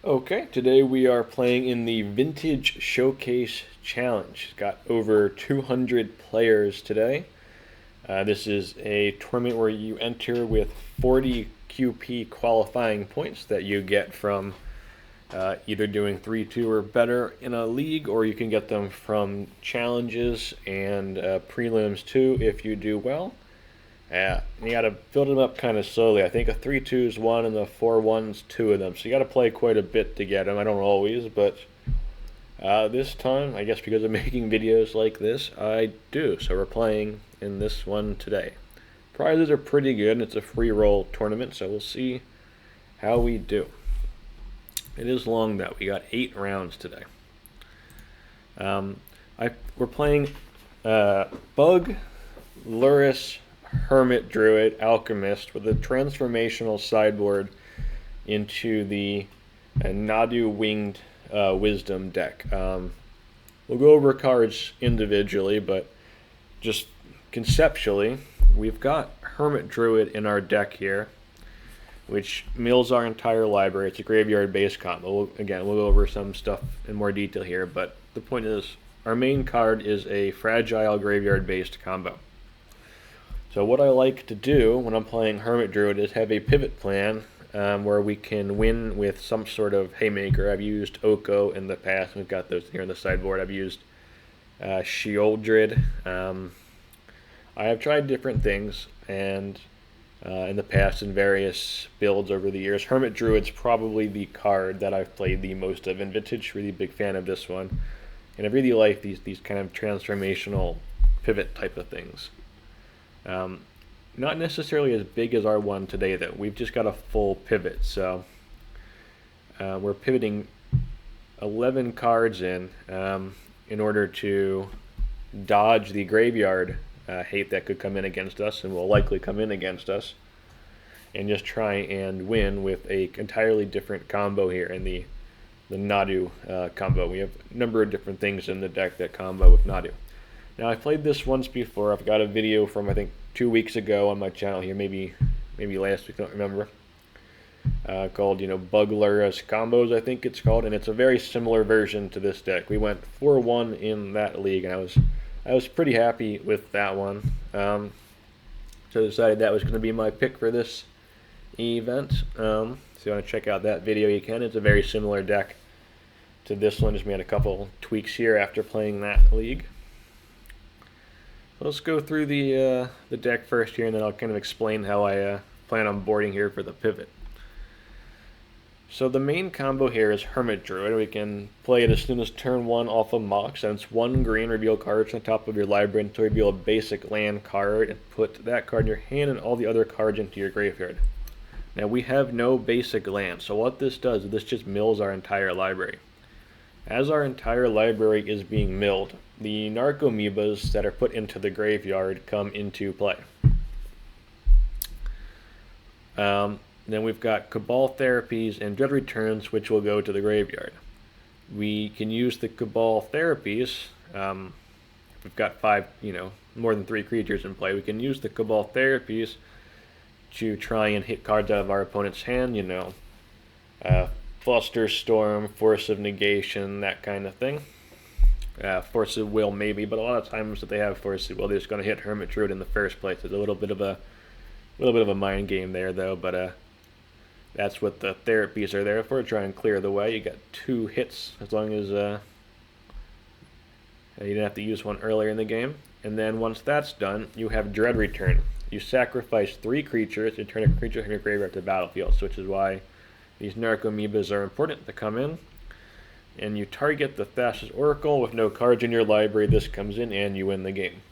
Okay, today we are playing in the Vintage Showcase Challenge. Got over 200 players today. This is a tournament where you enter with 40 QP qualifying points that you get from either doing 3-2 or better in a league, or you can get them from challenges and prelims too if you do well. You got to build them up kind of slowly. I think a 3-2 is one and the 4-1's two of them. So you got to play quite a bit to get them. I don't always, but this time, I guess because I'm making videos like this, I do. So we're playing in this one today. Prizes are pretty good. It's a free roll tournament, so we'll see how we do. It is long though. We got 8 rounds today. We're playing BUG Lurrus Hermit Druid Alchemist with a transformational sideboard into the Nadu Winged Wisdom deck. We'll go over cards individually, but just conceptually, we've got Hermit Druid in our deck here, which mills our entire library. It's a graveyard-based combo. Again, we'll go over some stuff in more detail here, but the point is, our main card is a fragile graveyard-based combo. So what I like to do when I'm playing Hermit Druid is have a pivot plan where we can win with some sort of haymaker. I've used Oko in the past. We've got those here on the sideboard. I've used Sheoldred. I have tried different things, and in the past in various builds over the years. Hermit Druid's probably the card that I've played the most of in Vintage. Really big fan of this one. And I really like these kind of transformational pivot type of things. Not necessarily as big as our one today, though. We've just got a full pivot, so we're pivoting 11 cards in order to dodge the graveyard hate that could come in against us, and will likely come in against us, and just try and win with a entirely different combo here in the Nadu combo. We have a number of different things in the deck that combo with Nadu. Now, I played this once before. I've got a video from, I think, 2 weeks ago on my channel here, maybe last week, I don't remember, called, BUG Lurrus Combos, I think it's called, and it's a very similar version to this deck. We went 4-1 in that league, and I was pretty happy with that one. So I decided that was going to be my pick for this event. So if you want to check out that video, you can. It's a very similar deck to this one, just made a couple tweaks here after playing that league. Let's go through the deck first here, and then I'll kind of explain how I plan on boarding here for the pivot. So the main combo here is Hermit Druid. We can play it as soon as turn 1 off of Mox, and it's 1 green, reveal cards on top of your library until you reveal a basic land card, and put that card in your hand and all the other cards into your graveyard. Now we have no basic land, so what this does is this just mills our entire library. As our entire library is being milled, the Narcomoebas that are put into the graveyard come into play. Then we've got Cabal Therapies and Dread Returns, which will go to the graveyard. We can use the Cabal Therapies. If we've got 5, more than 3 creatures in play, we can use the Cabal Therapies to try and hit cards out of our opponent's hand, Flusterstorm, Force of Negation, that kind of thing. Force of Will maybe, but a lot of times if they have Force of Will, they're just going to hit Hermit Druid in the first place. There's a little bit of a mind game there, though, but that's what the therapies are there for. Try and clear the way. You got 2 hits as long as you didn't have to use one earlier in the game. And then once that's done, you have Dread Return. You sacrifice 3 creatures and turn a creature from your graveyard to battlefield, which is why these Narcomoebas are important to come in. And you target the Thassa's Oracle with no cards in your library. This comes in and you win the game.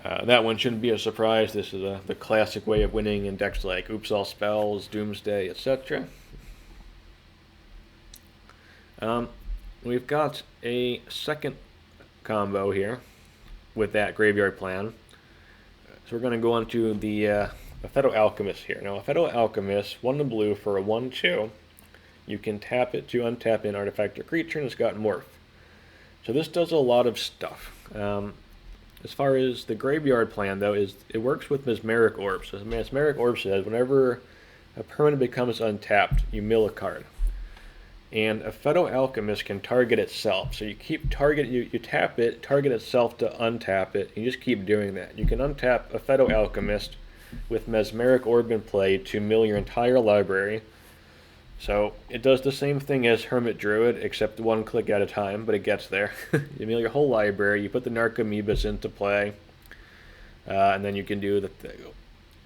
That one shouldn't be a surprise. This is the classic way of winning in decks like Oops All Spells, Doomsday, etc. We've got a second combo here with that graveyard plan. So we're going to go on to the Aphetto Alchemist here. Now, Aphetto Alchemist, 1 in blue for a 1/2. You can tap it to untap an artifact or creature, and it's got Morph. So this does a lot of stuff. As far as the graveyard plan, though, is it works with Mesmeric Orb. So Mesmeric Orb says whenever a permanent becomes untapped, you mill a card. And Aphetto Alchemist can target itself. So you keep you tap it, target itself to untap it, and you just keep doing that. You can untap Aphetto Alchemist with Mesmeric Orb in play to mill your entire library. So it does the same thing as Hermit Druid, except one click at a time, but it gets there. You mill your whole library, you put the Narcomoebas into play, and then you can do the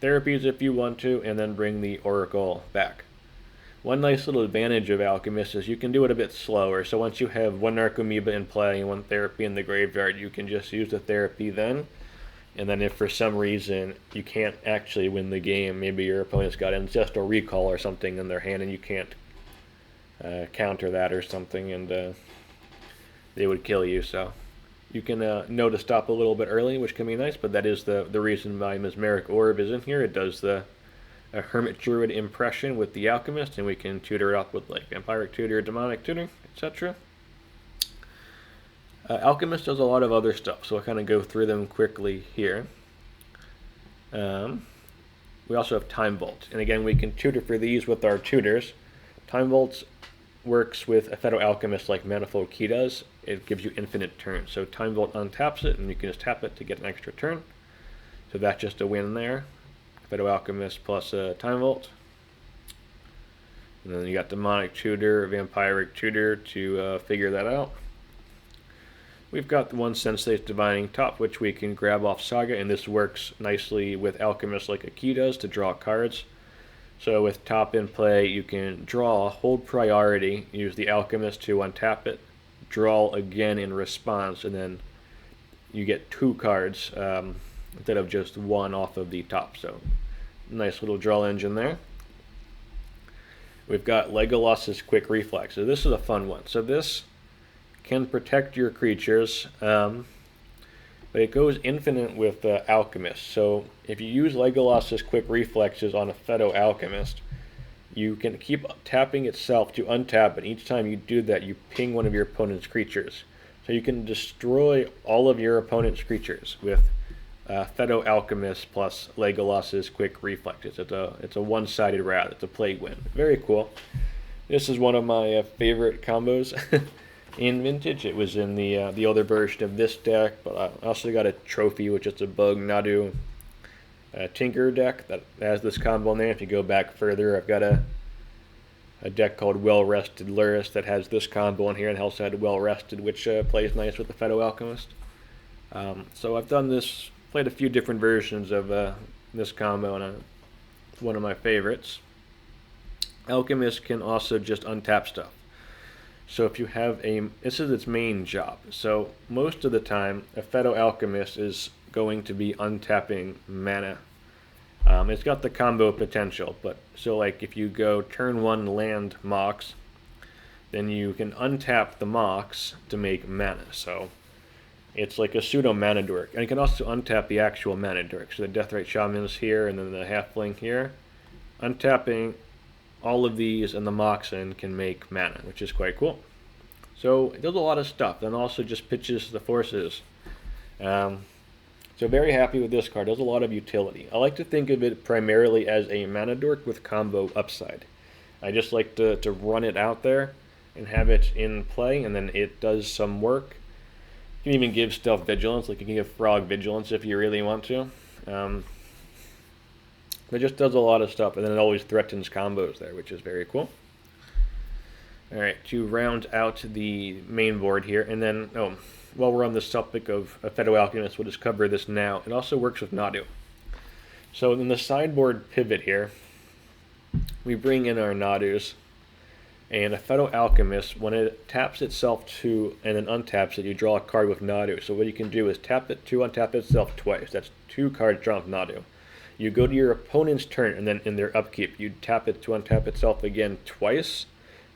therapies if you want to, and then bring the Oracle back. One nice little advantage of Alchemist is you can do it a bit slower. So once you have one Narcomoeba in play and one therapy in the graveyard, you can just use the therapy then. And then if for some reason you can't actually win the game, maybe your opponent's got Ancestral Recall or something in their hand and you can't counter that or something, and they would kill you. So you can know to stop a little bit early, which can be nice, but that is the reason why Mesmeric Orb is in here. It does the a Hermit Druid impression with the Alchemist, and we can tutor it up with like Vampiric Tutor, Demonic Tutor, etc. Alchemist does a lot of other stuff, so I'll kind of go through them quickly here. We also have Time Vault, and again we can tutor for these with our tutors. Time Vault works with Aphetto Alchemist like Manifold Key does. It gives you infinite turns, so Time Vault untaps it, and you can just tap it to get an extra turn. So that's just a win there. Aphetto Alchemist plus Time Vault. And then you got Demonic Tutor, Vampiric Tutor to figure that out. We've got the one Sensei's Divining Top, which we can grab off Saga, and this works nicely with Alchemist like a key does to draw cards. So with Top in play, you can draw, hold priority, use the Alchemist to untap it, draw again in response, and then you get 2 cards instead of just 1 off of the top. So nice little draw engine there. We've got Legolas's Quick Reflex. So this is a fun one. So this can protect your creatures, but it goes infinite with Alchemist. So if you use Legolas's Quick Reflexes on Aphetto Alchemist, you can keep tapping itself to untap it. Each time you do that, you ping one of your opponent's creatures. So you can destroy all of your opponent's creatures with Aphetto Alchemist plus Legolas's Quick Reflexes. It's a one-sided rat. It's a plague win. Very cool. This is one of my favorite combos in Vintage. It was in the older version of this deck, but I also got a trophy, which is a BUG Nadu Tinker deck that has this combo in there. If you go back further, I've got a deck called Well Rested Lurrus that has this combo in here, and also had Well Rested, which plays nice with the Aphetto Alchemist. So I've done this, played a few different versions of this combo, and it's one of my favorites. Alchemist can also just untap stuff. So if you have this is its main job. So most of the time, Aphetto Alchemist is going to be untapping mana. It's got the combo potential, but so like if you go turn 1 land Mox, then you can untap the Mox to make mana. So it's like a pseudo mana dork, and you can also untap the actual mana dork. So the Deathrite Shaman is here, and then the Halfling here. Untapping all of these and the Moxen can make mana, which is quite cool. So it does a lot of stuff, and also just pitches the forces. So very happy with this card. It does a lot of utility. I like to think of it primarily as a mana dork with combo upside. I just like to run it out there and have it in play, and then it does some work. You can even give stuff vigilance, like you can give Frog vigilance if you really want to. It just does a lot of stuff, and then it always threatens combos there, which is very cool. Alright, to round out the main board here, and then, while we're on the topic of Aphetto Alchemist, we'll just cover this now. It also works with Nadu. So in the sideboard pivot here, we bring in our Nadus, and Aphetto Alchemist, when it taps itself to and then untaps it, you draw a card with Nadu. So what you can do is tap it to untap itself twice. That's 2 cards drawn with Nadu. You go to your opponent's turn, and then in their upkeep, you tap it to untap itself again twice.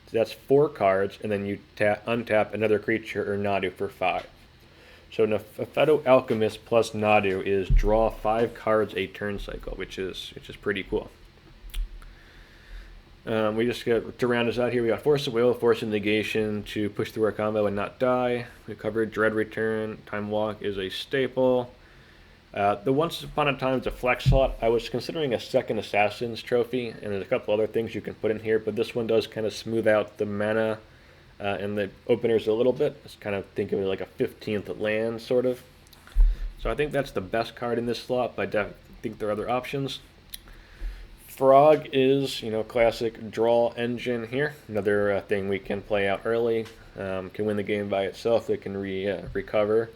So that's 4 cards, and then you untap another creature or Nadu for 5. So Aphetto Alchemist plus Nadu is draw 5 cards a turn cycle, which is pretty cool. We just got to round us out here. We got Force of Will, Force of Negation to push through our combo and not die. We covered Dread Return. Time Walk is a staple. The Once Upon a Time's a flex slot. I was considering a second Assassin's trophy, and there's a couple other things you can put in here, but this one does kind of smooth out the mana and the openers a little bit. It's kind of think of it like a 15th land, sort of. So I think that's the best card in this slot, but I think there are other options. Frog is, classic draw engine here. Another thing we can play out early. Can win the game by itself. It can recover.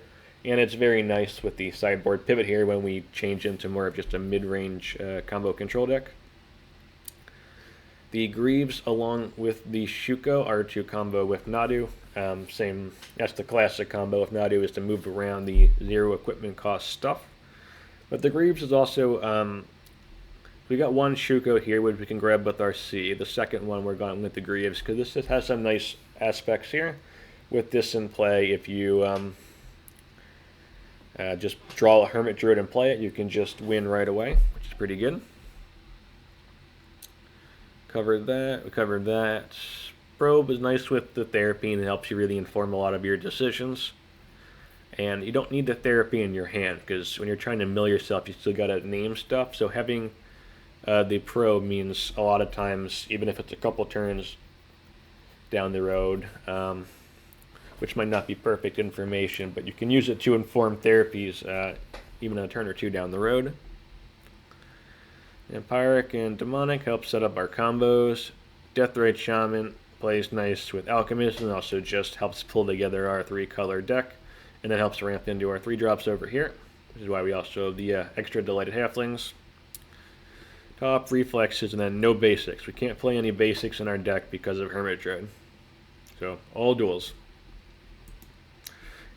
And it's very nice with the sideboard pivot here when we change into more of just a mid-range combo control deck. The Greaves along with the Shuko are to combo with Nadu. That's the classic combo with Nadu, is to move around the 0 equipment cost stuff. But the Greaves is also, we got one Shuko here which we can grab with our C. The second one we're going with the Greaves because this has some nice aspects here. With this in play, if you just draw a Hermit Druid and play it, you can just win right away, which is pretty good. Covered that. We covered that. Probe is nice with the therapy and it helps you really inform a lot of your decisions. And you don't need the therapy in your hand because when you're trying to mill yourself, you still gotta name stuff. So having the probe means a lot of times, even if it's a couple turns down the road, which might not be perfect information, but you can use it to inform therapies even a turn or two down the road. Vampiric and Demonic help set up our combos. Deathrite Shaman plays nice with Alchemist and also just helps pull together our 3-color deck, and then helps ramp into our 3-drops over here, which is why we also have the extra Delighted Halflings. Top, Reflexes, and then no basics. We can't play any basics in our deck because of Hermit Druid. So, all duels.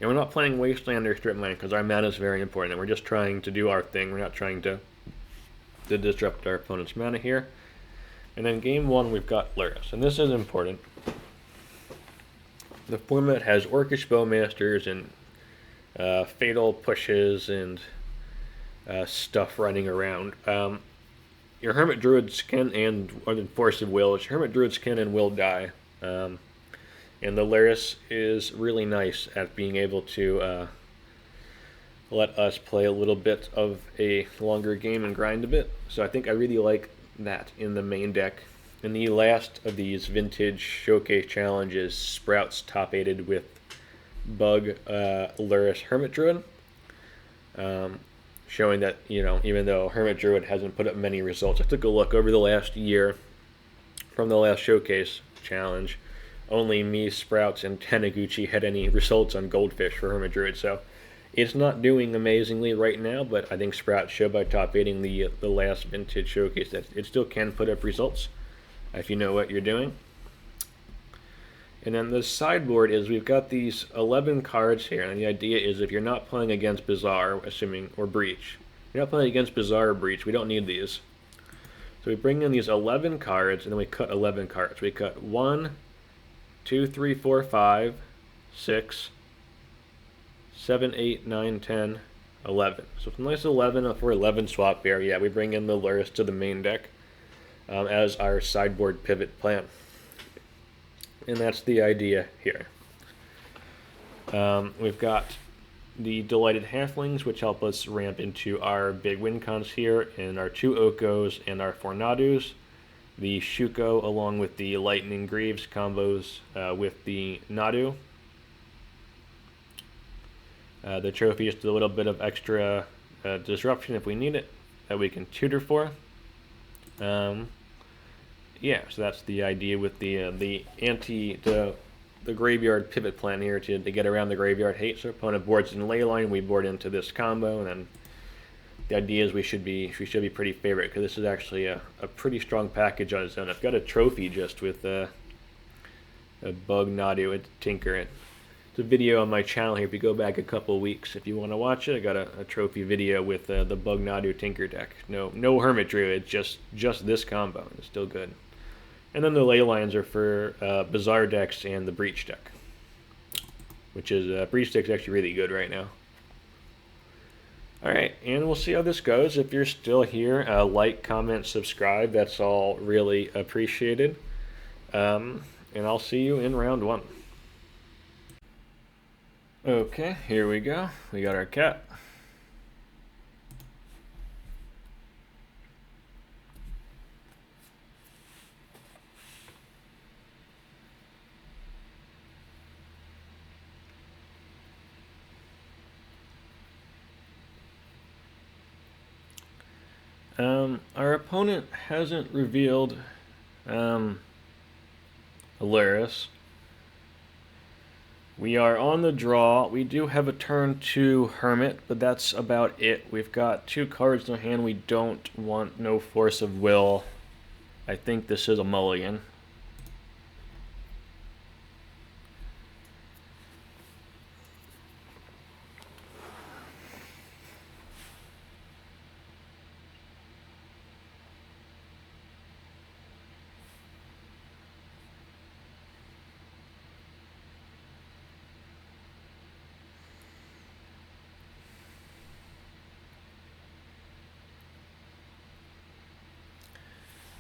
And we're not playing Wasteland or Strip Mine because our mana is very important, and we're just trying to do our thing. We're not trying to disrupt our opponent's mana here. And then game 1, we've got Lurrus, and this is important. The format has Orcish Bowmasters and fatal pushes and stuff running around. Your Hermit Druids can, and Force of Will, your Hermit Druids can and will die. And the Lurrus is really nice at being able to let us play a little bit of a longer game and grind a bit. So I think I really like that in the main deck. In the last of these vintage showcase challenges, Sprouts top-aided with BUG Lurrus Hermit Druid, showing that, even though Hermit Druid hasn't put up many results, I took a look over the last year from the last showcase challenge. Only me, Sprouts, and Taniguchi had any results on Goldfish for Hermit Druid, so it's not doing amazingly right now, but I think Sprouts showed by top-aiding the last vintage showcase that it still can put up results if you know what you're doing. And then the sideboard is we've got these 11 cards here, and the idea is if you're not playing against Bazaar, or Breach, you're not playing against Bazaar or Breach, we don't need these. So we bring in these 11 cards, and then we cut 11 cards. We cut 1, 2, 3, 4, 5, 6, 7, 8, 9, 10, 11. So it's a nice 11 for 11 swap here. Yeah, we bring in the Lurrus to the main deck as our sideboard pivot plan. And that's the idea here. We've got the Delighted Halflings, which help us ramp into our big win cons here, and our 2 Okos and our 4 Nadus. The Shuko along with the Lightning Greaves combos with the Nadu. The trophy is just a little bit of extra disruption if we need it, that we can tutor for. Yeah, so that's the idea with the graveyard pivot plan here to get around the graveyard hate. So opponent boards in ley line, we board into this combo, and then the idea is we should be pretty favorite because this is actually a pretty strong package on its own. I've got a trophy just with a Bug Nadu and Tinker. It's a video on my channel here if you go back a couple weeks if you want to watch it. I got a trophy video with the Bug Nadu Tinker deck. No Hermit Druid, just this combo, and it's still good. And then the ley lines are for Bazaar decks and the Breach deck, which is Breach deck's actually really good right now. Alright, and we'll see how this goes. If you're still here, like, comment, subscribe. That's all really appreciated. And I'll see you in round 1. Okay, here we go. We got our cat. Our opponent hasn't revealed Lurrus. We are on the draw. We do have a turn 2 Hermit, but that's about it. We've got 2 cards in our hand. We don't want no Force of Will. I think this is a mulligan.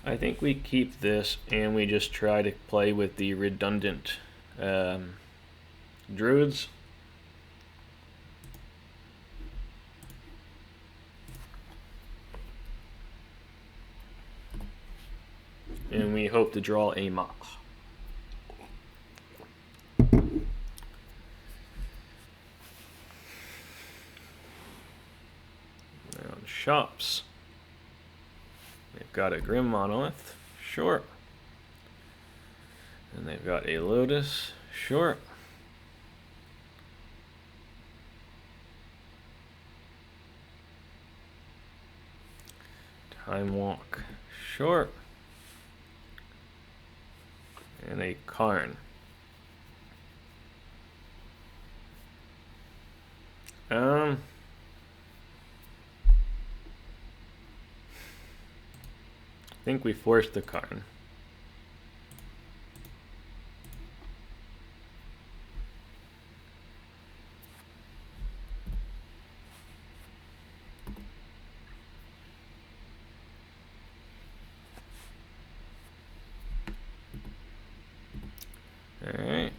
I think we keep this and we just try to play with the redundant druids. And we hope to draw a Mox. Round shops. They've got a Grim Monolith, sure. And they've got a Lotus, sure. Time Walk, sure. And a Karn. I think we forced the Karn. All right.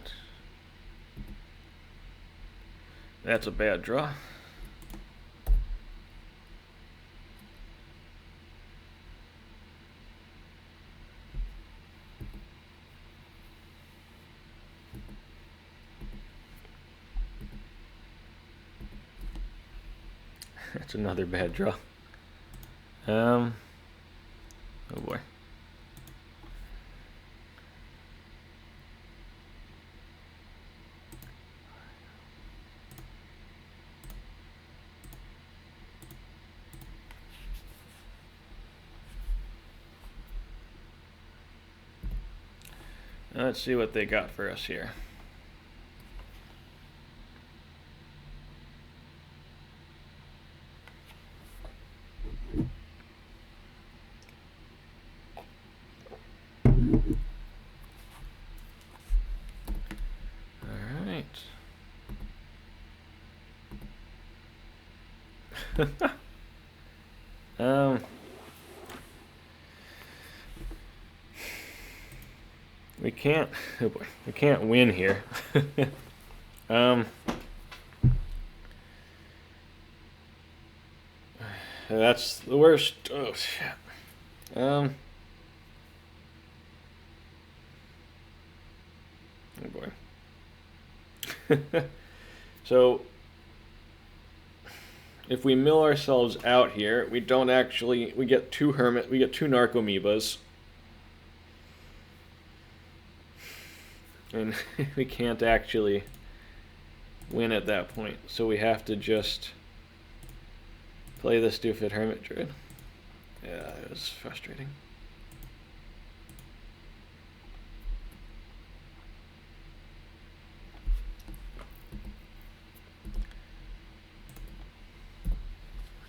That's a bad draw. That's another bad draw. Oh boy. Let's see what they got for us here. We can't. Oh boy, we can't win here. That's the worst. Oh shit. Oh boy. So if we mill ourselves out here, we don't actually. We get 2 Hermit. We get 2 Narcomoebas. And we can't actually win at that point, so we have to just play the stupid Hermit Druid. Yeah, it was frustrating.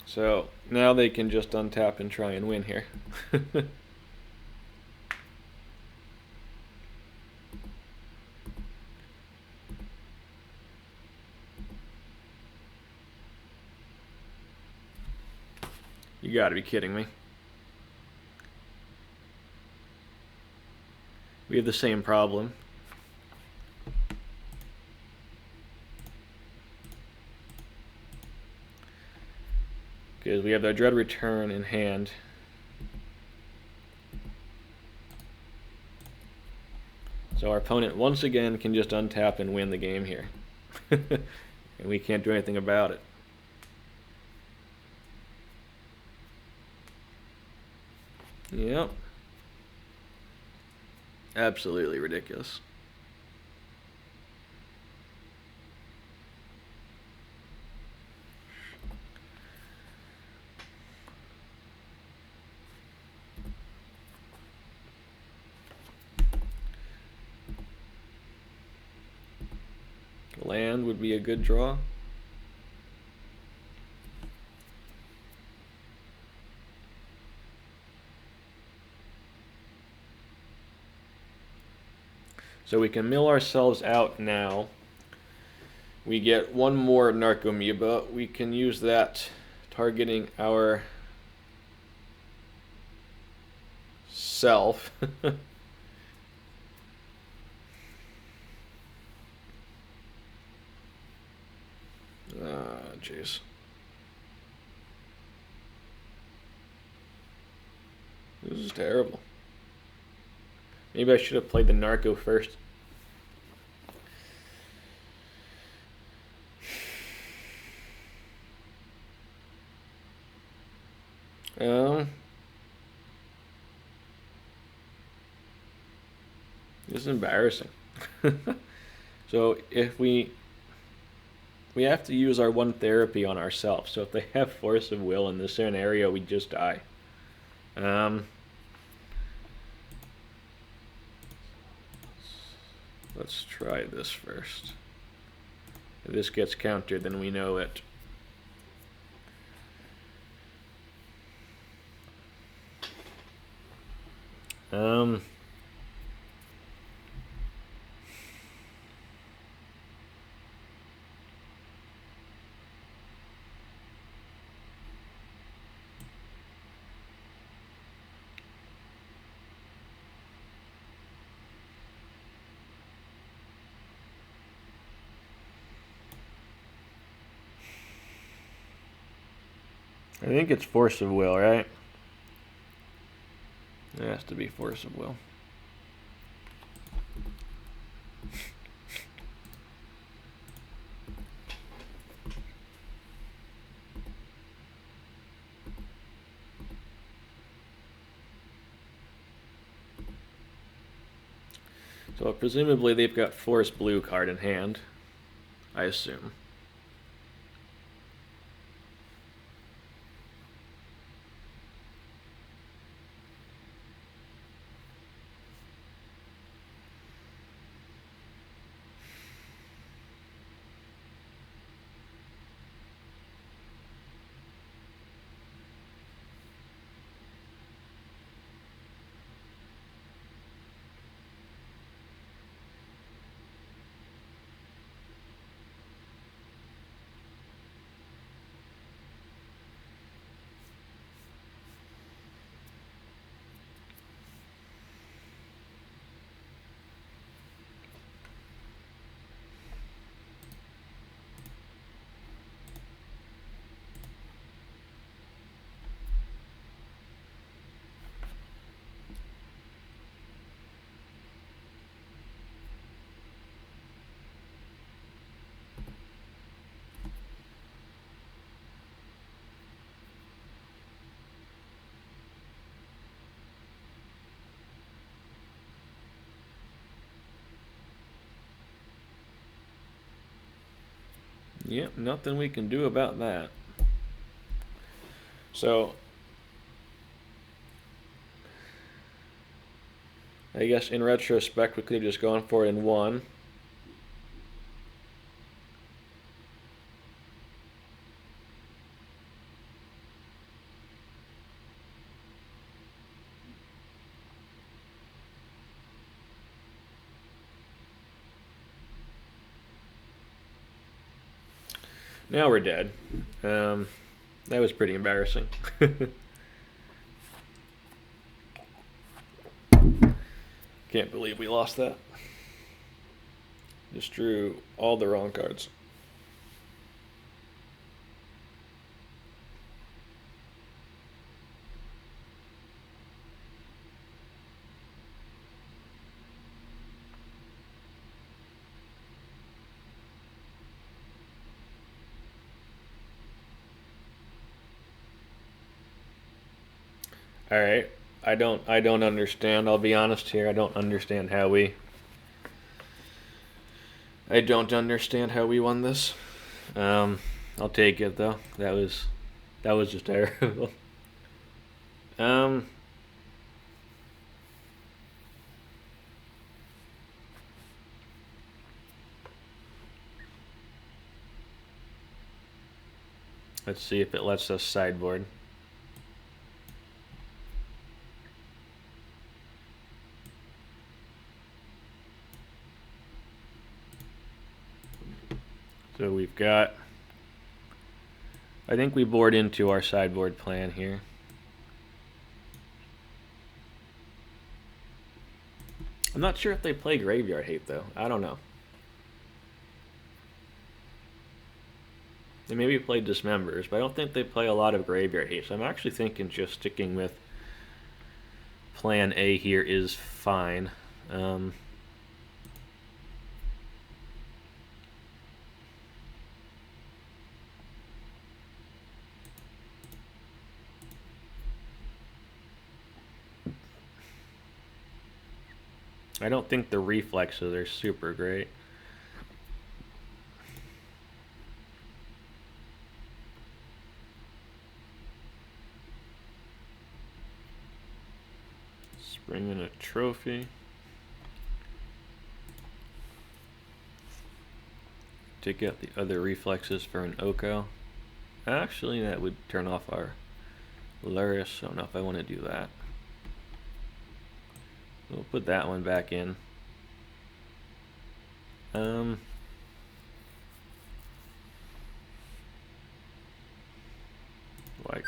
So now they can just untap and try and win here. You gotta be kidding me. We have the same problem. Because we have our Dread Return in hand. So our opponent once again can just untap and win the game here. And we can't do anything about it. Yep. Absolutely ridiculous. Land would be a good draw. So we can mill ourselves out now. We get one more Narcomoeba. We can use that targeting our self. Jeez. This is terrible. Maybe I should have played the Narco first. This is embarrassing. So if we have to use our one therapy on ourselves. So if they have Force of Will in this scenario, we just die. Let's try this first. If this gets countered, then we know it. I think it's Force of Will, right? It has to be Force of Will. So presumably they've got Force Blue card in hand, I assume. Yep, nothing we can do about that. So, I guess in retrospect we could have just gone for it in one. Now we're dead. That was pretty embarrassing. Can't believe we lost that. Just drew all the wrong cards. Alright, I don't understand. I'll be honest here. I don't understand how we won this. I'll take it though. That was just terrible. Let's see if it lets us sideboard. So we've got, I think we board into our sideboard plan here. I'm not sure if they play Graveyard Hate though. I don't know. They maybe play Dismembers, but I don't think they play a lot of Graveyard Hate. So I'm actually thinking just sticking with plan A here is fine. I don't think the reflexes are super great. Let's bring in a trophy. Take out the other reflexes for an Oko. Actually, that would turn off our Lurrus. I don't know if I want to do that. We'll put that one back in. Why can't...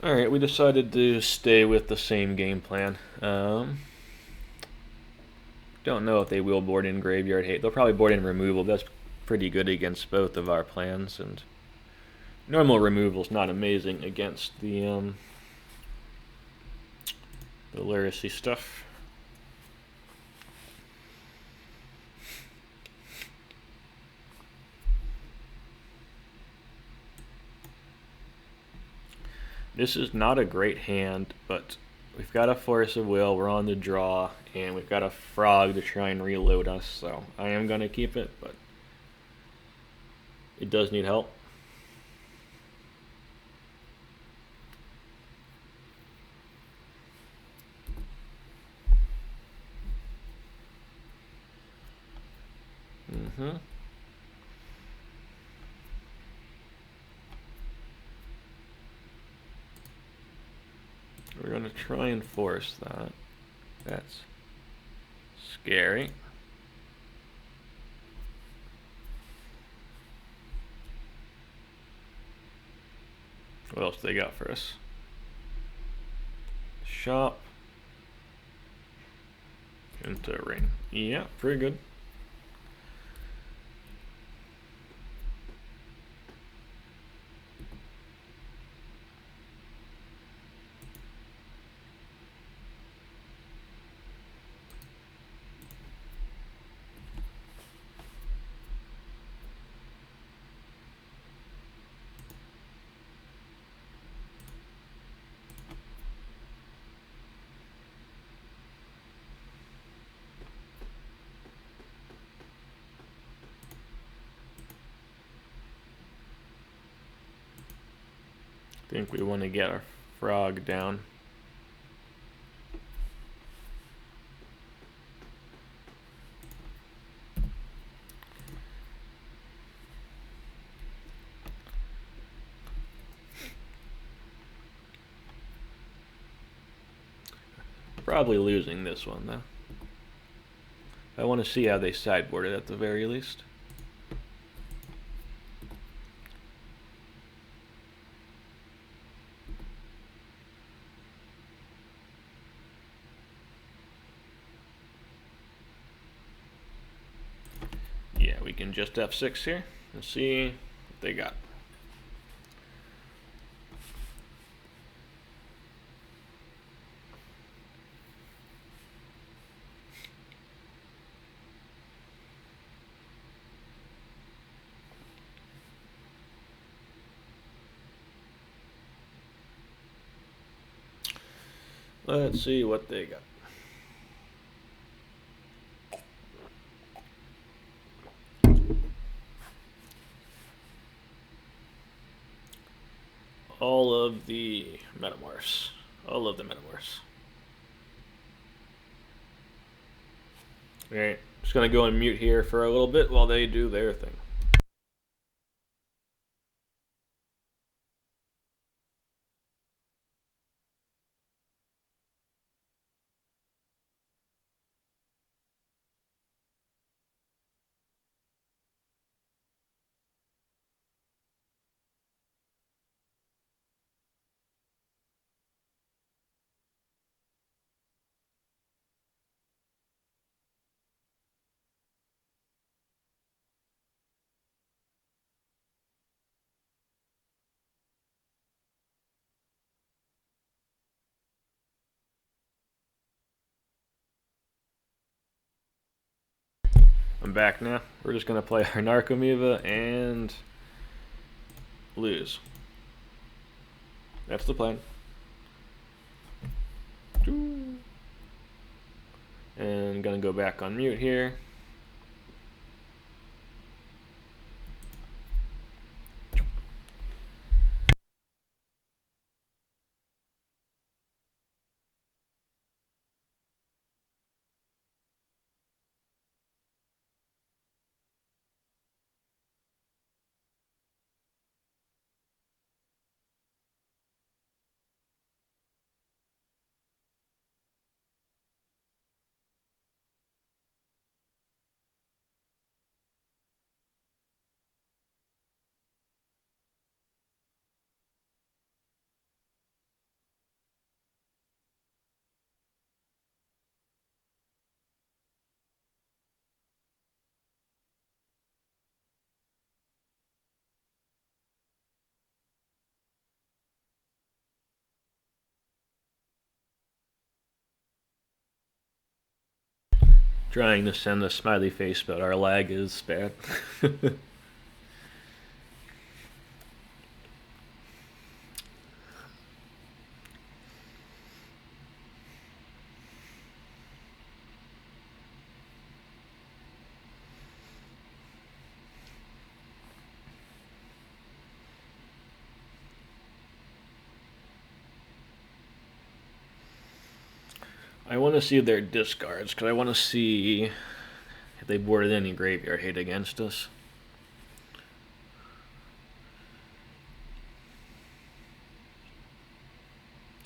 Alright, we decided to stay with the same game plan. Don't know if they will board in Graveyard Hate. They'll probably board in Removal. That's pretty good against both of our plans. And normal Removal's not amazing against the Lurrus-y stuff. This is not a great hand, but we've got a Force of Will, we're on the draw, and we've got a Frog to try and reload us, so I am going to keep it, but it does need help. We're going to try and force that. That's scary. What else they got for us? Shop. Into ring. Yeah, pretty good. I think we want to get our Frog down. Probably losing this one, though. I want to see how they sideboard it at the very least. Yeah, we can just F6 here and see what they got. Let's see what they got. All of the Metamorphs. All of the Metamorphs. Alright, just gonna go on mute here for a little bit while they do their thing. I'm back now. We're just gonna play our Narcomoeba and lose. That's the plan. And gonna go back on mute here. Trying to send a smiley face, but our lag is bad. I want to see their discards, because I want to see if they boarded any graveyard hate against us.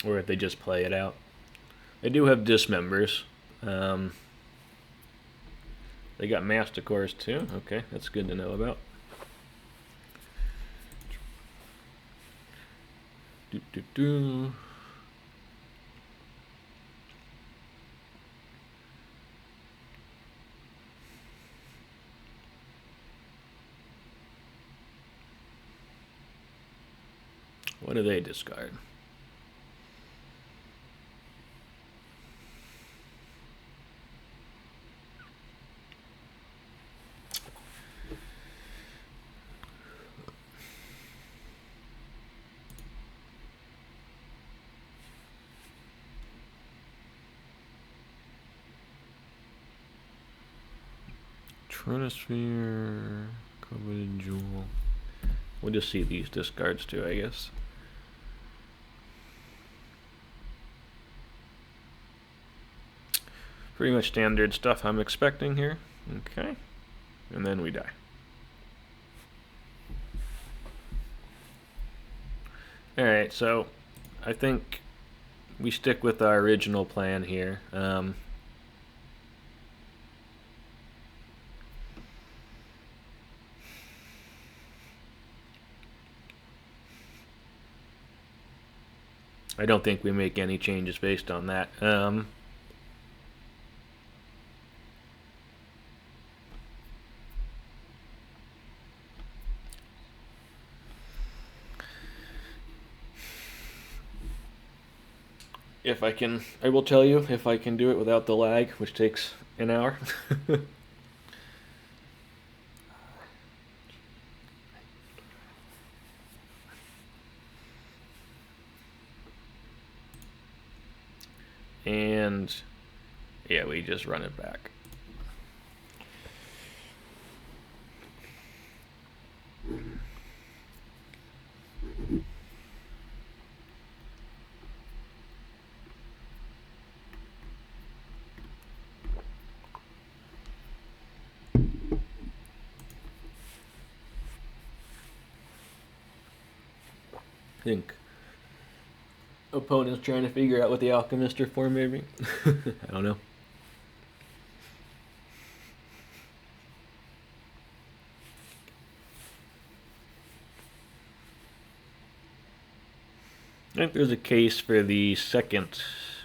Or if they just play it out. They do have dismembers. They got Masticores too. Okay, that's good to know about. What do they discard? Tronosphere, Coveted Jewel. We'll just see these discards too, I guess. Pretty much standard stuff I'm expecting here. Okay. And then we die. Alright, so I think we stick with our original plan here. I don't think we make any changes based on that. If I can, I will tell you if I can do it without the lag, which takes an hour. And yeah, we just run it back. I think opponent's trying to figure out what the alchemists are for, maybe. I don't know. I think there's a case for the second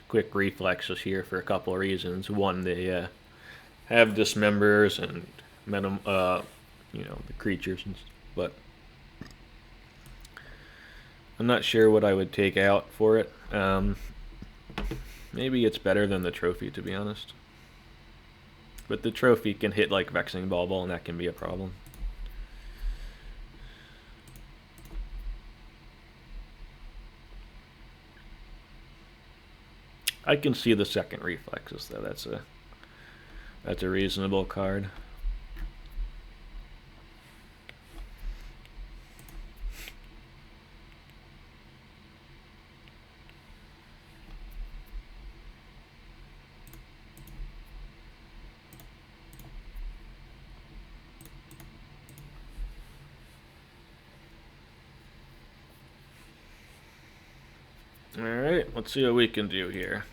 quick reflexes here for a couple of reasons. One, they have dismembers and you know, the creatures, but I'm not sure what I would take out for it. Maybe it's better than the trophy, to be honest. But the trophy can hit like Vexing Bauble, and that can be a problem. I can see the second reflexes though. That's a reasonable card. Alright, let's see what we can do here.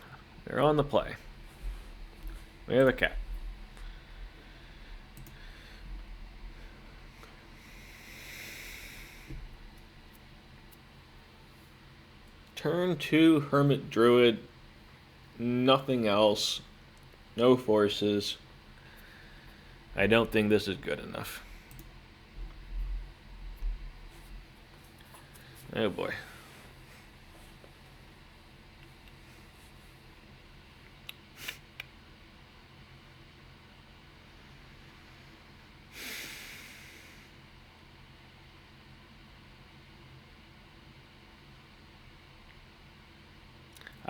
They're on the play. We have a cat. Turn 2 Hermit Druid. Nothing else. No forces. I don't think this is good enough. Oh boy.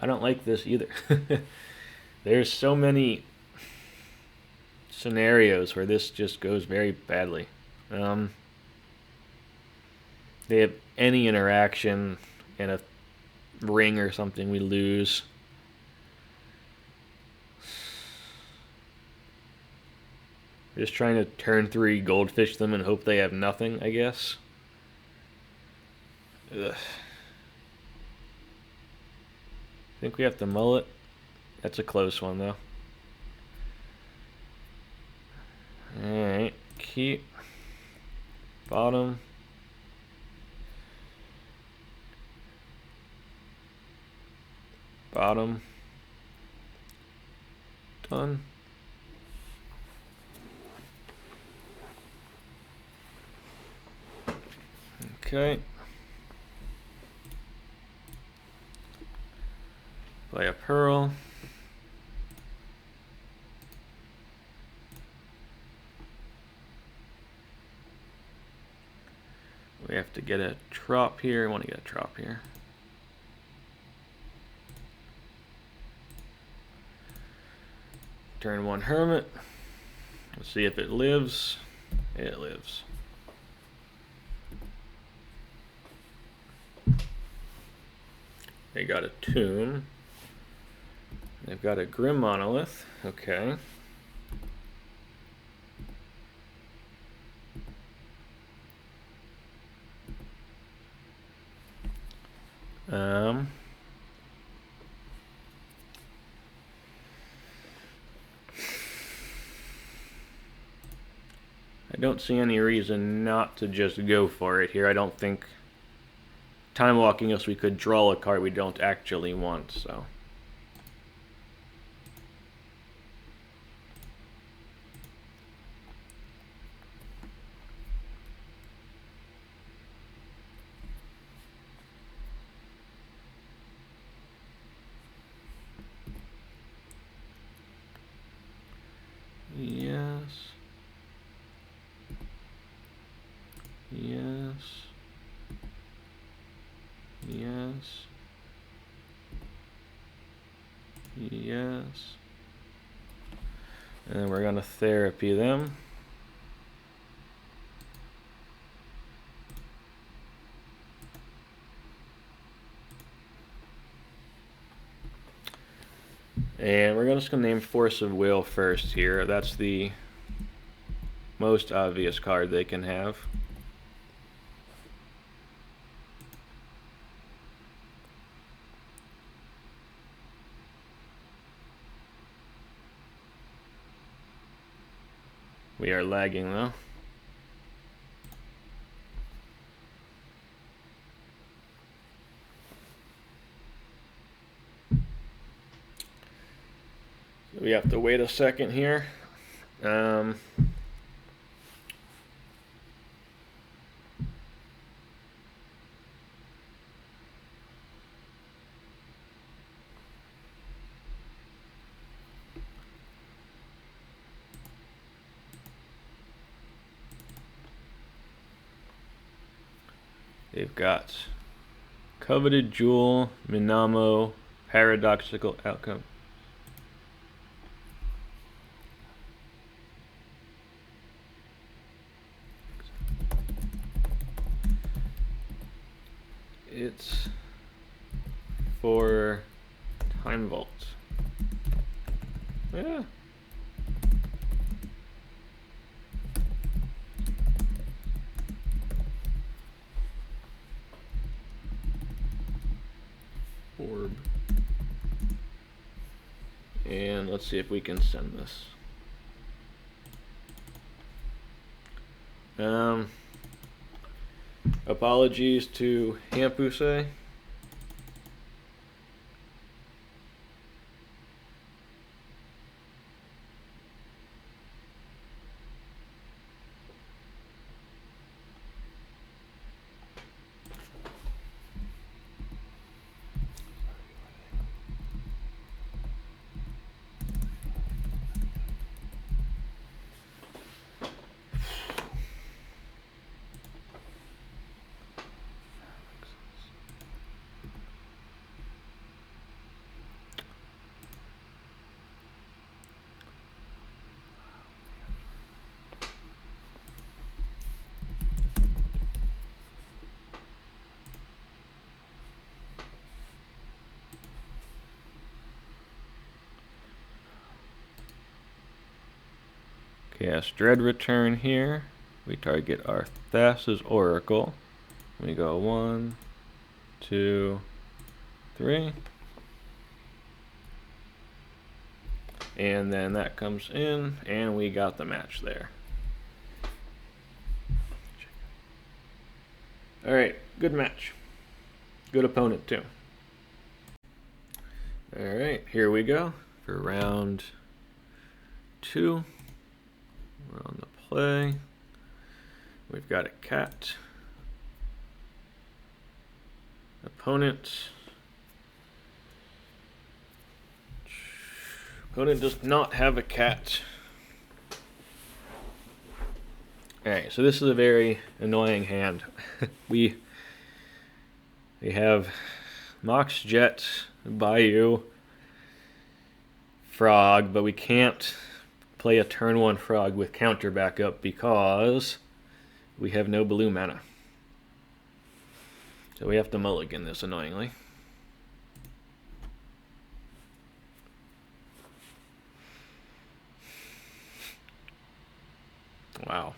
I don't like this either. There's so many scenarios where this just goes very badly. They have any interaction and a ring or something, we lose. Just trying to turn 3 goldfish them and hope they have nothing, I guess. Ugh. I think we have to mull it. That's a close one, though. Alright, keep. Bottom. Bottom. Done. Okay. Play a pearl. We have to get a trop here. I want to get a trop here. Turn 1 Hermit. Let's see if it lives. It lives. They got a tomb. They've got a Grim Monolith. Okay. I don't see any reason not to just go for it here. I don't think time walking us we could draw a card we don't actually want, so. Yes. Yes. Yes. Yes. And we're gonna therapy them. And we're just gonna name Force of Will first here. That's the most obvious card they can have. We are lagging though. We have to wait a second here. They've got Coveted Jewel, Minamo, Paradoxical Outcome. It's for Time Vault. Yeah. Orb. And let's see if we can send this. Apologies to Hampuse. Cast Dread Return here. We target our Thassa's Oracle. We go 1, 2, 3. And then that comes in, and we got the match there. Alright, good match. Good opponent, too. Alright, here we go for round 2. We're on the play. We've got a cat. Opponent does not have a cat. Alright, so this is a very annoying hand. we have Mox Jet, Bayou, Frog, but we can't play a turn 1 Frog with counter backup because we have no blue mana. So we have to mulligan this annoyingly. Wow.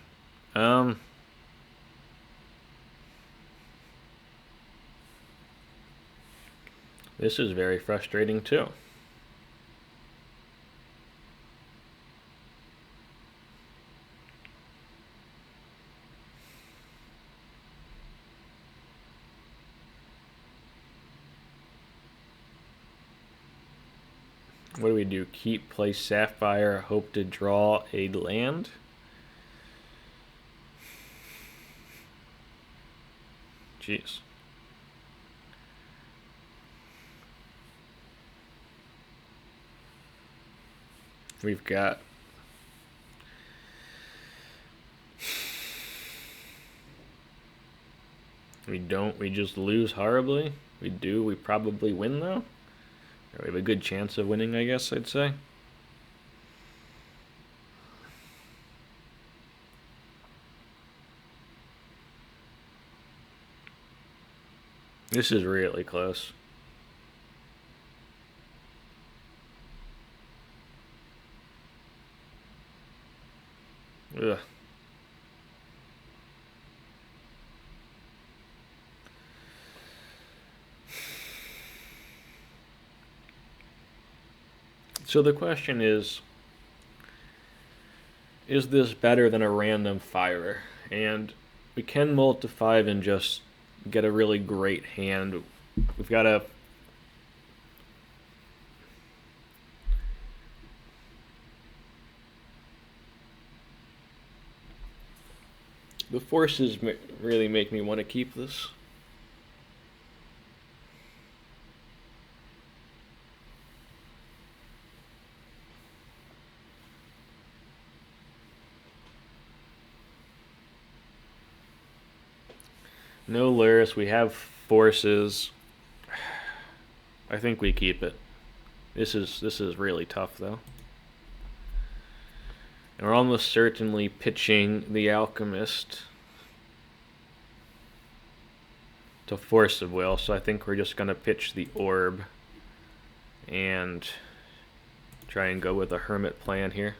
This is very frustrating too. What do we do? Keep, play Sapphire, hope to draw a land? Jeez. We've got... We don't, we just lose horribly. We do, we probably win though. We have a good chance of winning, I guess I'd say. This is really close. Ugh. So the question is this better than a random fire? And we can multi 5 and just get a really great hand. We've got a... The forces really make me want to keep this. No Lurrus, we have forces. I think we keep it. This is really tough though. And we're almost certainly pitching the Alchemist to Force of Will, so I think we're just gonna pitch the Orb and try and go with a Hermit plan here.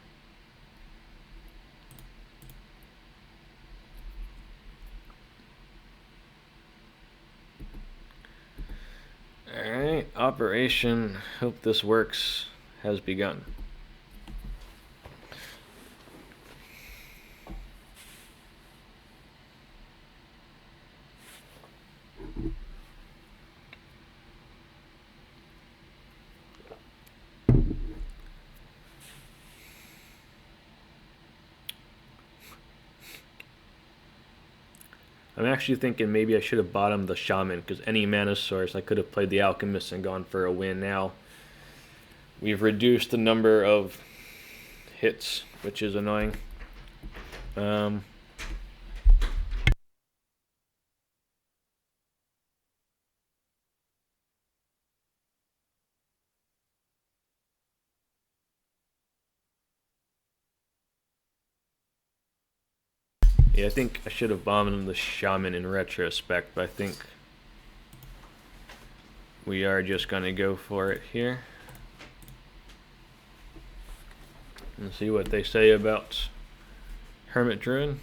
Alright, operation, hope this works, has begun. I'm actually thinking maybe I should have bottomed the Shaman, because any mana source I could have played the Alchemist and gone for a win. Now we've reduced the number of hits, which is annoying. Yeah, I think I should have bombed the Shaman in retrospect, but I think we are just going to go for it here. And see what they say about Hermit Druid.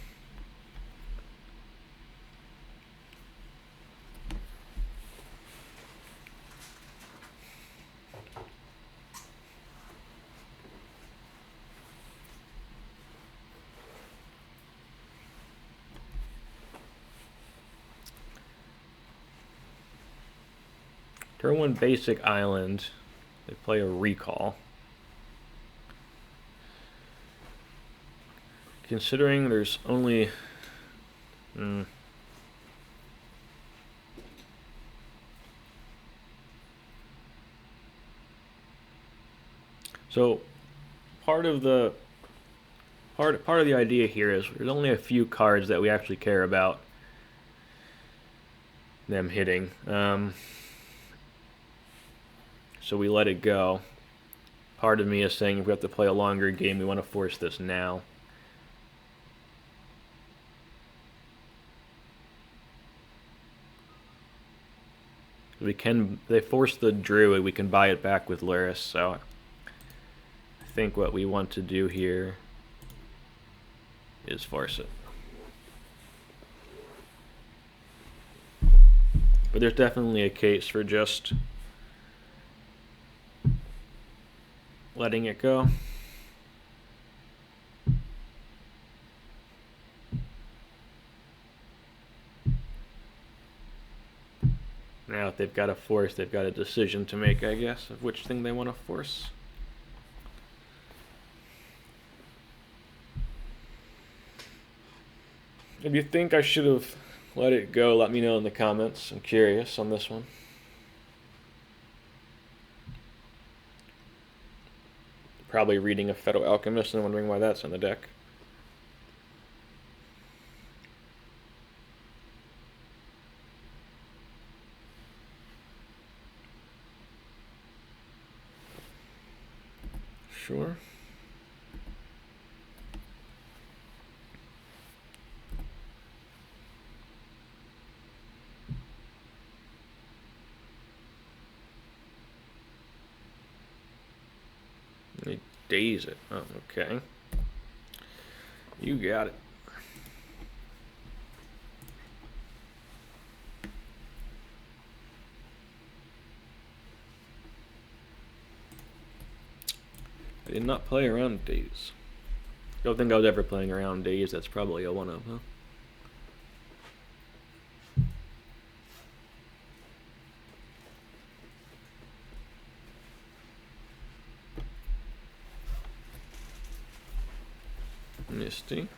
Turn 1 basic island. They play a recall. Considering there's only... So part of the idea here is there's only a few cards that we actually care about them hitting. So we let it go. Part of me is saying if we have to play a longer game, we want to force this now. They force the Druid, we can buy it back with Lurrus, so I think what we want to do here is force it. But there's definitely a case for just letting it go. Now if they've got a force, they've got a decision to make, I guess, of which thing they want to force. If you think I should have let it go, let me know in the comments. I'm curious on this one. Probably reading Aphetto Alchemist and wondering why that's on the deck. Sure. They daze it. Oh, okay. You got it. I did not play around daze. Don't think I was ever playing around daze. That's probably a one of, huh? Misty.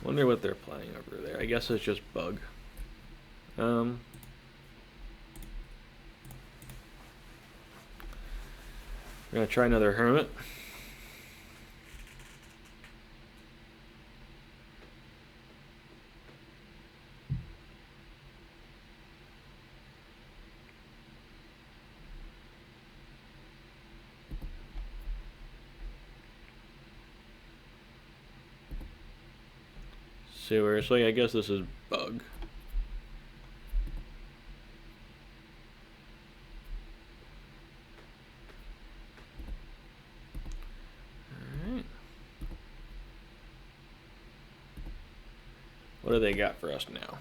Wonder what they're playing over there. I guess it's just BUG. We're gonna try another Hermit. Seriously, I guess this is BUG. Alright. What do they got for us now?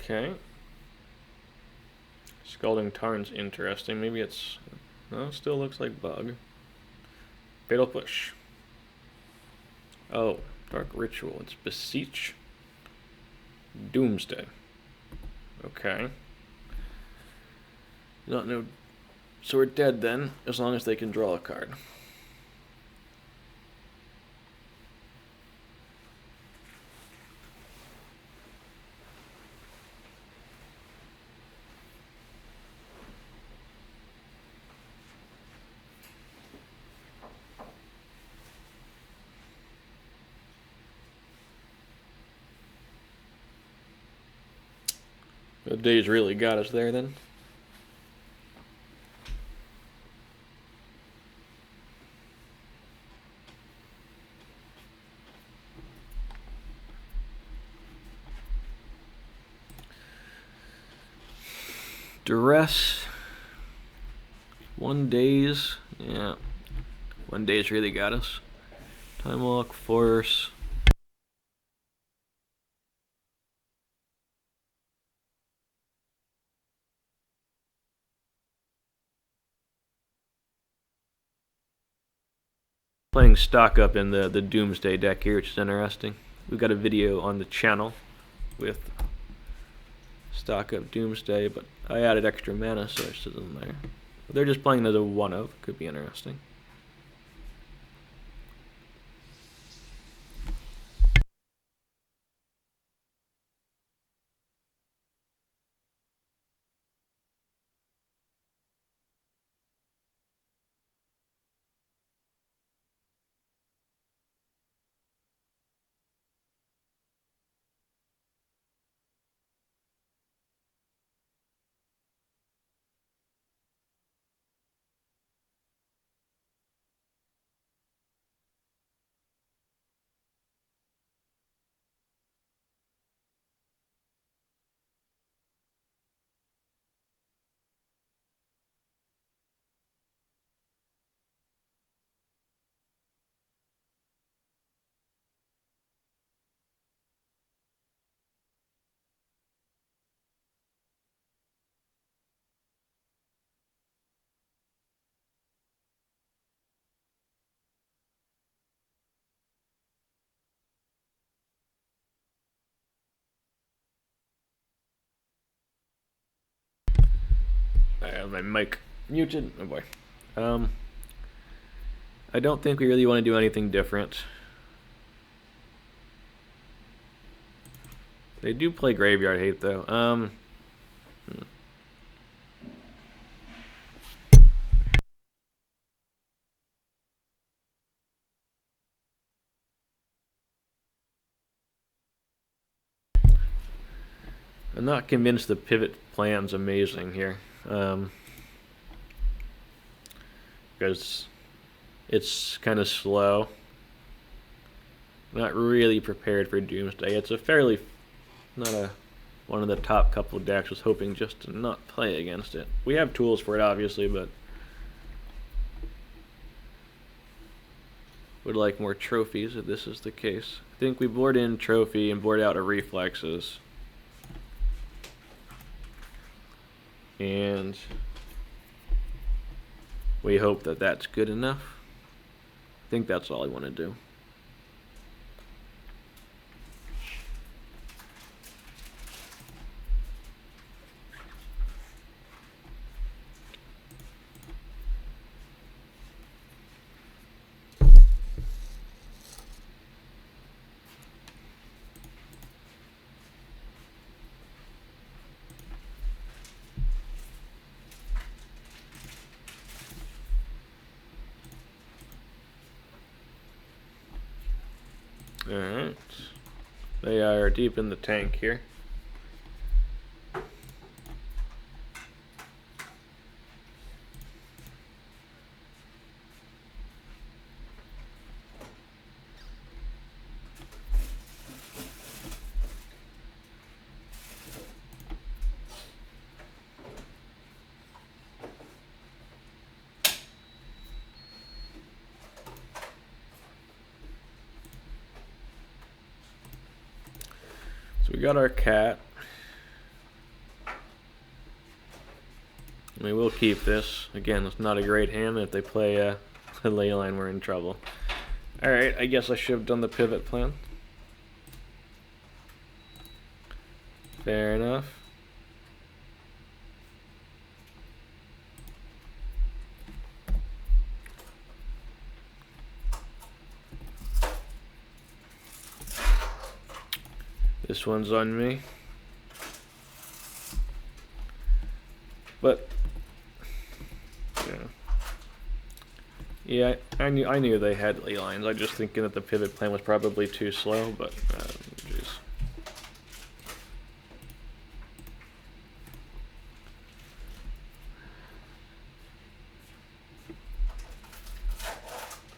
Okay. Scalding Tarn's interesting. Maybe it's... No, it still looks like BUG. Fatal Push. Oh, Dark Ritual. It's Beseech. Doomsday. Okay. Not no... So we're dead then, as long as they can draw a card. The days really got us there then. Duress. 1 days. Yeah. 1 days really got us. Time Walk, Force. Playing stock up in the Doomsday deck here, which is interesting. We've got a video on the channel with stock up Doomsday, but I added extra mana sources in there. But they're just playing as a one of. Could be interesting. have my mic muted. Oh boy. I don't think we really want to do anything different. They do play Graveyard Hate though. I'm not convinced the pivot plan's amazing here. Because it's kind of slow. Not really prepared for Doomsday. It's a fairly, one of the top couple of decks. Was hoping just to not play against it. We have tools for it, obviously, but would like more trophies if this is the case. I think we board in trophy and board out a Reflexes. And we hope that that's good enough. I think that's all I want to do. Alright. They are deep in the tank here. We got our cat. We will keep this. Again, it's not a great hand. If they play a Leyline, we're in trouble. Alright, I guess I should have done the pivot plan. Fair enough. This one's on me. But yeah, I knew they had ley lines. I just thinking that the pivot plan was probably too slow, but jeez.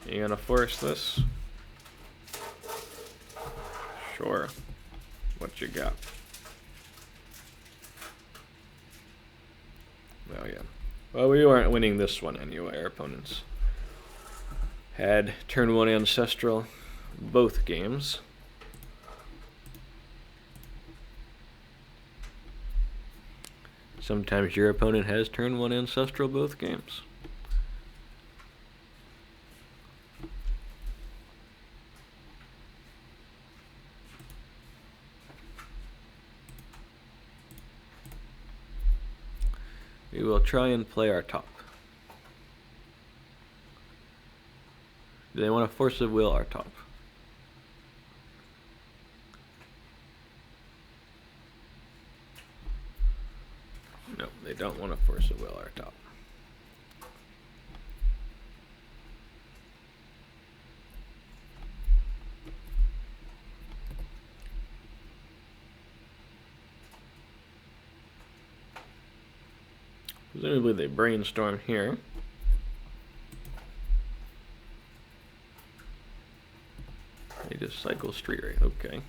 You gonna force this? Sure. What you got? Oh yeah. Well, we weren't winning this one anyway. Our opponents had turn 1 Ancestral both games. Sometimes your opponent has turn 1 Ancestral both games. We will try and play our top. Do they want to Force of Will our top? No, they don't want to Force of Will our top. Presumably they brainstorm here. They just cycle street rate, okay.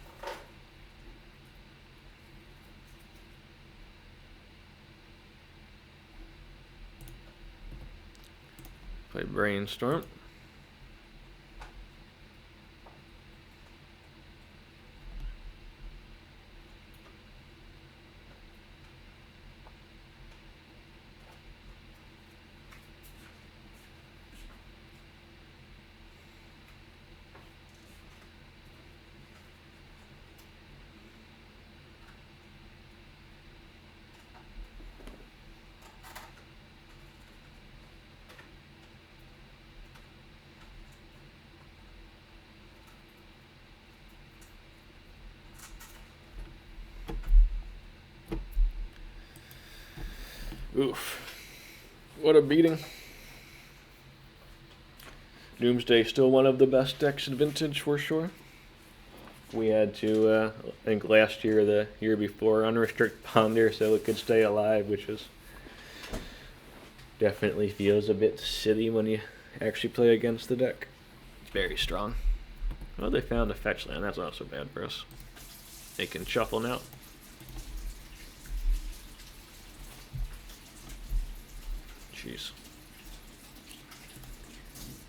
Play brainstorm. Oof. What a beating. Doomsday still one of the best decks in Vintage for sure. We had to, I think last year or the year before, unrestrict Ponder so it could stay alive, which is definitely feels a bit silly when you actually play against the deck. It's very strong. Well, they found a fetch land. That's not so bad for us. They can shuffle now. Jeez.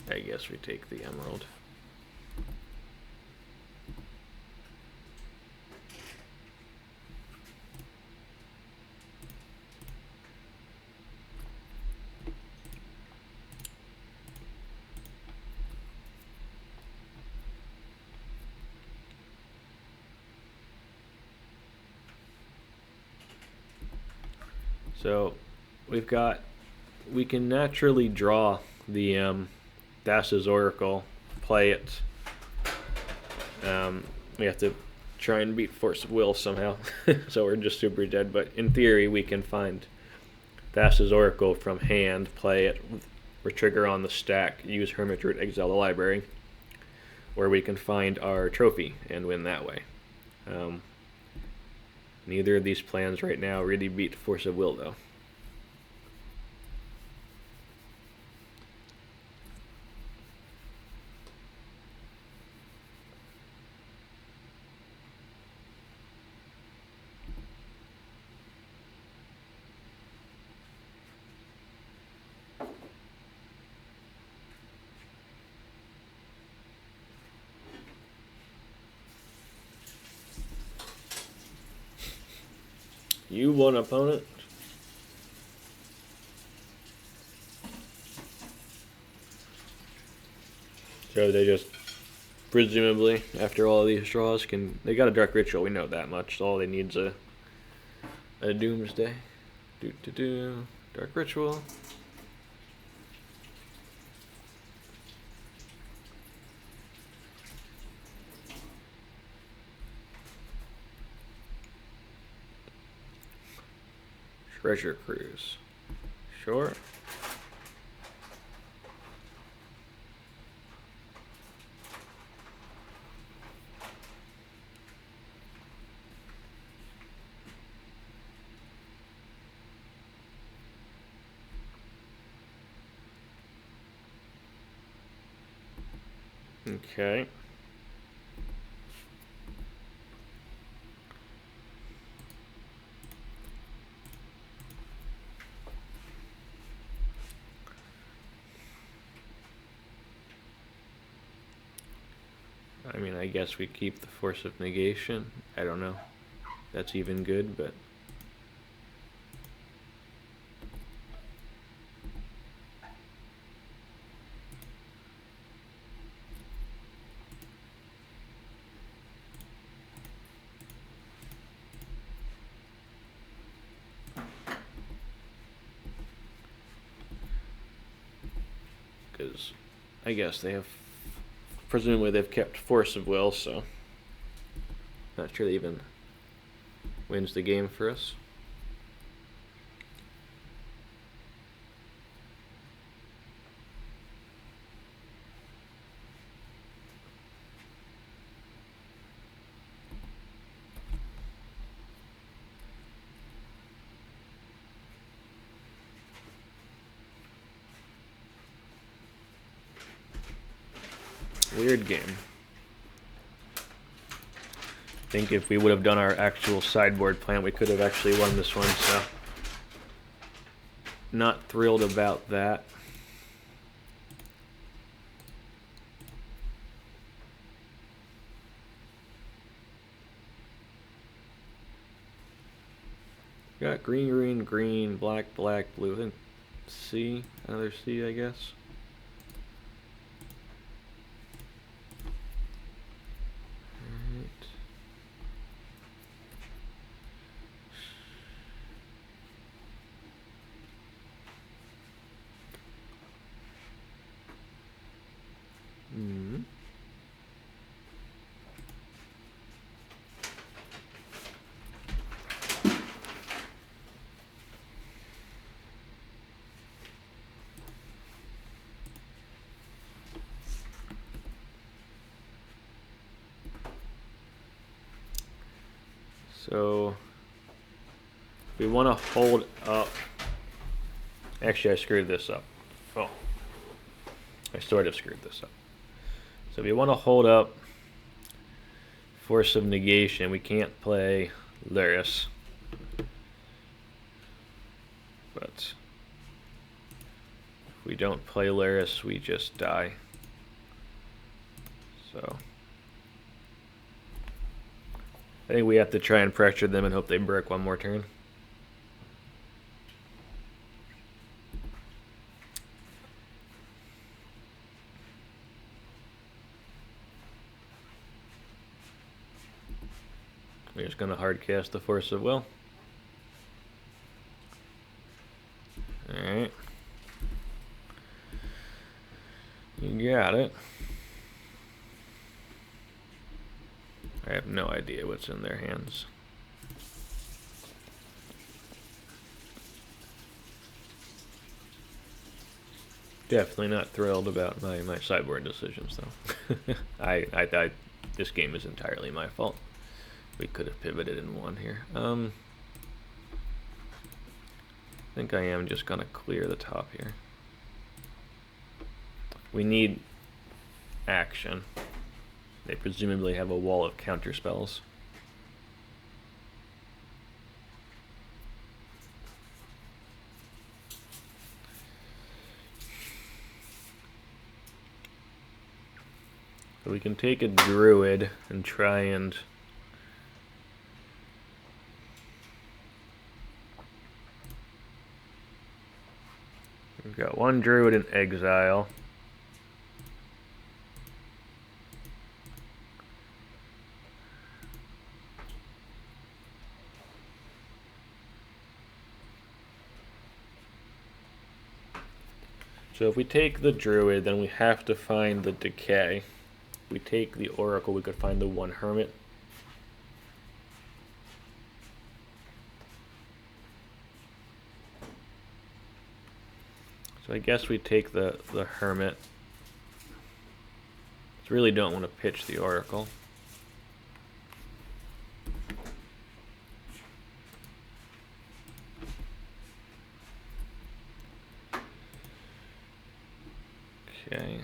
I guess we take the Emerald. So we can naturally draw the Thassa's Oracle, play it. We have to try and beat Force of Will somehow, so we're just super dead. But in theory, we can find Thassa's Oracle from hand, play it, trigger on the stack, use Hermit Druid, exile the library, or we can find our trophy and win that way. Neither of these plans right now really beat Force of Will, though. You won, opponent. So they just, presumably, after all of these draws, they got a Dark Ritual, we know that much. So all they need is a Doomsday. Dark Ritual. Treasure Cruise. Sure. Okay. I mean, I guess we keep the Force of Negation. I don't know. That's even good, but... because I guess they have, presumably they've kept Force of Will, so not sure they even wins the game for us. Weird game. I think if we would have done our actual sideboard plan, we could have actually won this one, so not thrilled about that. Got green, green, green, black, black, blue. I think C, another C, I guess. So we want to hold up. Actually, I screwed this up. Oh, I sort of screwed this up. So if you want to hold up Force of Negation, we can't play Lurrus. But if we don't play Lurrus, we just die. So I think we have to try and pressure them and hope they brick one more turn. We're just going to hard cast the Force of Will. Alright. You got it. I have no idea what's in their hands. Definitely not thrilled about my sideboard decisions, though. I thought this game is entirely my fault. We could have pivoted and won here. I think I am just going to clear the top here. We need action. They presumably have a wall of counter spells. So we can take a Druid and try and we've got one Druid in exile. So if we take the Druid, then we have to find the Decay. If we take the Oracle, we could find the one Hermit. So I guess we take the Hermit. Just really don't want to pitch the Oracle. Okay.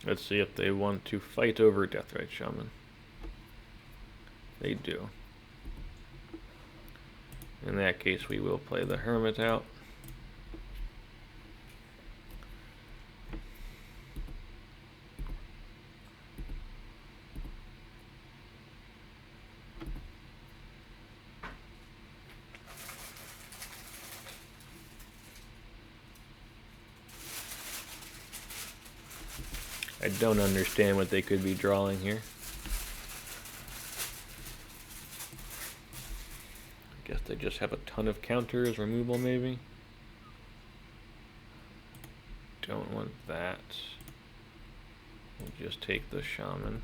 Let's see if they want to fight over Deathrite Shaman. They do. In that case, we will play the Hermit out. I don't understand what they could be drawing here. I guess they just have a ton of counters, removal maybe. Don't want that. We'll just take the Shaman.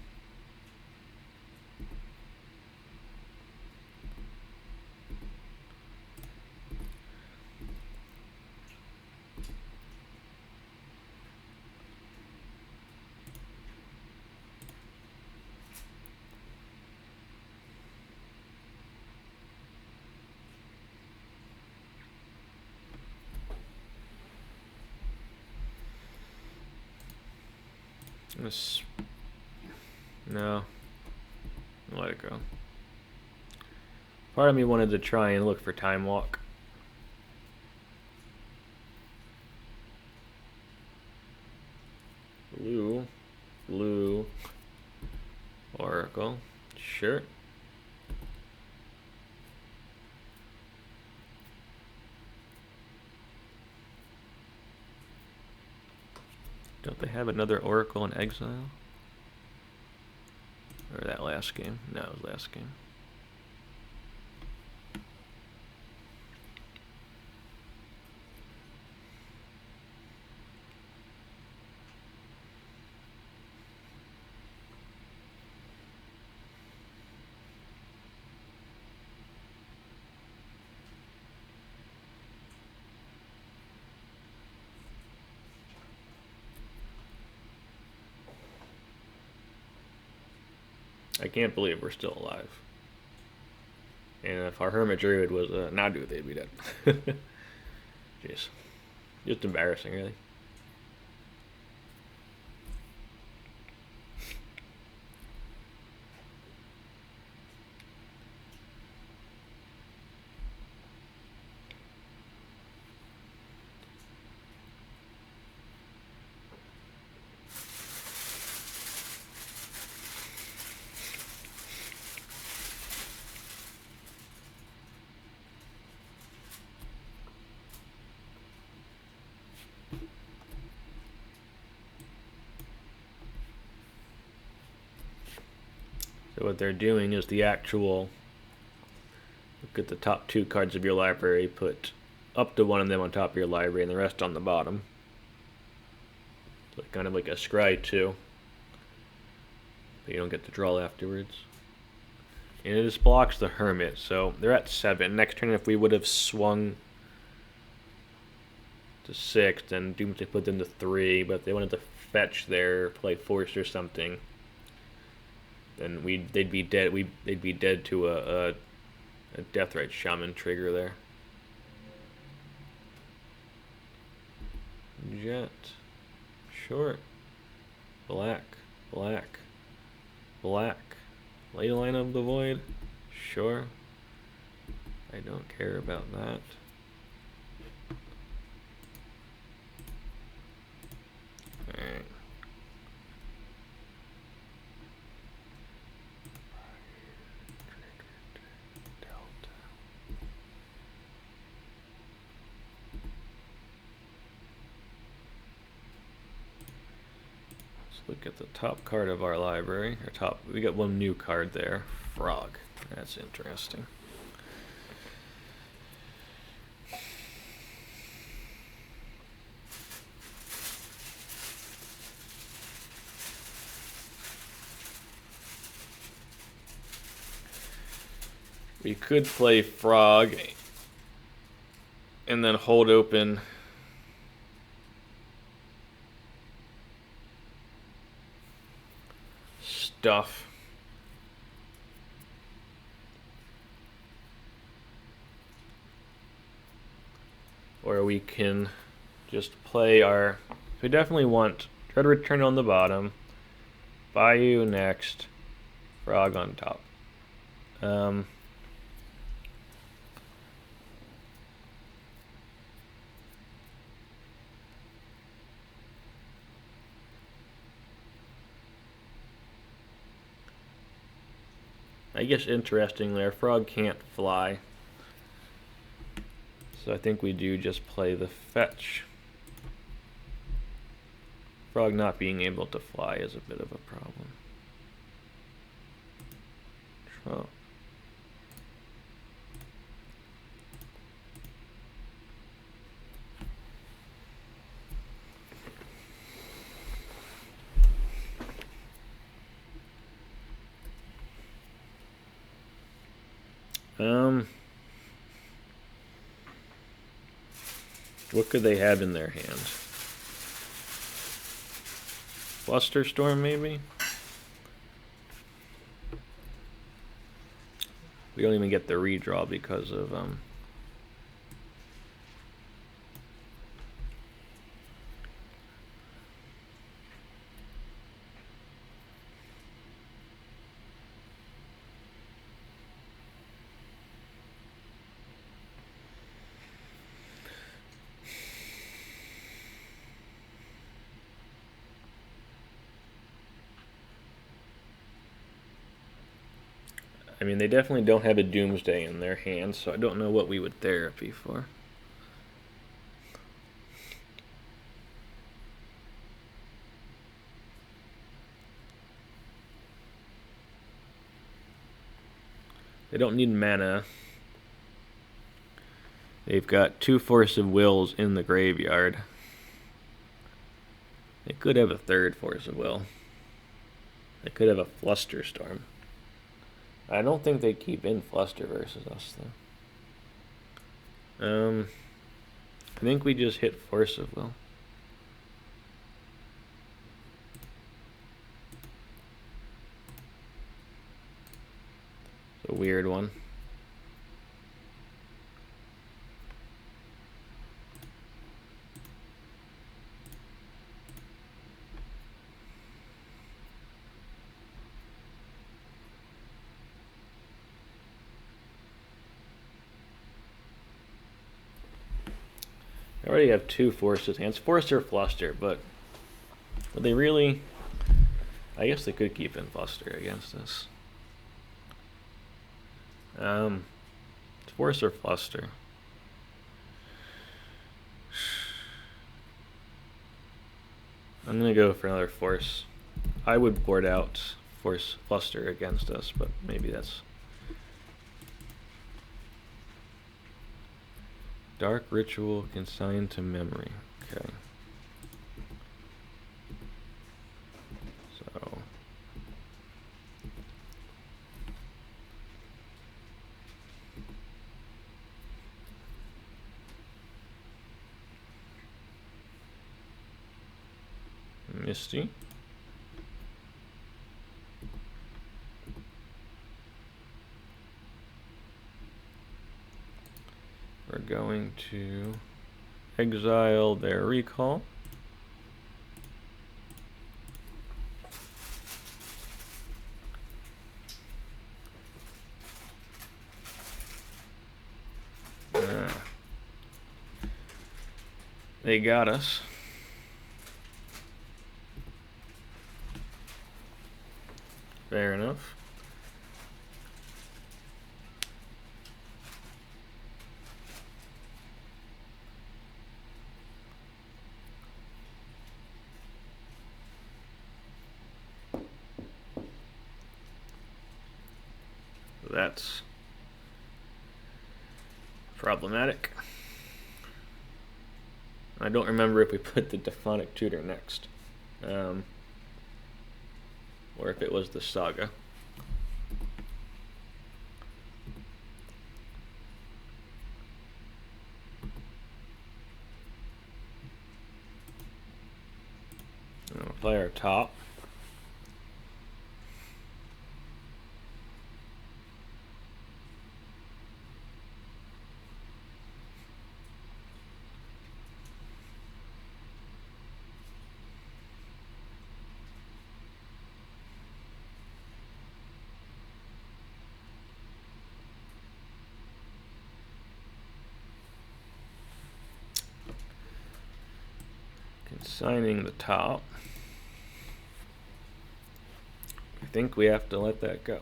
No. Let it go. Part of me wanted to try and look for Time Walk. Blue. Oracle. Sure. Don't they have another Oracle in exile? Or that last game? No, it was last game. I can't believe we're still alive. And if our Hermit Druid was Nadu, they'd be dead. Jeez. Just embarrassing, really. So what they're doing is the actual, look at the top 2 cards of your library, put up to 1 of them on top of your library and the rest on the bottom. So kind of like a scry 2. But you don't get to draw afterwards. And it just blocks the Hermit, so they're at 7. Next turn, if we would have swung to 6, then Doomsday put them to 3, but if they wanted to fetch there, play Force or something, then they'd be dead. They'd be dead to a Deathrite Shaman trigger there. Jet, short, black, black, black. Ley Line of the Void, sure. I don't care about that. Alright. Look at the top card of our library. We got 1 new card there. Frog. That's interesting. We could play Frog and then hold open stuff. Or we can just play our... We definitely want... Try to return on the bottom. Bayou next. Frog on top. I guess interestingly, our frog can't fly. So I think we do just play the fetch. Frog not being able to fly is a bit of a problem. Draw. What could they have in their hand? Flusterstorm, maybe? We don't even get the redraw because of I mean, they definitely don't have a Doomsday in their hands, so I don't know what we would therapy for. They don't need mana. They've got 2 Force of Wills in the graveyard. They could have a 3rd Force of Will. They could have a Flusterstorm. I don't think they keep in Fluster versus us, though. I think we just hit Force of Will. weird one. I already have 2 forces, and it's Force or Fluster, but would they really? I guess they could keep in Fluster against this. It's Force or Fluster. I'm gonna go for another Force. I would board out Force Fluster against us, but maybe that's... Dark Ritual consigned to memory. Okay. So... Misty. We're going to exile their recall. They got us. Fair enough. That's problematic. I don't remember if we put the Demonic Tutor next. Or if it was the Saga. We'll play our top. Consigning the top. I think we have to let that go.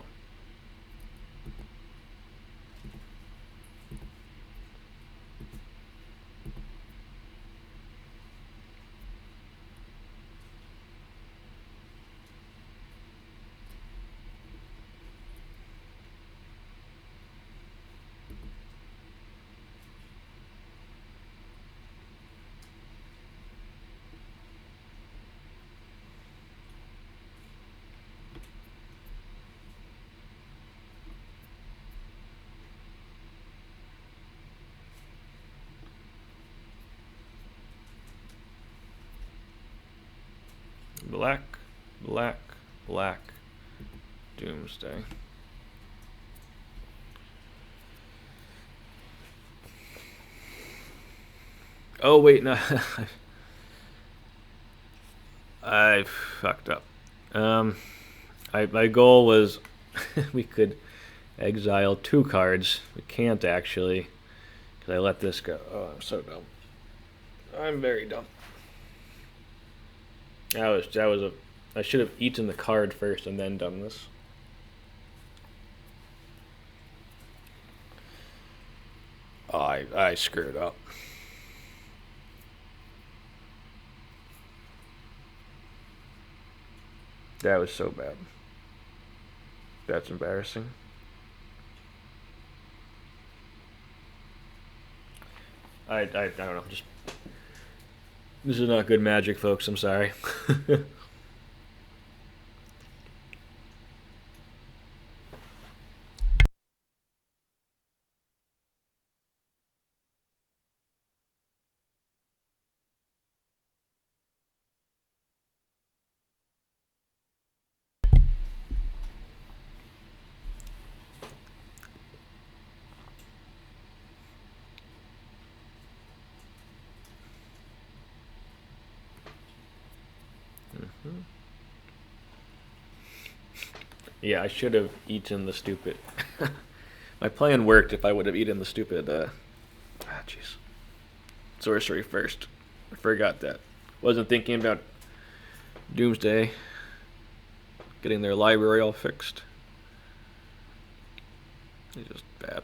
Black, black, black, Doomsday. Oh wait, no. I fucked up. My goal was we could exile 2 cards. We can't actually, because I let this go. Oh, I'm so dumb. I'm very dumb. I should have eaten the card first and then done this. Oh, I screwed up. That was so bad. That's embarrassing. I don't know, just... This is not good magic, folks, I'm sorry. Yeah, I should have eaten the stupid. My plan worked if I would have eaten the stupid. Jeez. Sorcery first. I forgot that. Wasn't thinking about Doomsday. Getting their library all fixed. It's just bad.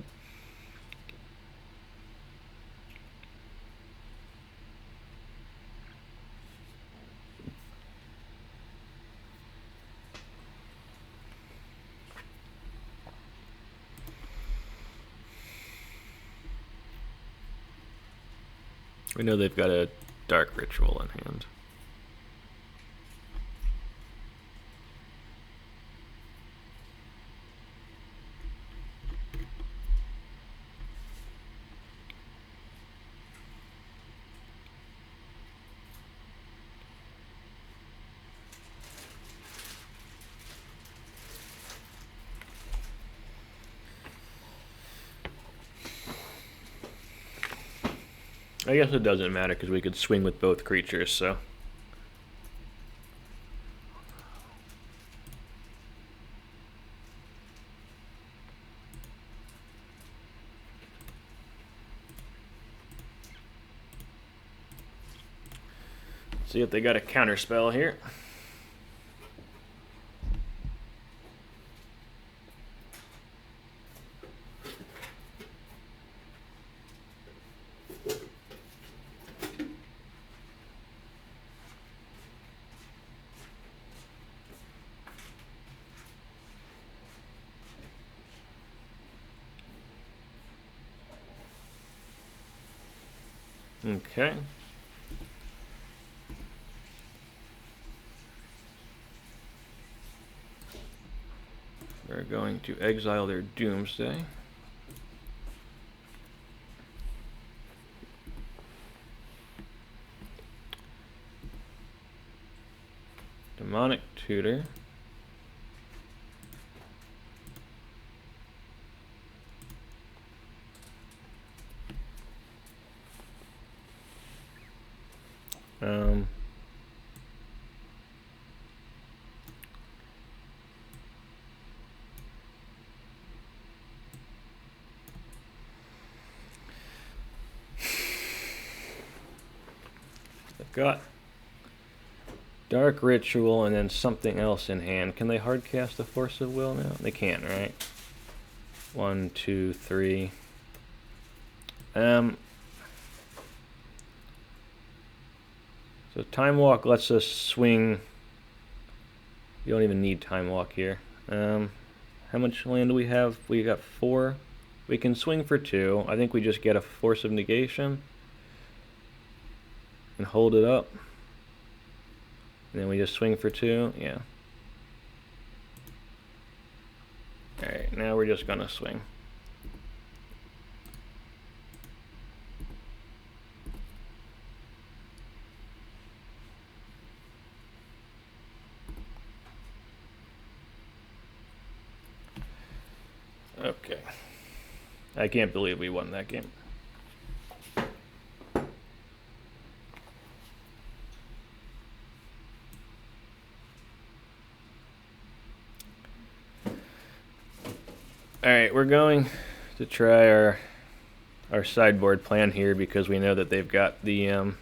We know they've got a dark ritual in hand. I guess it doesn't matter because we could swing with both creatures, so. See if they got a counter spell here. Okay. They're going to exile their Doomsday. Demonic Tutor. They've got Dark Ritual and then something else in hand. Can they hard cast the Force of Will now? They can, right? 1, 2, 3. So Time Walk lets us swing. You don't even need Time Walk here. How much land do we have? We got 4. We can swing for 2. I think we just get a Force of Negation and hold it up. And then we just swing for 2. Yeah. Alright, now we're just gonna swing. Okay. I can't believe we won that game. Alright, we're going to try our sideboard plan here because we know that they've got the so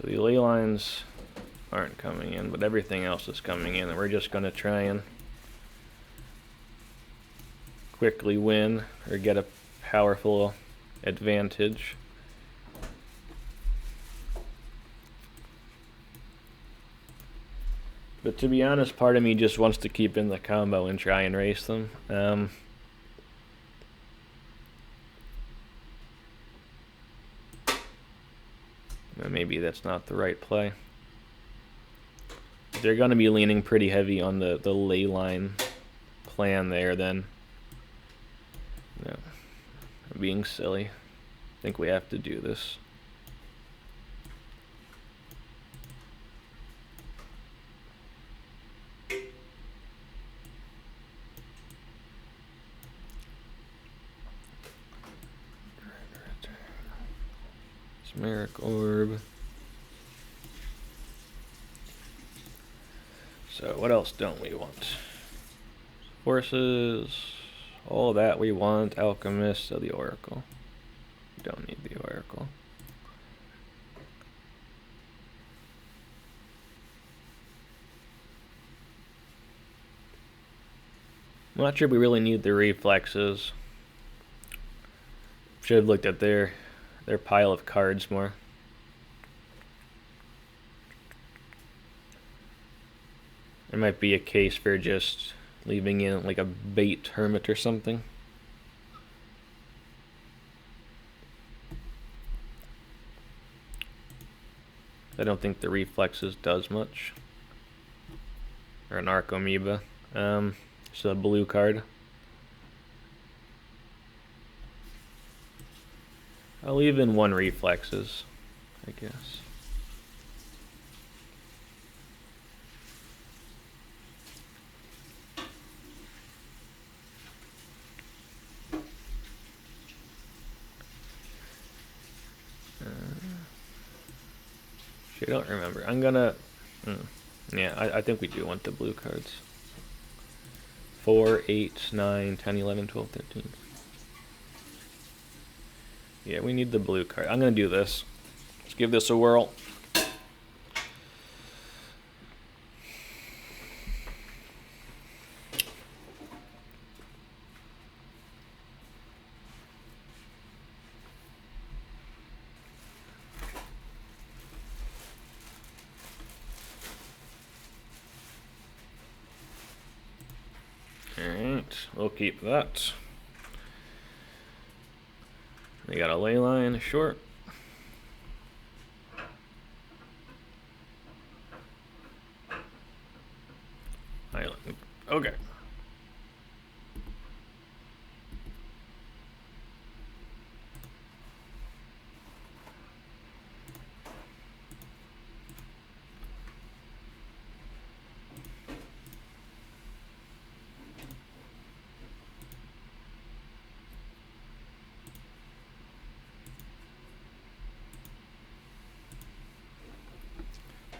the ley lines aren't coming in, but everything else is coming in, and we're just going to try and quickly win or get a powerful advantage. But to be honest, part of me just wants to keep in the combo and try and race them. Maybe that's not the right play. They're going to be leaning pretty heavy on the ley line plan there then. No, I'm being silly. I think we have to do this. Mesmeric Orb. So what else don't we want? Forces, all that we want. Alchemist, so the Oracle. Don't need the Oracle. I'm not sure we really need the Reflexes. Should have looked at their pile of cards more. There might be a case for just leaving in like a bait hermit or something. I don't think the Reflexes does much. Or an Narcomoeba. Just a blue card. I'll leave in one Reflexes, I guess. I don't remember. I'm gonna... yeah, I think we do want the blue cards. 4, 8, 9, 10, 11, 12, 13. Yeah, we need the blue card. I'm gonna do this. Let's give this a whirl. Alright, we'll keep that. We got a ley line, short. Island. Okay.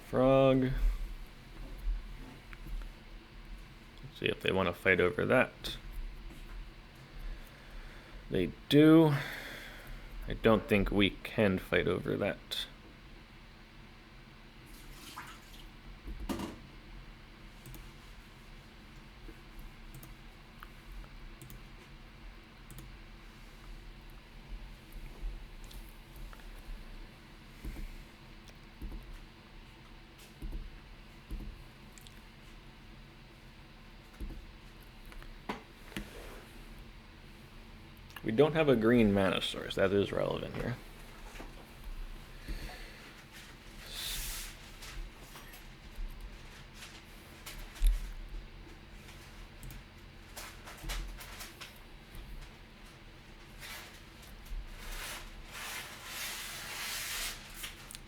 Frog. Let's see if they want to fight over that. They do. I don't think we can fight over that. We don't have a green mana source. That is relevant here.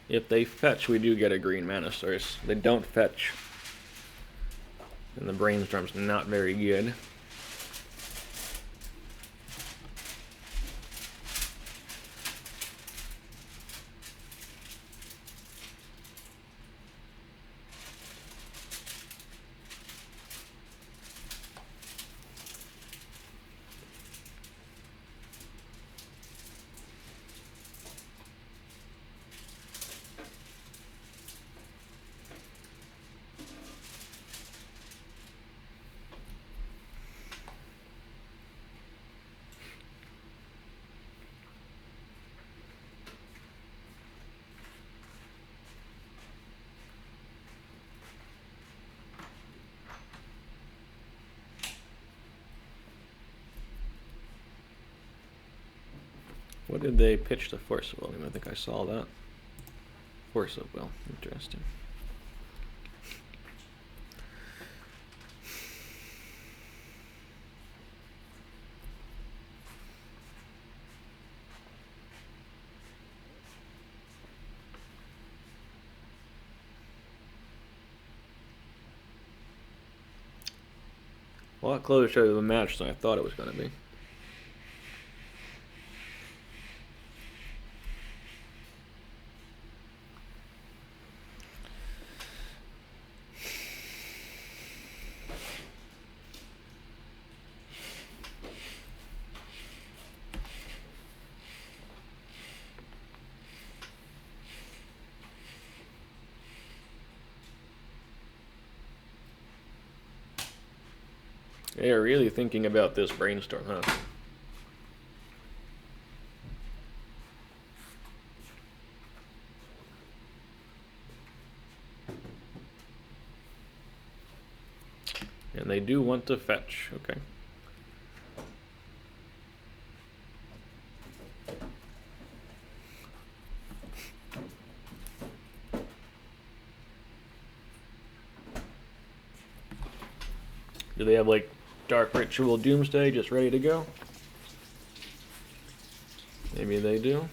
If they fetch, we do get a green mana source. They don't fetch, and the brainstorm's not very good. What did they pitch to Force of Will? I think I saw that. Force of Will. Interesting. A lot closer to the match than I thought it was going to be. They are really thinking about this brainstorm, huh? And they do want to fetch, okay. Do they have like Dark Ritual Doomsday just ready to go? Maybe they do.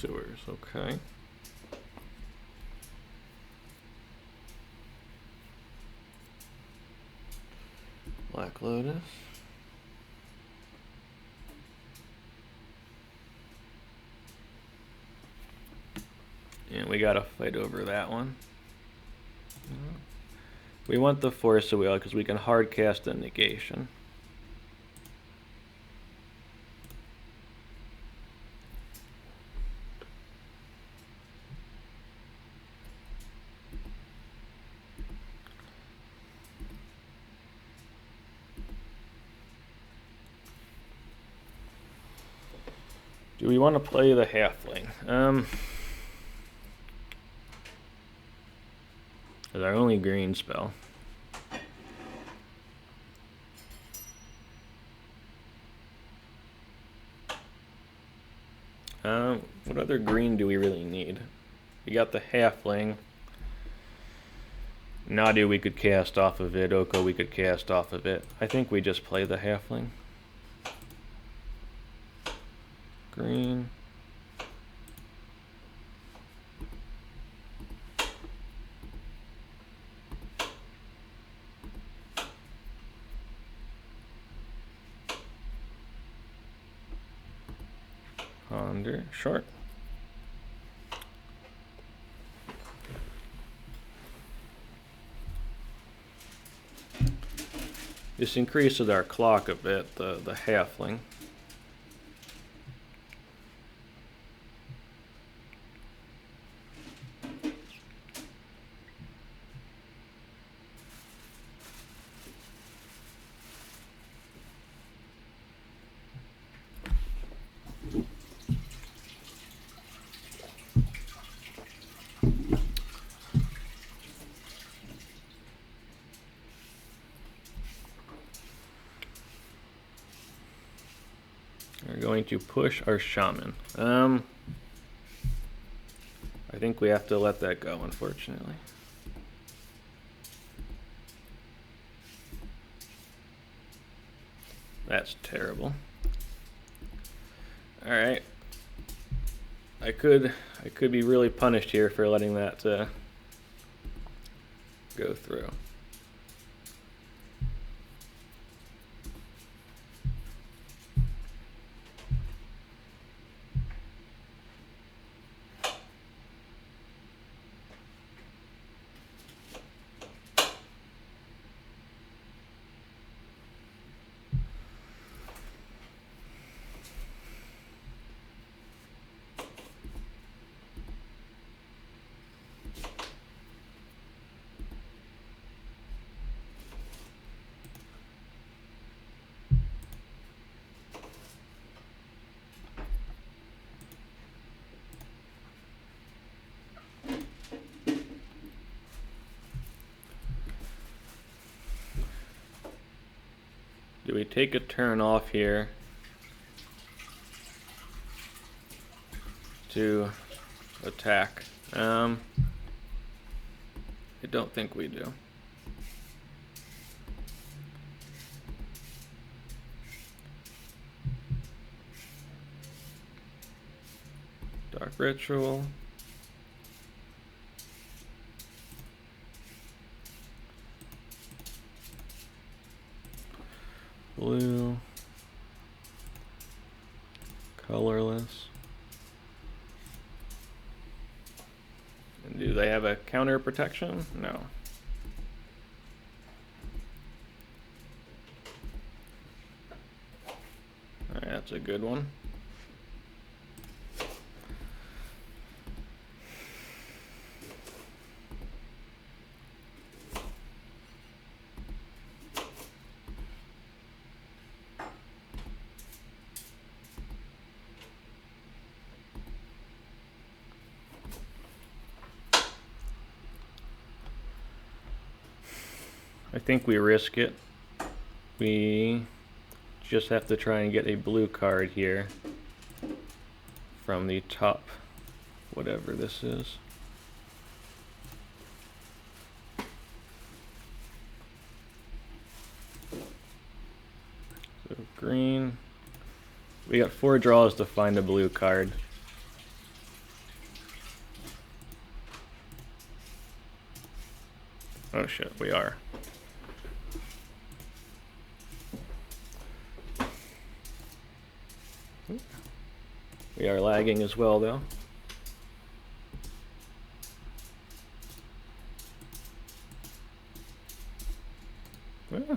Sewers, okay. Black Lotus. And we gotta fight over that one. We want the Force of Will because we can hard cast a negation. Do we want to play the halfling? It's our only green spell. What other green do we really need? We got the halfling. Nadu we could cast off of it. Oko we could cast off of it. I think we just play the halfling. Green. Ponder, short. This increases our clock a bit, the halfling. Going to push our shaman. I think we have to let that go, unfortunately. That's terrible. All right. I could be really punished here for letting that go through. Do we take a turn off here to attack? I don't think we do. Dark Ritual. Blue, colorless. Do they have a counter protection? No. Alright, that's a good one. I think we risk it. We just have to try and get a blue card here from the top, whatever this is. So green. We got 4 draws to find a blue card. Oh shit, we are. We are lagging as well, though. Yeah.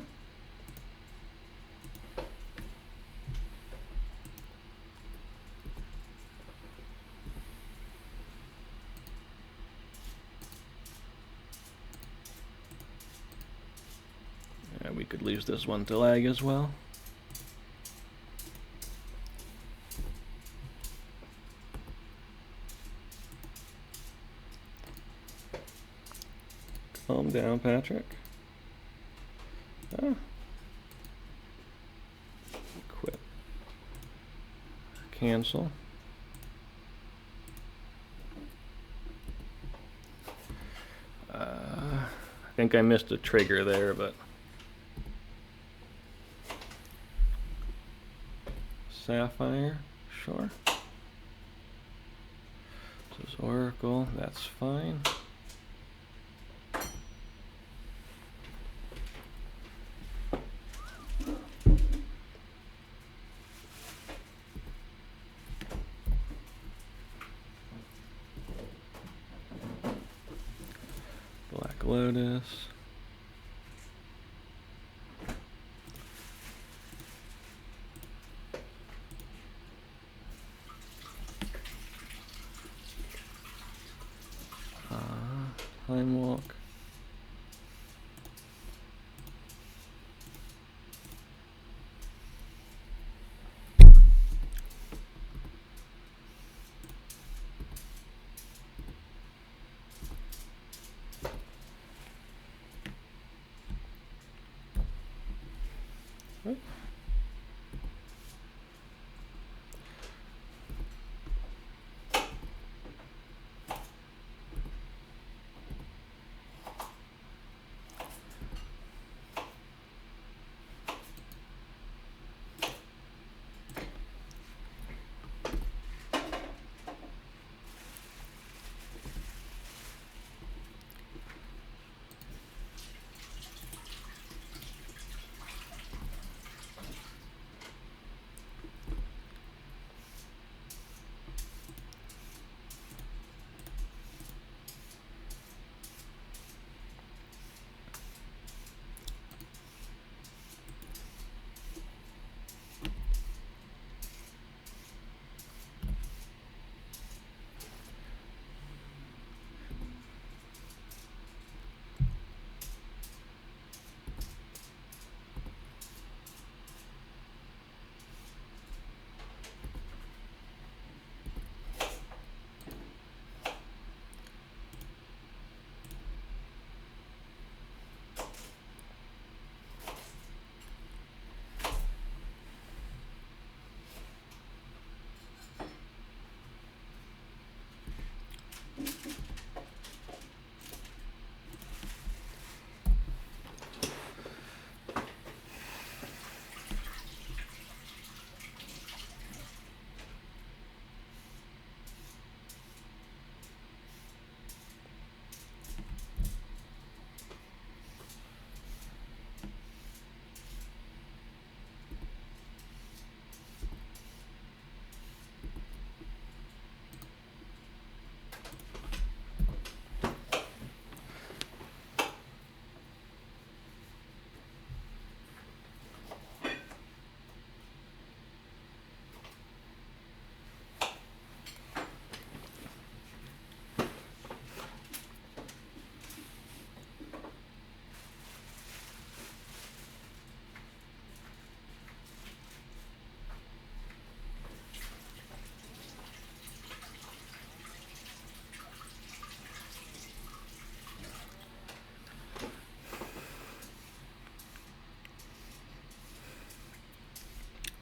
Yeah, we could lose this one to lag as well. Calm down, Patrick. Ah. Quit. Cancel. I think I missed a trigger there, but Sapphire, sure. This is Oracle, that's fine. Black Lotus. Time Walk.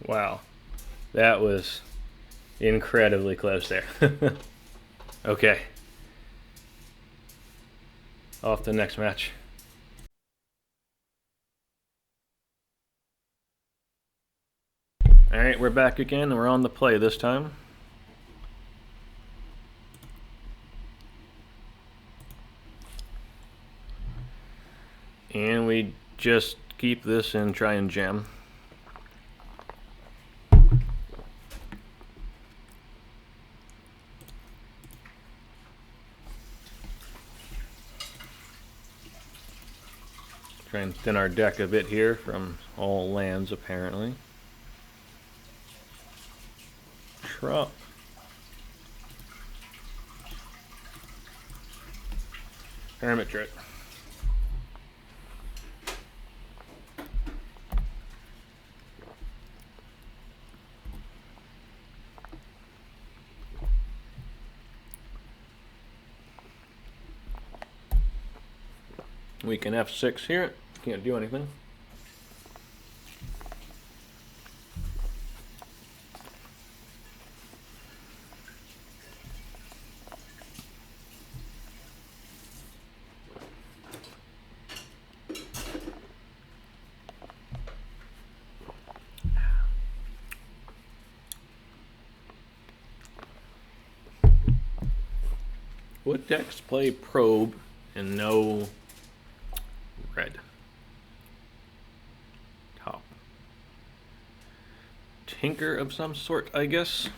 Wow. That was incredibly close there. Okay. Off to the next match. Alright, we're back again. We're on the play this time. And we just keep this and try and jam. Try and thin our deck a bit here from all lands, apparently. Trump. Hermit Druid. We can F6 here. Can't do anything. What decks play Probe and no red? Top. Tinker of some sort, I guess.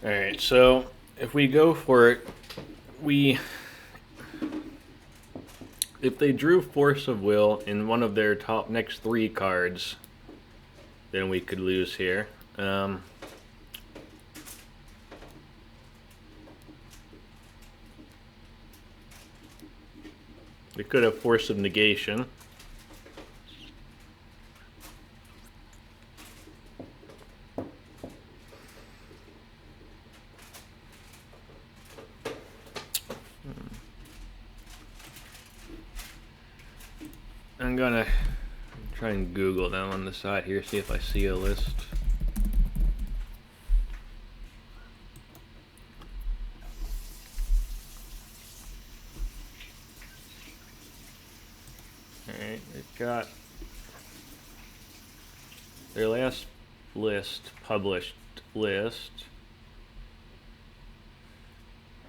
Alright, so if we go for it, if they drew Force of Will in one of their top next 3 cards, then we could lose here. We could have Force of Negation. I'm gonna try and Google them on the side here, see if I see a list. Alright, they've got their last list, published list,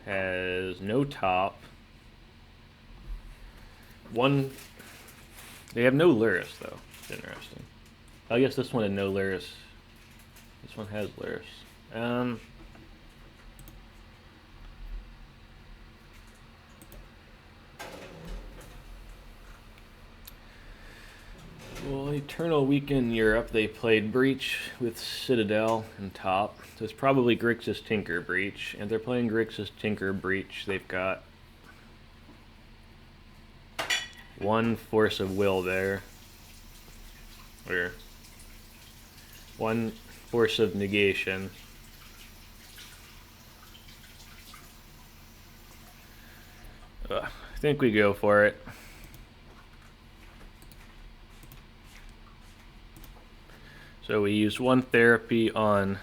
has no top. They have no Lurrus, though. It's interesting. I guess this one had no Lurrus. This one has Lurrus. Well, Eternal Weekend Europe, they played Breach with Citadel and top. So it's probably Grixis Tinker Breach. And they're playing Grixis Tinker Breach. They've got 1 Force of Will there. Or 1 Force of Negation. I think we go for it. So we use 1 therapy on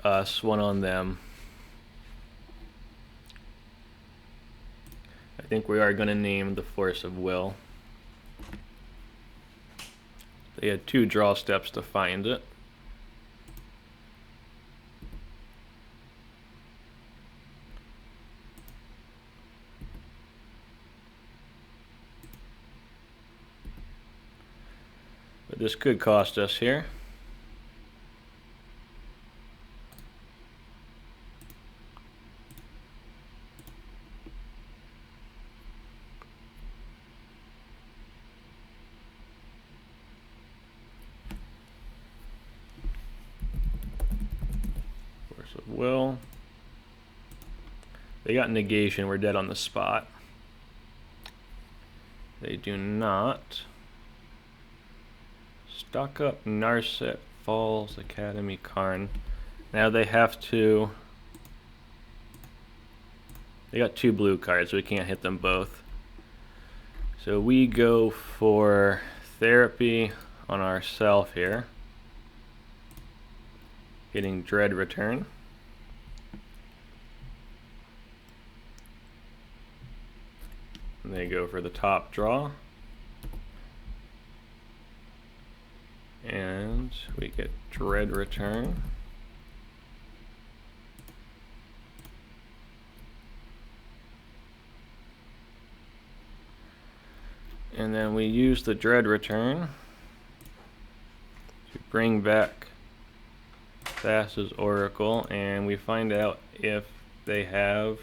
us, 1 on them. I think we are going to name the Force of Will. They had 2 draw steps to find it. But this could cost us here. Will. They got negation, we're dead on the spot. They do not. Stock up Narset Falls Academy Karn. Now they have to... They got 2 blue cards, so we can't hit them both. So we go for Therapy on ourself here. Hitting Dread Return. And they go for the top draw. And we get Dread Return. And then we use the Dread Return to bring back Thassa's Oracle, and we find out if they have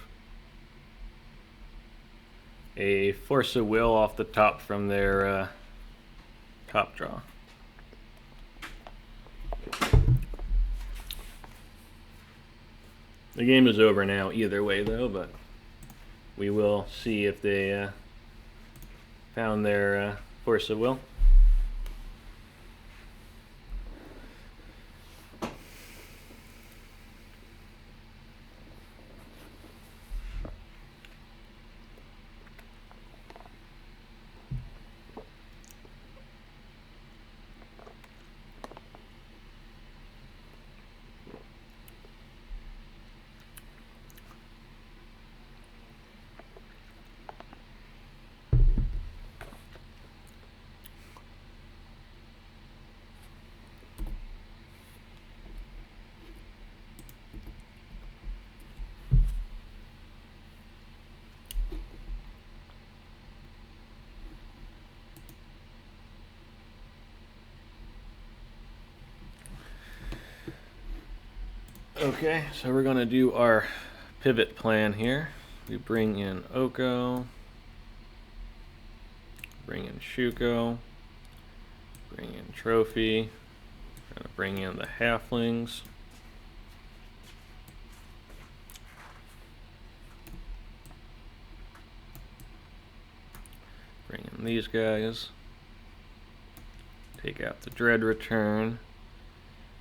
a Force of Will off the top from their top draw. The game is over now either way though, but we will see if they found their Force of Will. Okay, so we're gonna do our pivot plan here. We bring in Oko, bring in Shuko, bring in Trophy, gonna bring in the Halflings. Bring in these guys. Take out the Dread Return.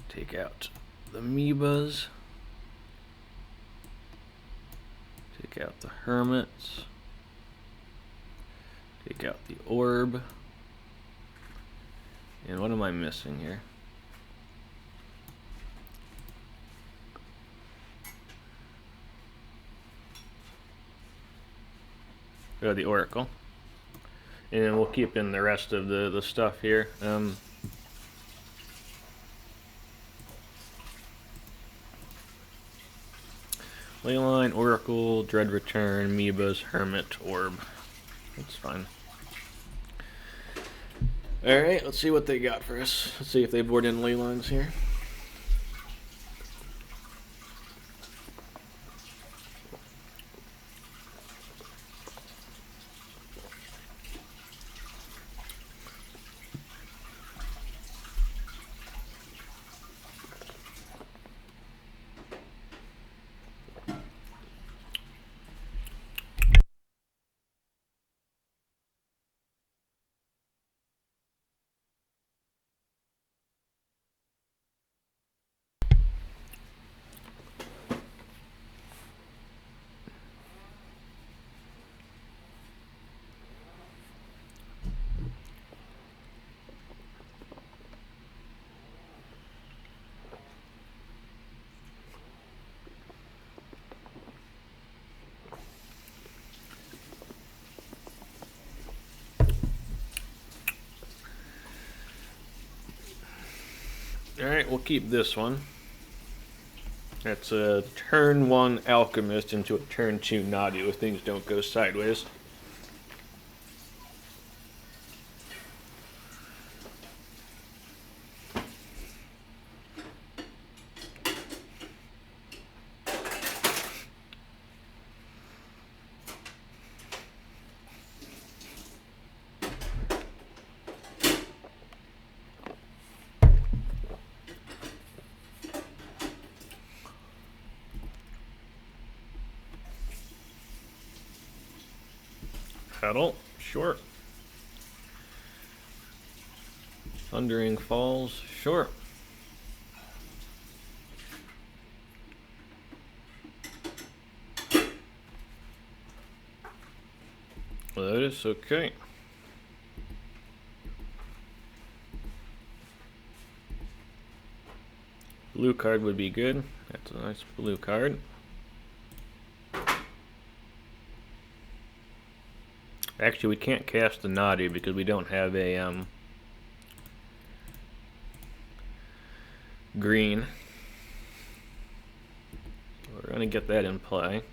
Take out the Amoebas. Take out the Hermits. Take out the Orb. And what am I missing here? Oh, the Oracle. And then we'll keep in the rest of the stuff here. Leyline, Oracle, Dread Return, Amoebas, Hermit, Orb. That's fine. Alright, let's see what they got for us. Let's see if they board in Leylines here. Alright, we'll keep this one. That's a turn 1 Alchemist into a turn 2 Nadu if things don't go sideways. Pedal, short. Thundering Falls, sure. Lotus, okay. Blue card would be good. That's a nice blue card. Actually, we can't cast the Nadu because we don't have a green. We're going to get that in play.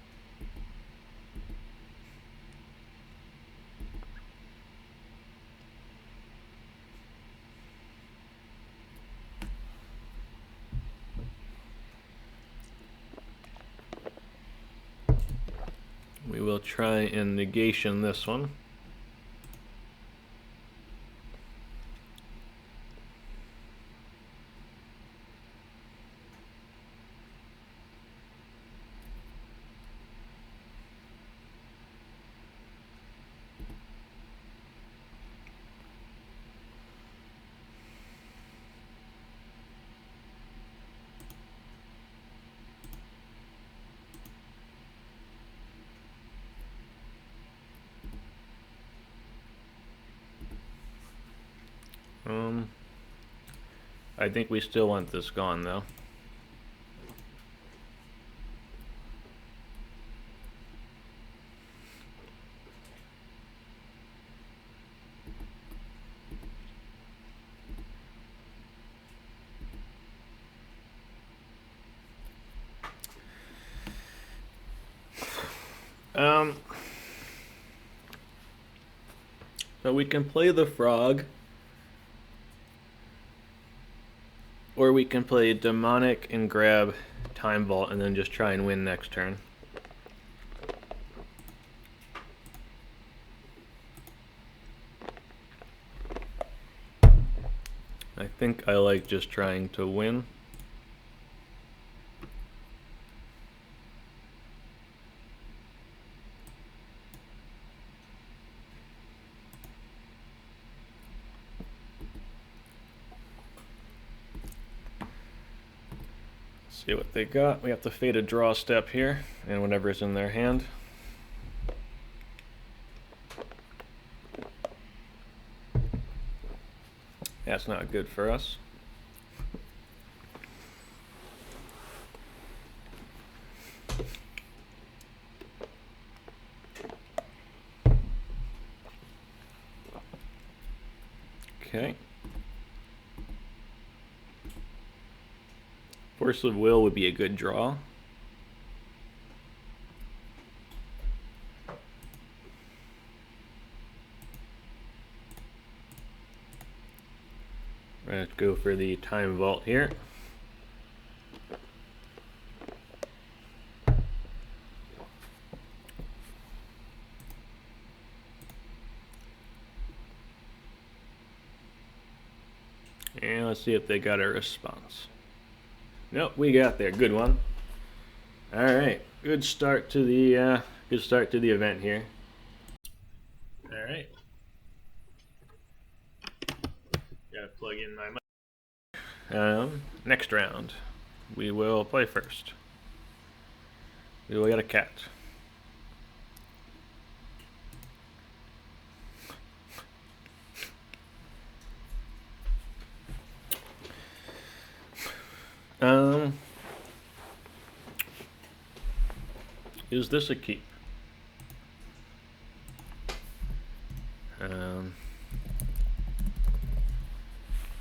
We will try and negation this one. I think we still want this gone though. So we can play the frog, or we can play Demonic and grab Time Vault and then just try and win next turn. I think I like just trying to win. See what they got. We have to fade a draw step here, and whatever's in their hand. That's not good for us. Okay. Force of Will would be a good draw. Let's go for the Time Vault here. And let's see if they got a response. Nope, we got there. Good one. All right, good start to the event here. All right. Gotta plug in my mic. Next round, we will play first. We will get a cat. Is this a keep?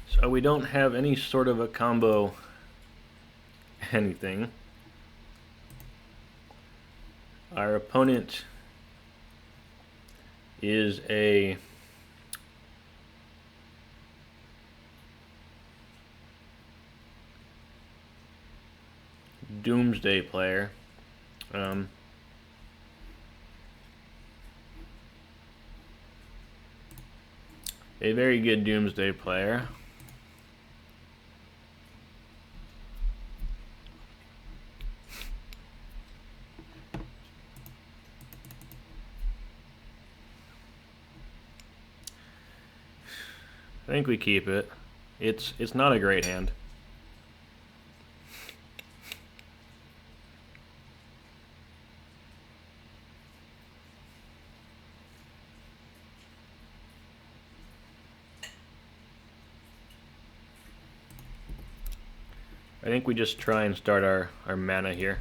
So we don't have any sort of a combo anything. Our opponent is a Doomsday player. A very good Doomsday player. I think we keep it. It's not a great hand. I think we just try and start our mana here.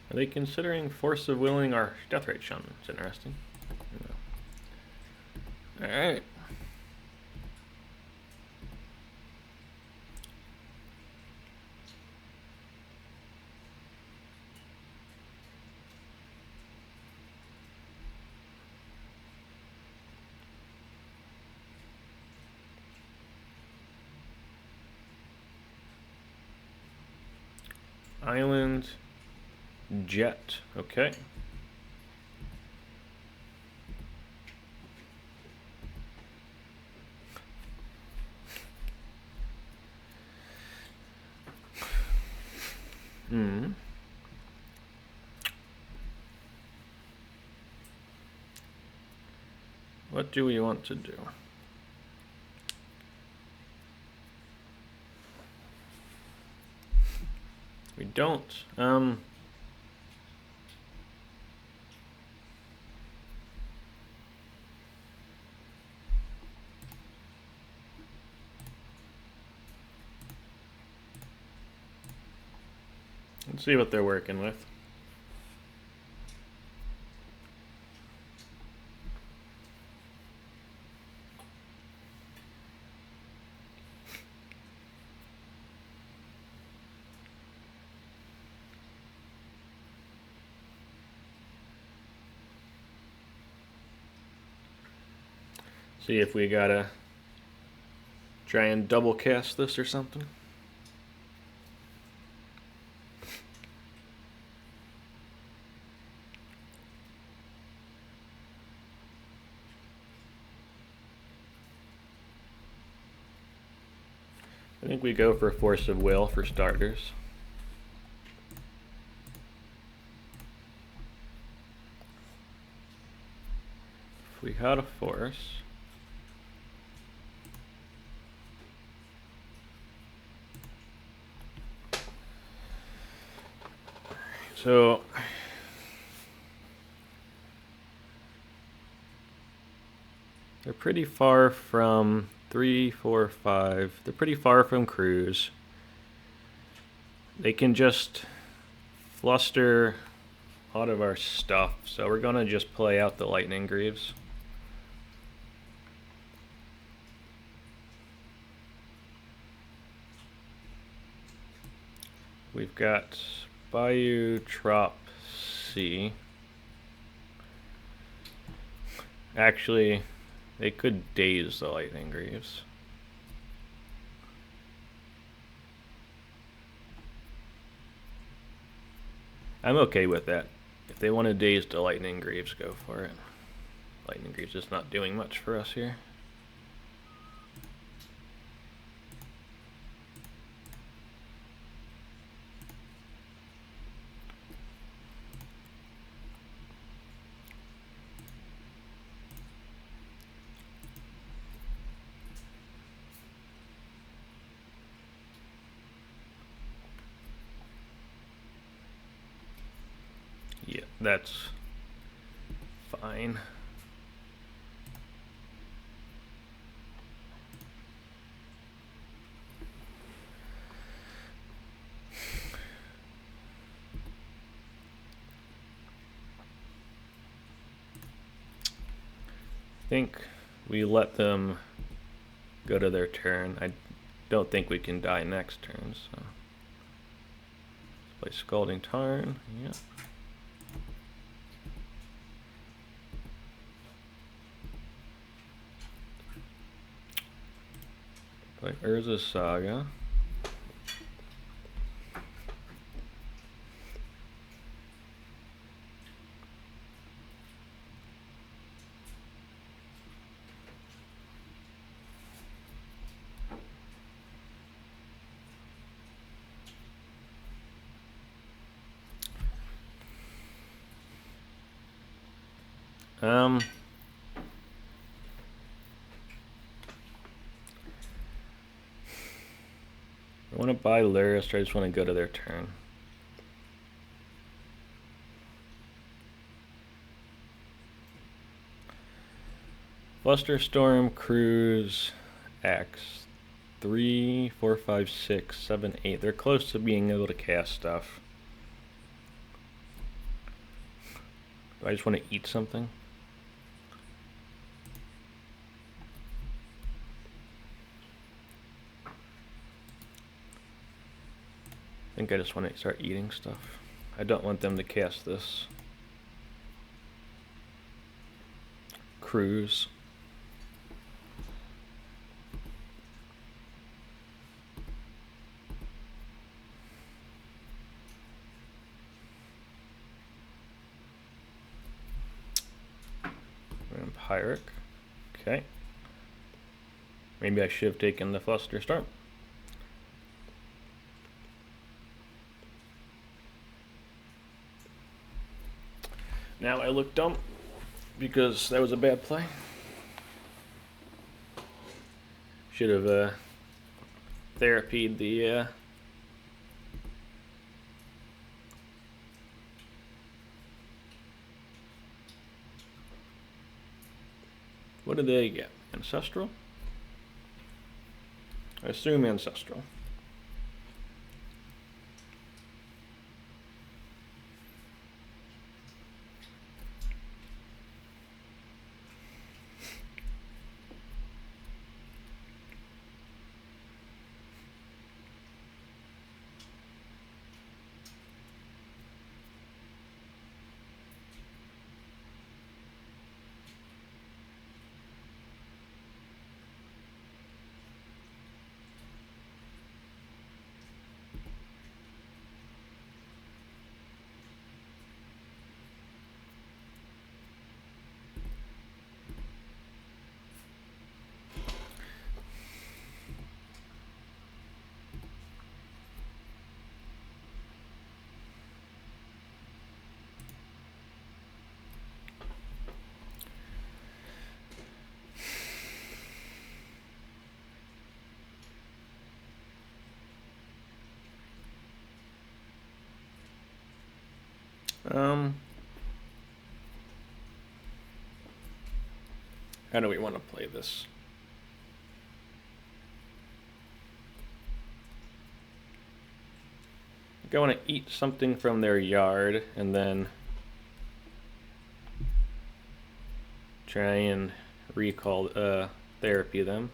Are they considering Force of Willing our Deathrite Shaman? It's interesting. Yeah. Alright. Island Jet, okay. What do we want to do? We don't. Let's see what they're working with. See if we gotta try and double cast this or something. I think we go for Force of Will for starters. If we had a Force, so they're pretty far from 3, 4, 5. They're pretty far from Cruise. They can just fluster a lot of our stuff, so we're gonna just play out the Lightning Greaves. We've got Bayou, Trop, C. Actually, they could daze the Lightning Greaves. I'm okay with that. If they want to daze the Lightning Greaves, go for it. Lightning Greaves is not doing much for us here. Yeah, that's fine. I think we let them go to their turn. I don't think we can die next turn, so let's play Scalding Tarn. Yeah. Play Urza Saga. I want to buy Lurrus, or I just want to go to their turn. Flusterstorm, Cruise, Axe. 3, 4, 5, 6, 7, 8. They're close to being able to cast stuff. Do I just want to eat something? I think I just want to start eating stuff. I don't want them to cast this. Cruise. Vampiric. Okay. Maybe I should have taken the Flusterstorm. Now I look dumb because that was a bad play. Should have therapied the what did they get? Ancestral? I assume Ancestral. How do we want to play this? I think I want to eat something from their yard and then try and recall therapy them.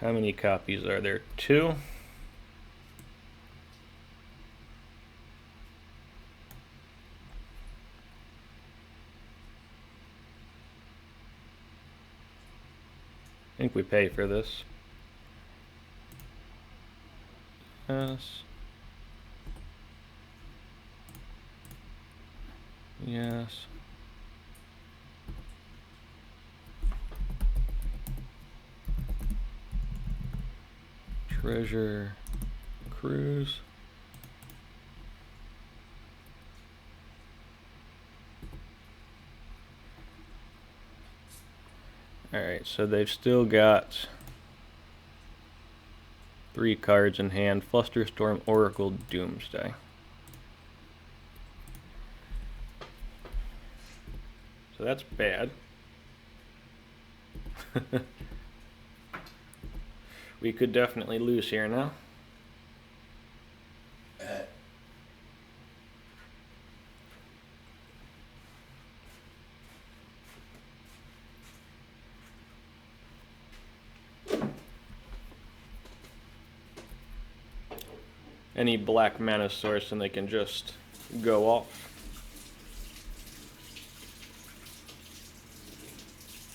How many copies are there? 2. I think we pay for this. Yes. Yes. Treasure Cruise. Alright, so they've still got 3 cards in hand. Flusterstorm, Oracle, Doomsday. So that's bad. We could definitely lose here now. Any black mana source and they can just go off.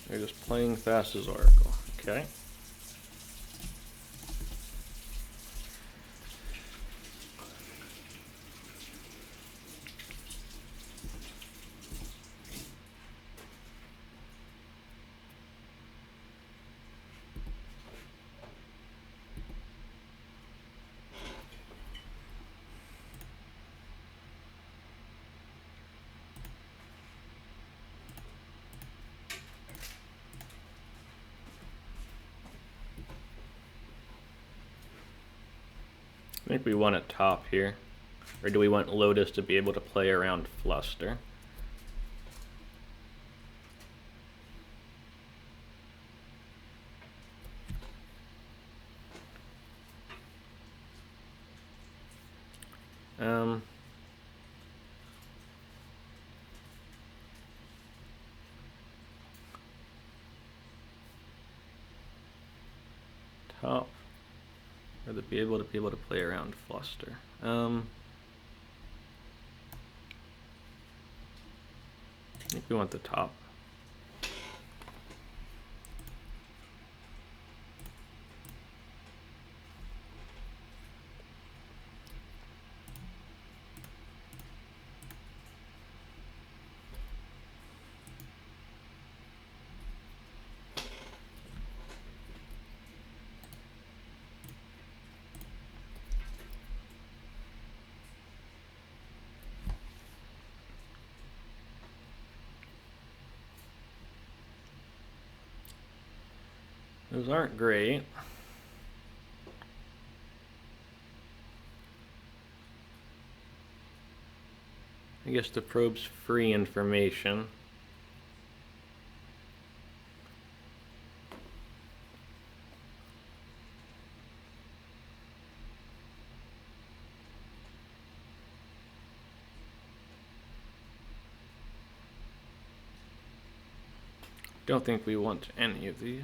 They're just playing Thassa's Oracle. Okay. I think we want a top here. Or do we want Lotus to be able to play around Fluster? Top. Or to be able to play around Fluster. I think we want the top. Those aren't great. I guess the probe's free information. Don't think we want any of these.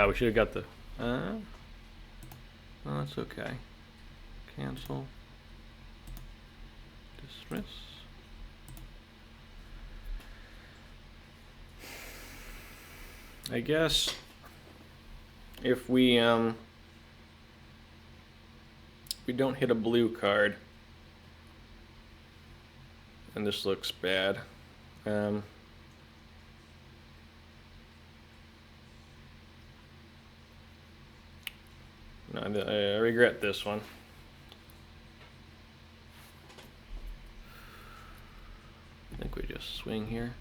We should have got the... oh, that's okay. Cancel. Dismiss. I guess if we don't hit a blue card, and this looks bad. No, I regret this one. I think we just swing here.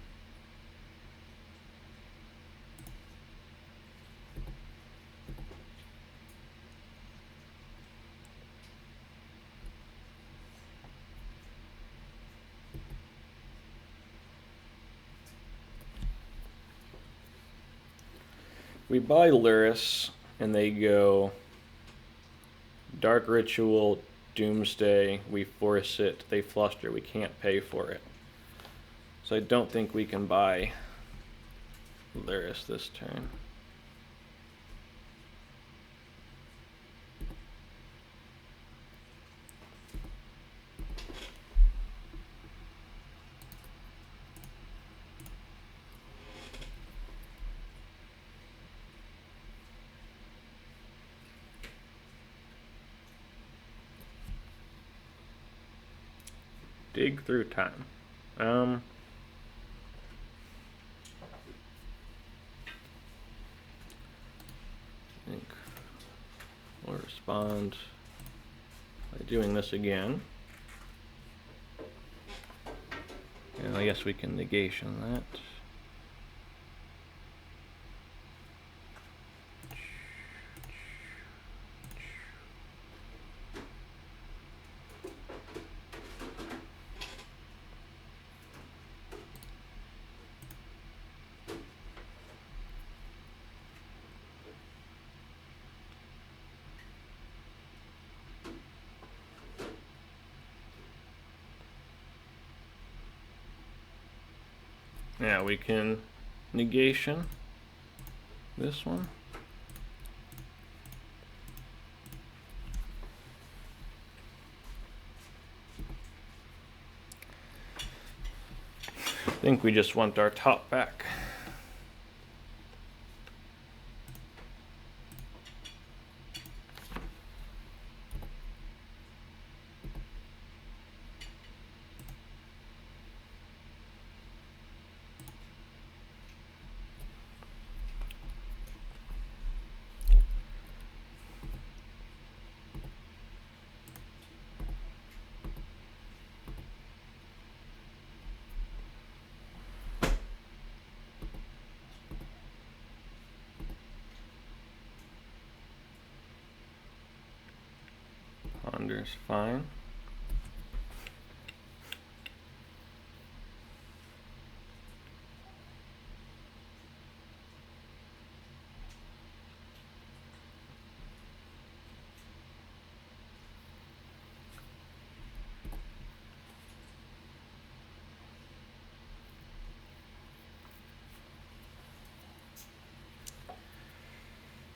We buy Lurrus, and they go Dark Ritual, Doomsday, we force it, they fluster, we can't pay for it. So I don't think we can buy Lurrus this turn. Dig through time. I think we'll respond by doing this again. And I guess we can negation that. Now we can negation this one. I think we just want our top back. Ponder's fine.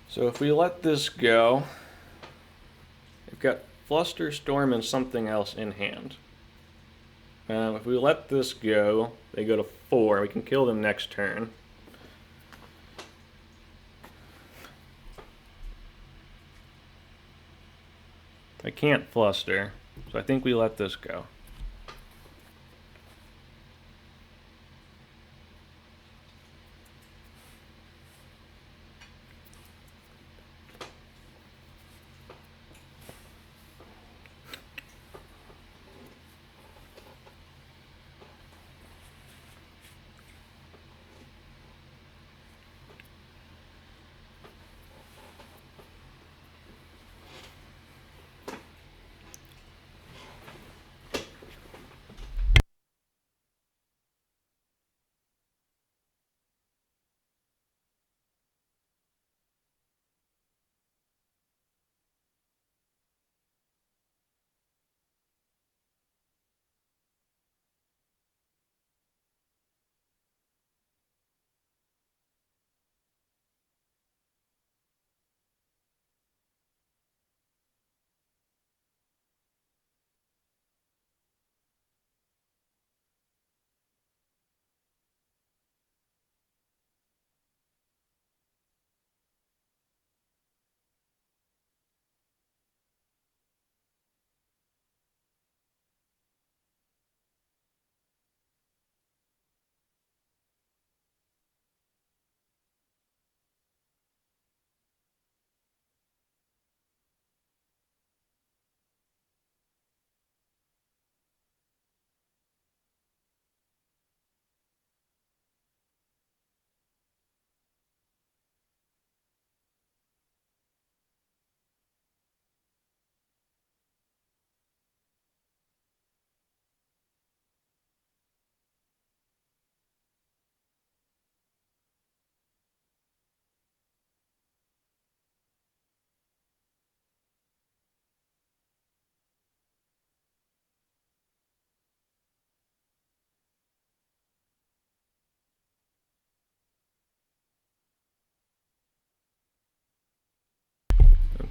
So if we let this go, we've got Fluster, Storm, and something else in hand. If we let this go, they go to 4. We can kill them next turn. I can't Fluster, so I think we let this go.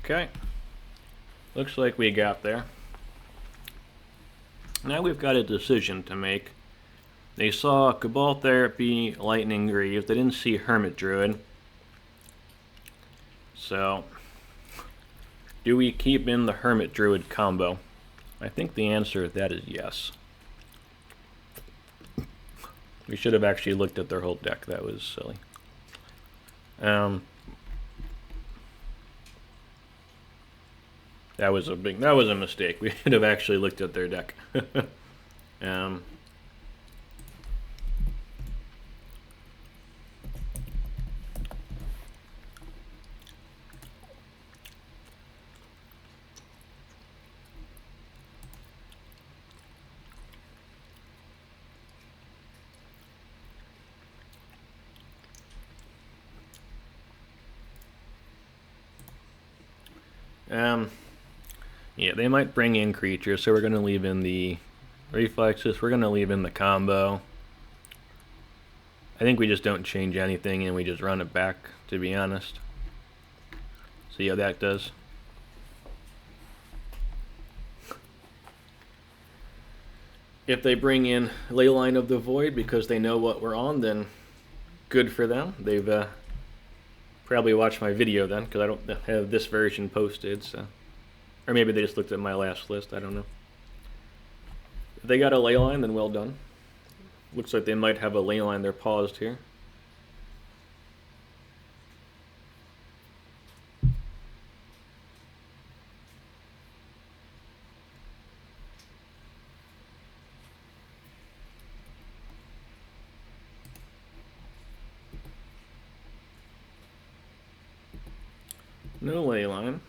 Okay. Looks like we got there. Now we've got a decision to make. They saw Cabal Therapy, Lightning Greaves. They didn't see Hermit Druid. So, do we keep in the Hermit Druid combo? I think the answer to that is yes. We should have actually looked at their whole deck. That was silly. That was a mistake. We should have actually looked at their deck. Yeah, they might bring in creatures, so we're going to leave in the Reflexes. We're going to leave in the combo. I think we just don't change anything and we just run it back, to be honest. See how that does. If they bring in Leyline of the Void because they know what we're on, then good for them. They've probably watched my video then, because I don't have this version posted, so. Or maybe they just looked at my last list, I don't know. If they got a Leyline, then well done. Looks like they might have a Leyline, they're paused here. No Leyline.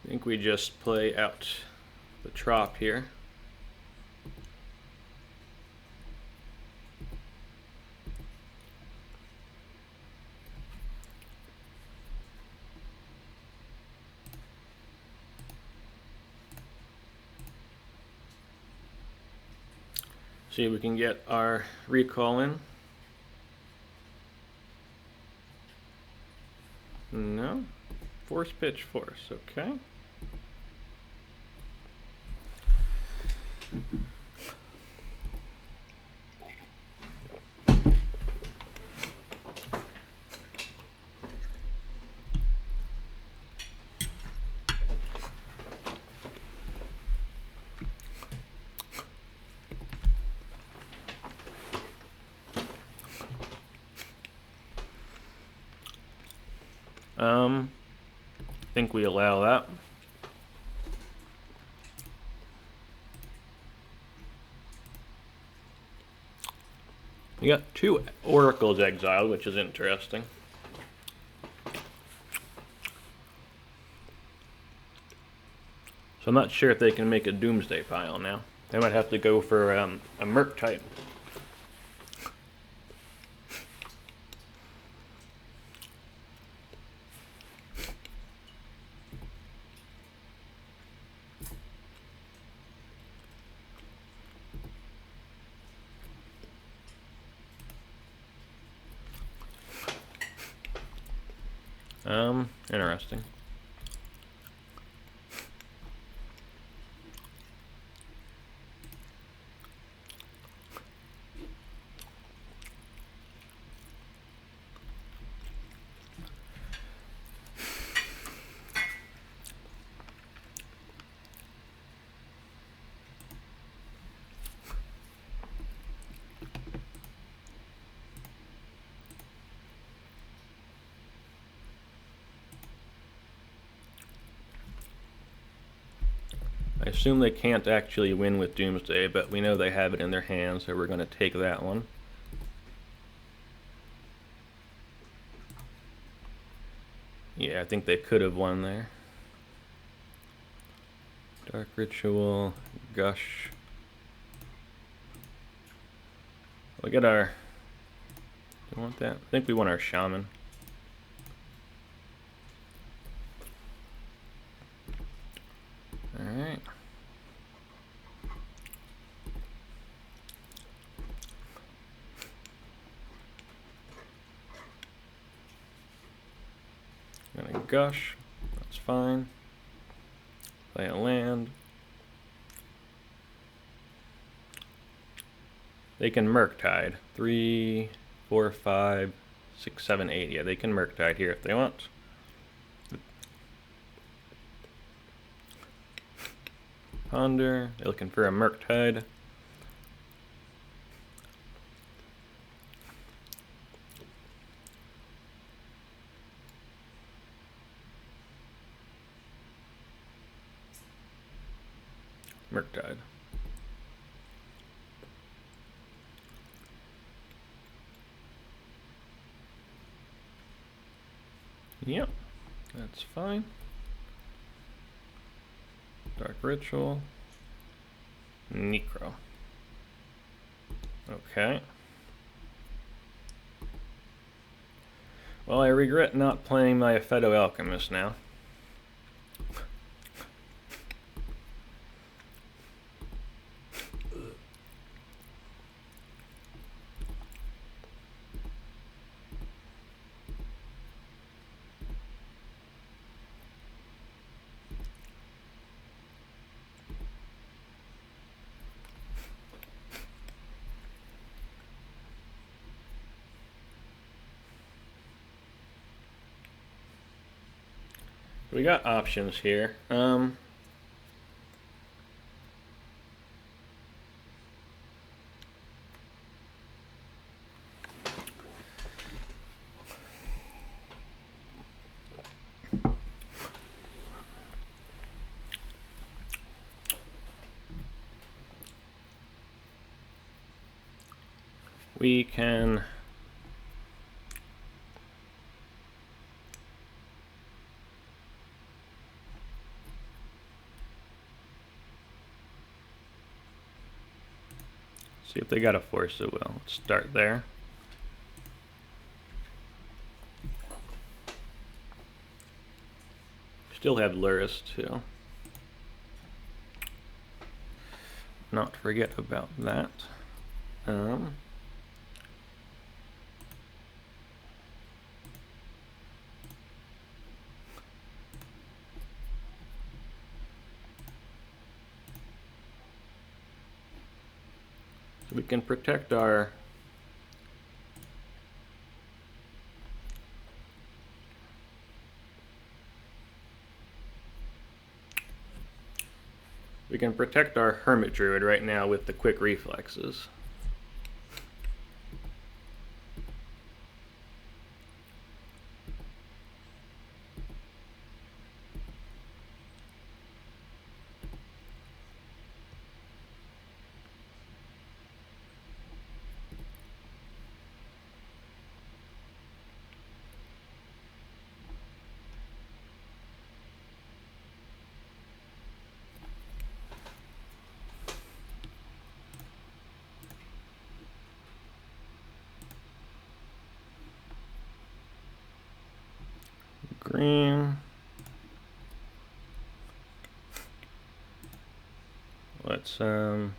I think we just play out the trop here. See if we can get our recall in. No. Force pitch force, okay. I think we allow that. We got 2 oracles exiled, which is interesting. So I'm not sure if they can make a Doomsday pile now. They might have to go for a Merc type. Interesting. I assume they can't actually win with Doomsday, but we know they have it in their hands, so we're going to take that one. Yeah, I think they could have won there. Dark Ritual, Gush. We'll get our... Do we want that? I think we want our Shaman. Alright. Gonna Gush, that's fine. Play a land. They can Murktide. 3, 4, 5, 6, 7, 8. Yeah, they can Murktide here if they want. Ponder. They're looking for a Murktide. Murktide. Yep, that's fine. Dark Ritual. Necro. Okay. Well, I regret not playing my Aphetto Alchemist now. We got options here. We can see if they got a Force of Will. Let's start there. Still have Lurrus too. Not forget about that. So we can protect our Hermit Druid right now with the quick reflexes. Green. Let's we'll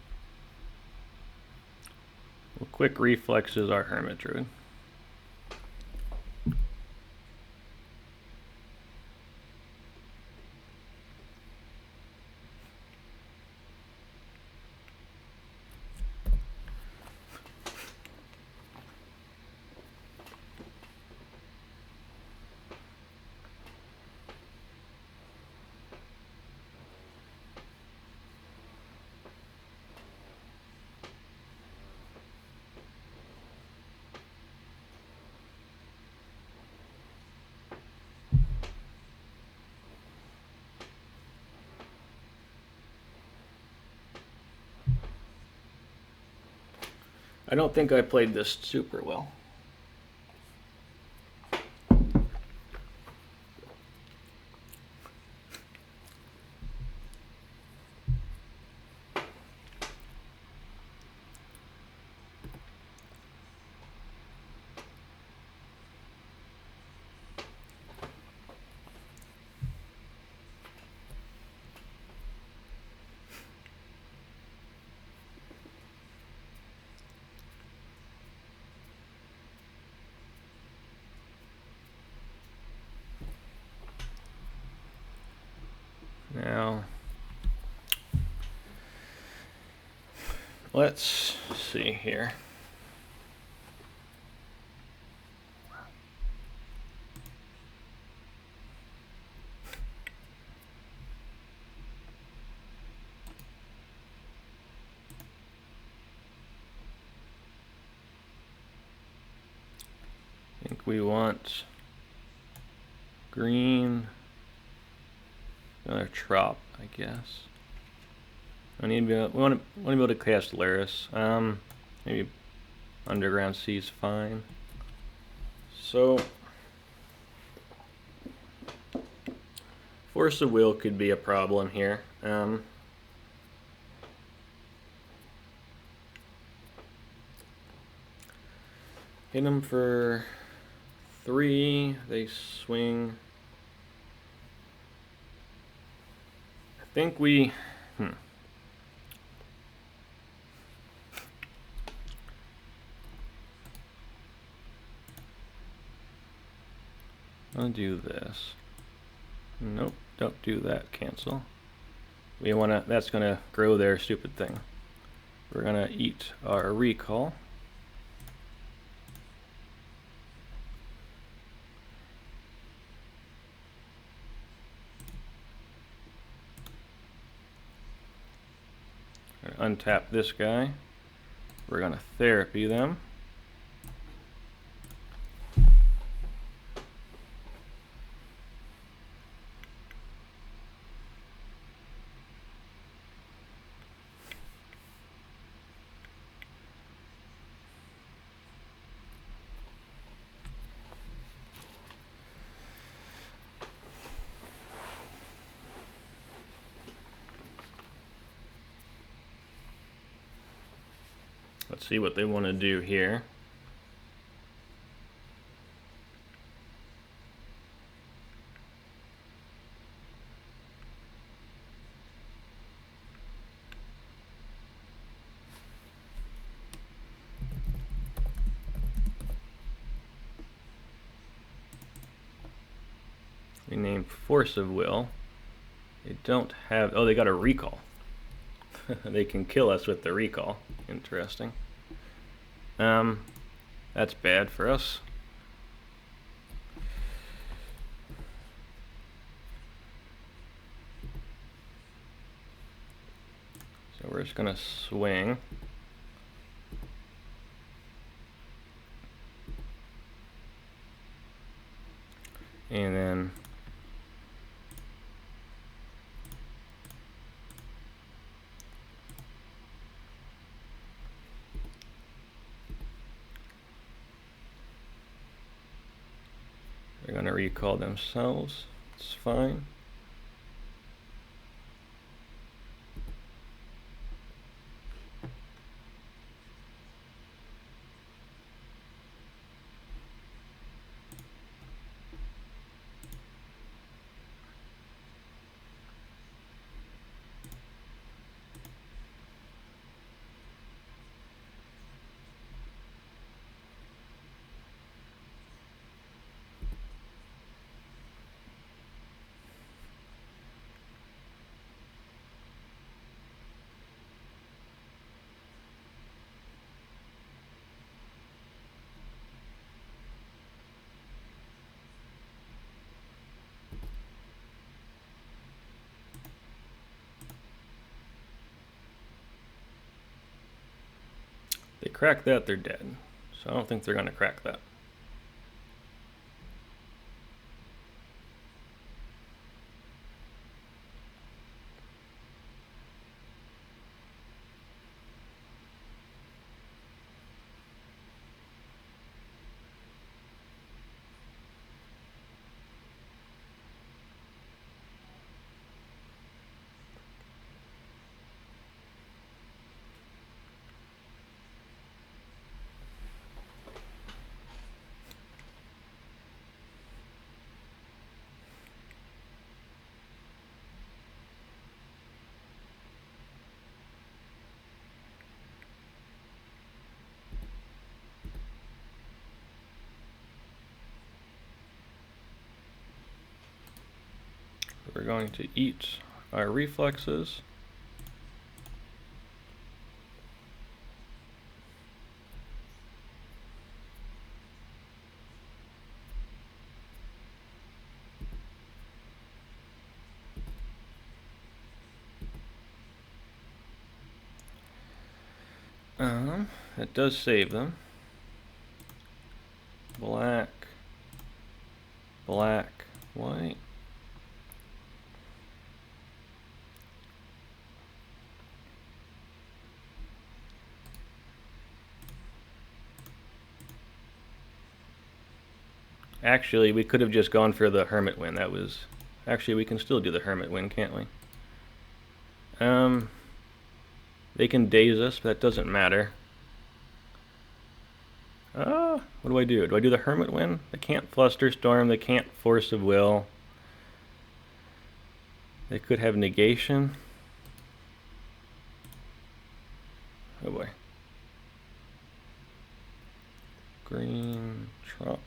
quick reflexes our Hermit Druid. I don't think I played this super well. Now, let's see here. I think we want green. Another trop, I guess. We want to be able to cast Lurrus. Maybe Underground Sea's fine. So Force of Will could be a problem here. Hit them for 3. They swing. I think we... I'll do this. Nope, don't do that. Cancel. We wanna. That's gonna grow their stupid thing. We're gonna eat our recall. Untap this guy. We're gonna therapy them. Let's see what they want to do here. We named Force of Will. They don't have... Oh, they got a recall. They can kill us with the recall. Interesting. That's bad for us. So we're just gonna swing. And then they're going to recall themselves. It's fine. They crack that, they're dead. So I don't think they're going to crack that. We're going to eat our reflexes. It does save them. Black, black, white. Actually, we could have just gone for the Hermit win. That was... Actually, we can still do the Hermit win, can't we? They can daze us, but that doesn't matter. What do I do? Do I do the Hermit Wind? They can't Flusterstorm, they can't Force of Will. They could have Negation. Oh boy. Green, Trump.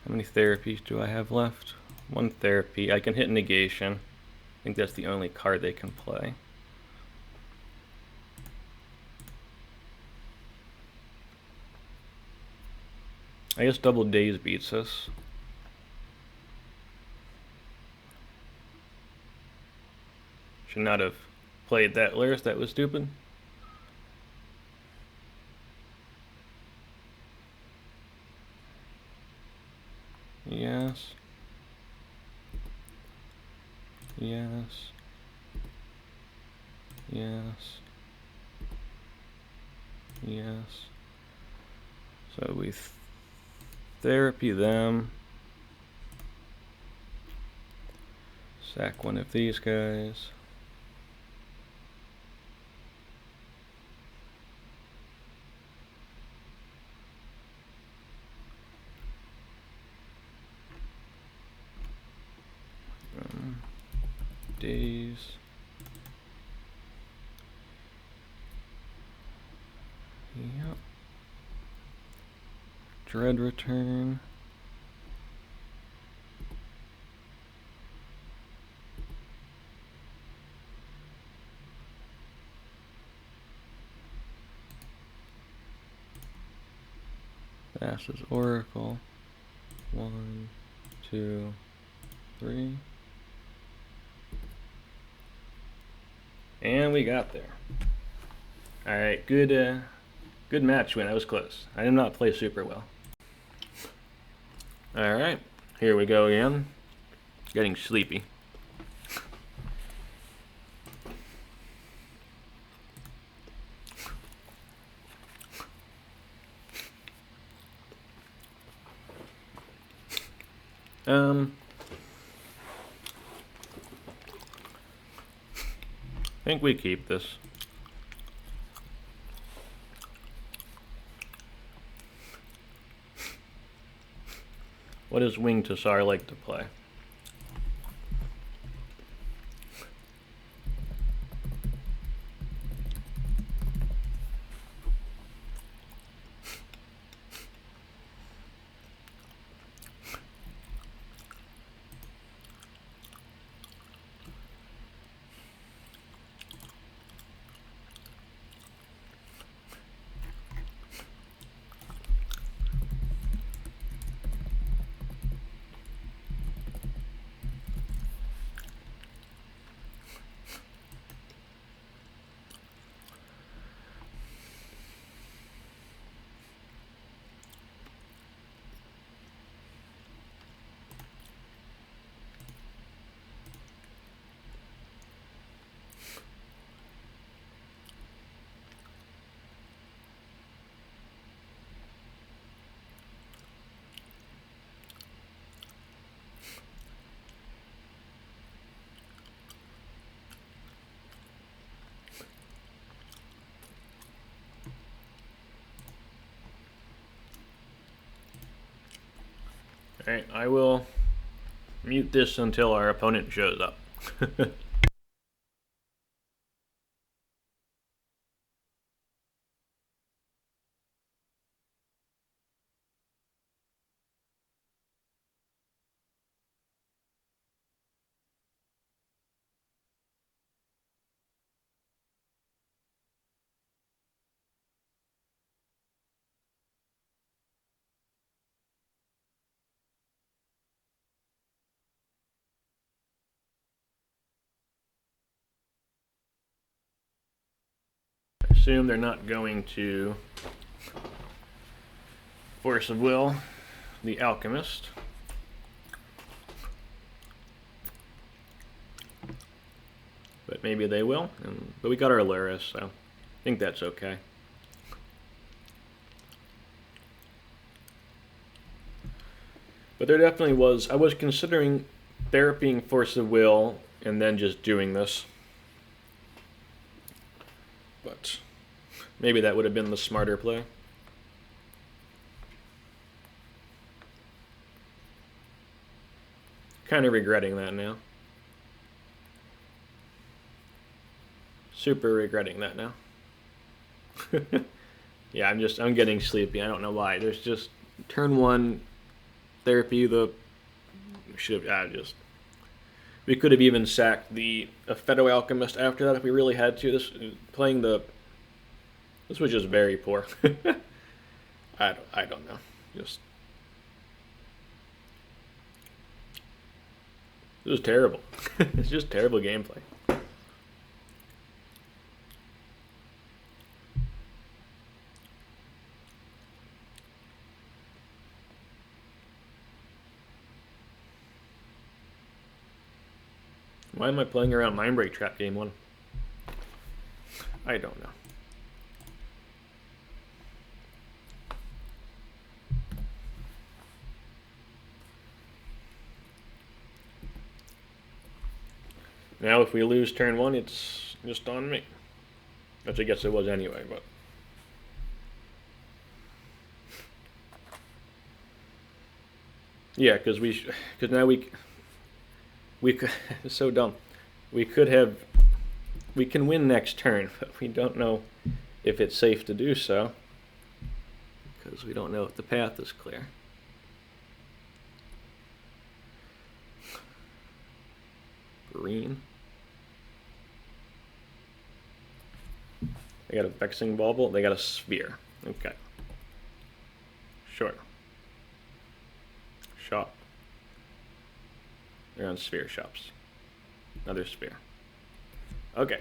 How many therapies do I have left? One therapy. I can hit Negation. I think that's the only card they can play. I guess Double Daze beats us. Should not have played that Lurrus, that was stupid. Yes. Yes. Yes. Yes. So we therapy them. Sack one of these guys. Days. Yep. Dread Return. Thassa's Oracle. 1, 2, 3. And we got there. Alright, good match win. I was close. I did not play super well. Alright, here we go again. Getting sleepy. I think we keep this. What does Wing Tassar like to play? Alright, I will mute this until our opponent shows up. Assume they're not going to Force of Will the Alchemist. But maybe they will. But we got our Lurrus, so I think that's okay. But there definitely was, I was considering therapying Force of Will and then just doing this. but maybe that would have been the smarter play. Kind of regretting that now. Super regretting that now. Yeah, I'm getting sleepy. I don't know why. There's just turn 1 therapy. We could have even sacked the Aphetto Alchemist after that if we really had to. This was just very poor. I don't know. This was terrible. It's just terrible gameplay. Why am I playing around Mindbreak Trap game 1? I don't know. Now if we lose turn 1, it's just on me. Which I guess it was anyway, but... Yeah, because now we could, it's so dumb. We can win next turn, but we don't know if it's safe to do so because we don't know if the path is clear. Green. They got a Vexing Bauble. They got a Sphere. Okay. Sure. Shop. They're on Sphere shops. Another Sphere. Okay.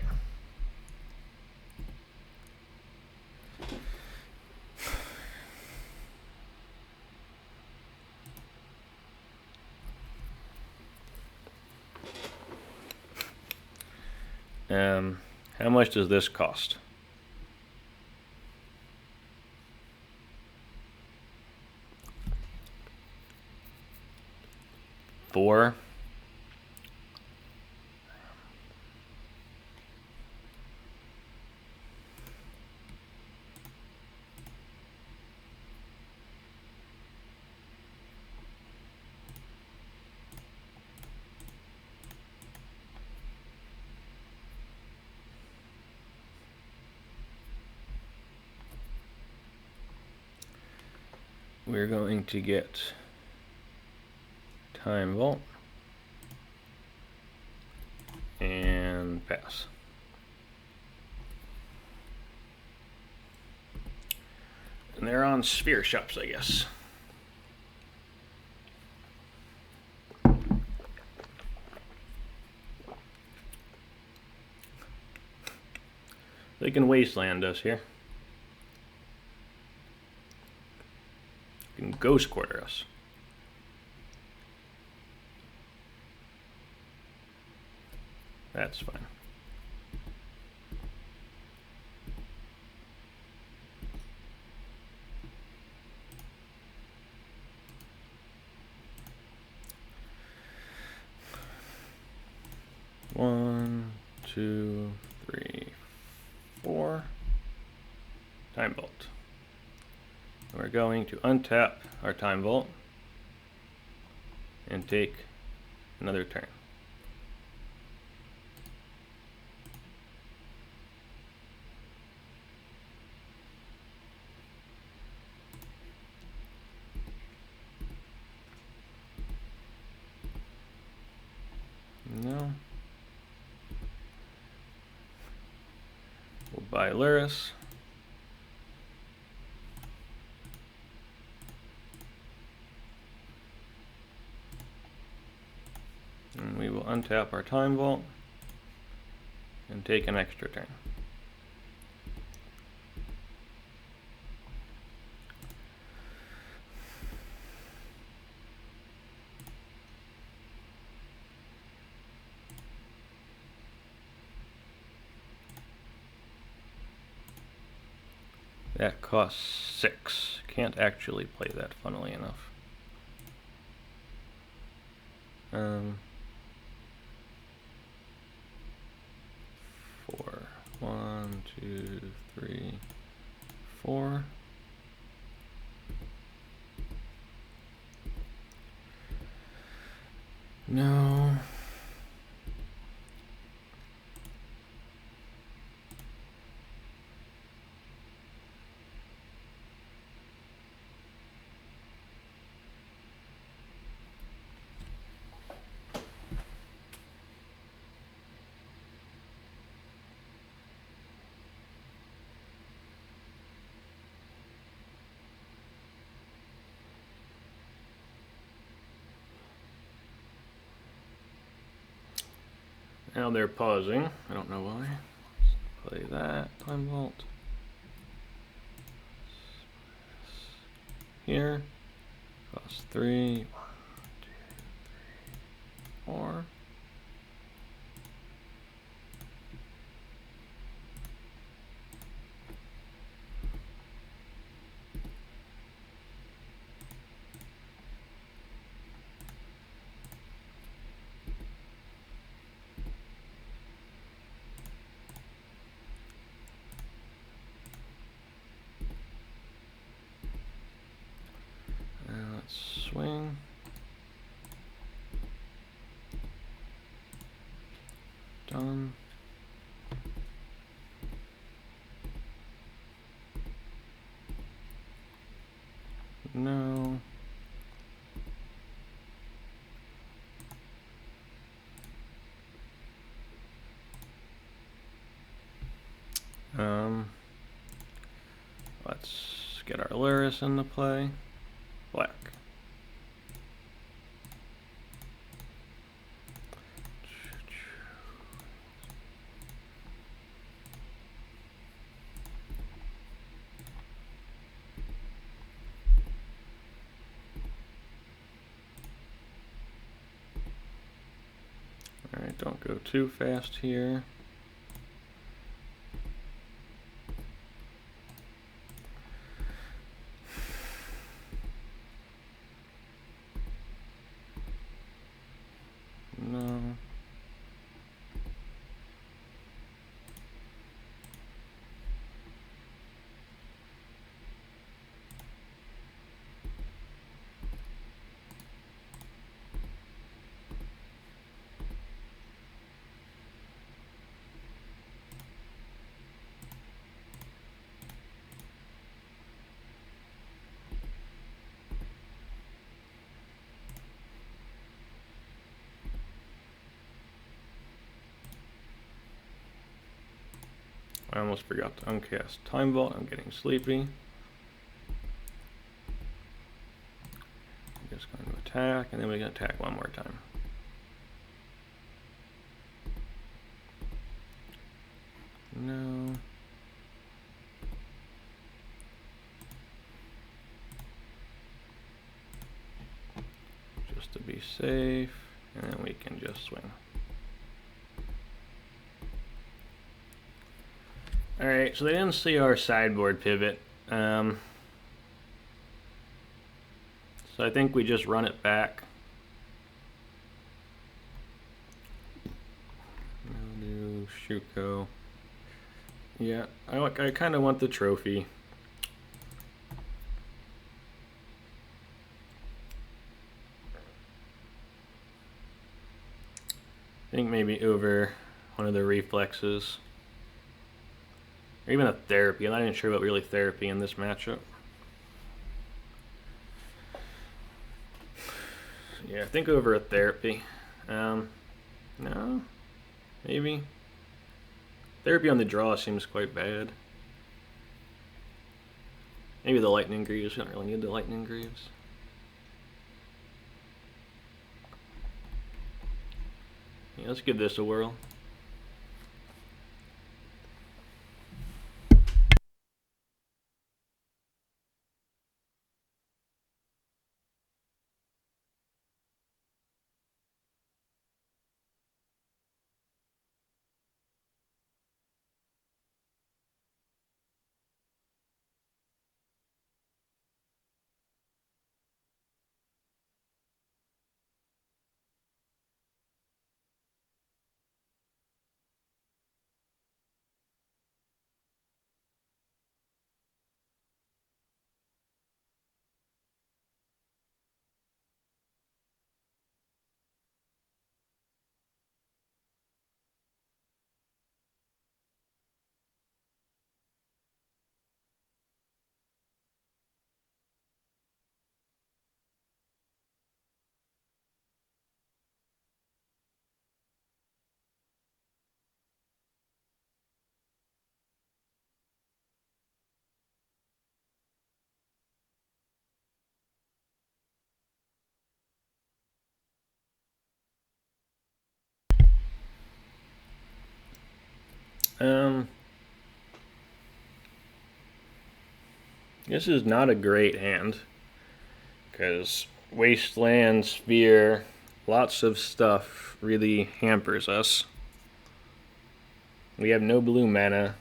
How much does this cost? 4. We're going to get Time Vault and pass. And they're on Sphere shops, I guess. They can wasteland us here. They can ghost quarter us. That's fine. One, two, three, 4. Time Vault. We're going to untap our Time Vault and take another turn. No. We'll buy Lurrus. And we will untap our Time Vault and take an extra turn. That costs 6. Can't actually play that, funnily enough. 4. 1, 2, 3, 4. No. Now they're pausing. I don't know why. Let's play that. Time Vault. Here. Cost 3. 1, 2, 3, 4. Swing. Done. No. Let's get our Lurrus into play. Black. Alright, don't go too fast here. No. I almost forgot to uncast Time Vault. I'm getting sleepy. I'm just going to attack, and then we can attack one more time. No. Just to be safe, and then we can just swing. Alright, so they didn't see our sideboard pivot. So I think we just run it back. Nadu, Shuko. Yeah, I kind of want the trophy. I think maybe over one of the reflexes. Or even a therapy. I'm not even sure about really therapy in this matchup. Yeah, I think over a therapy. No, maybe. Therapy on the draw seems quite bad. Maybe the Lightning Greaves. We don't really need the Lightning Greaves. Yeah, let's give this a whirl. This is not a great hand, because Wasteland, Sphere, lots of stuff really hampers us. We have no blue mana.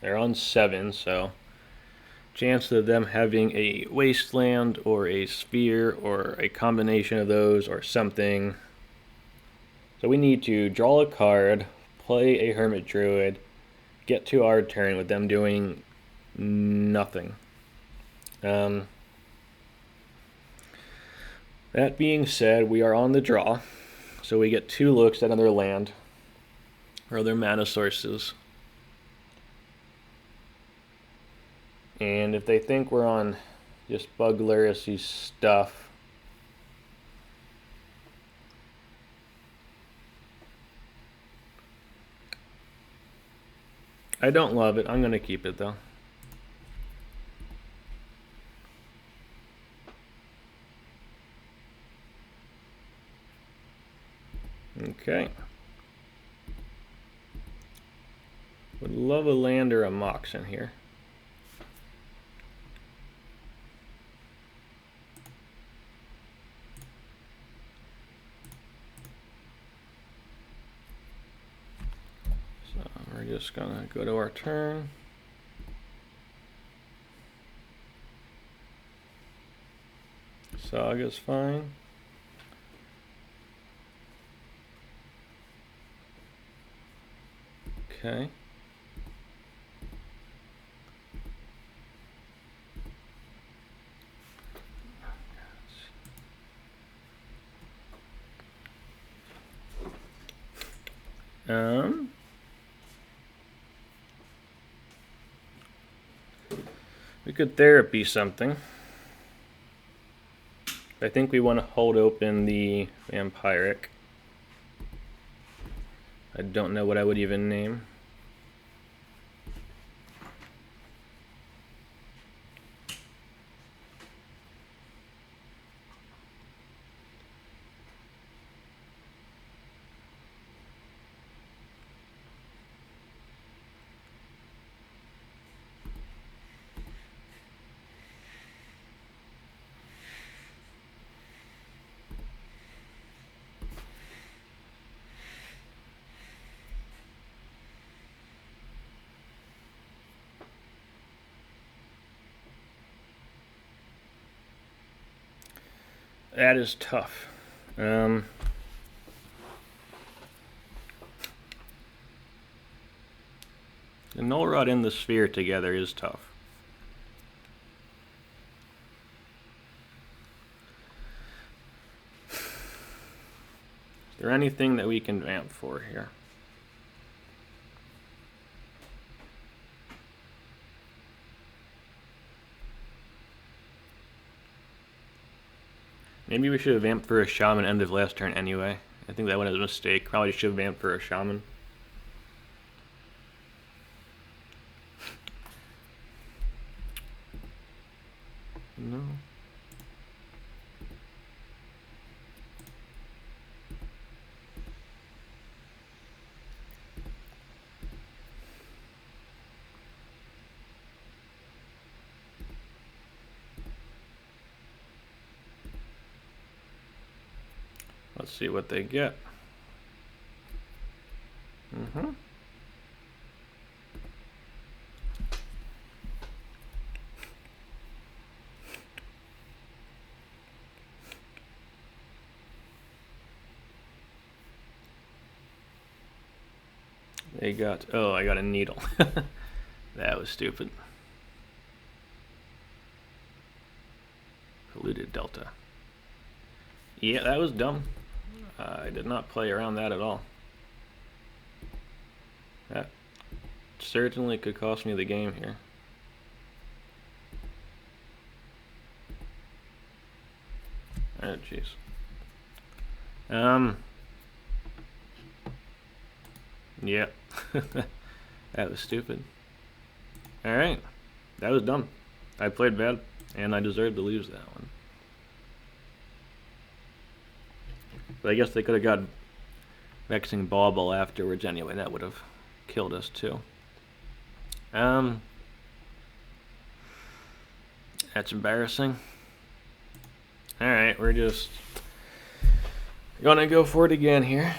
They're on 7, so chance of them having a Wasteland or a Sphere or a combination of those or something. So we need to draw a card, play a Hermit Druid, get to our turn with them doing nothing. That being said, we are on the draw, so we get 2 looks at another land or other mana sources. And if they think we're on just BUG Lurrus stuff, I don't love it. I'm going to keep it though. Okay. Would love a land or a Mox in here. So we're just gonna go to our turn. Saga's fine. Okay. We could therapy something. I think we want to hold open the Vampiric. I don't know what I would even name. That is tough. The Null Rod and the Sphere together is tough. Is there anything that we can vamp for here? Maybe we should have vamped for a Shaman end of last turn anyway. I think that one was a mistake. Probably should have vamped for a Shaman. No. Let's see what they get. They got, oh, I got a needle. That was stupid. Polluted Delta. Yeah, that was dumb. I did not play around that at all. That certainly could cost me the game here. Oh, jeez. Yeah. That was stupid. Alright. That was dumb. I played bad, and I deserved to lose that one. But I guess they could have got Vexing Bauble afterwards anyway. That would have killed us too. That's embarrassing. Alright, we're just gonna go for it again here.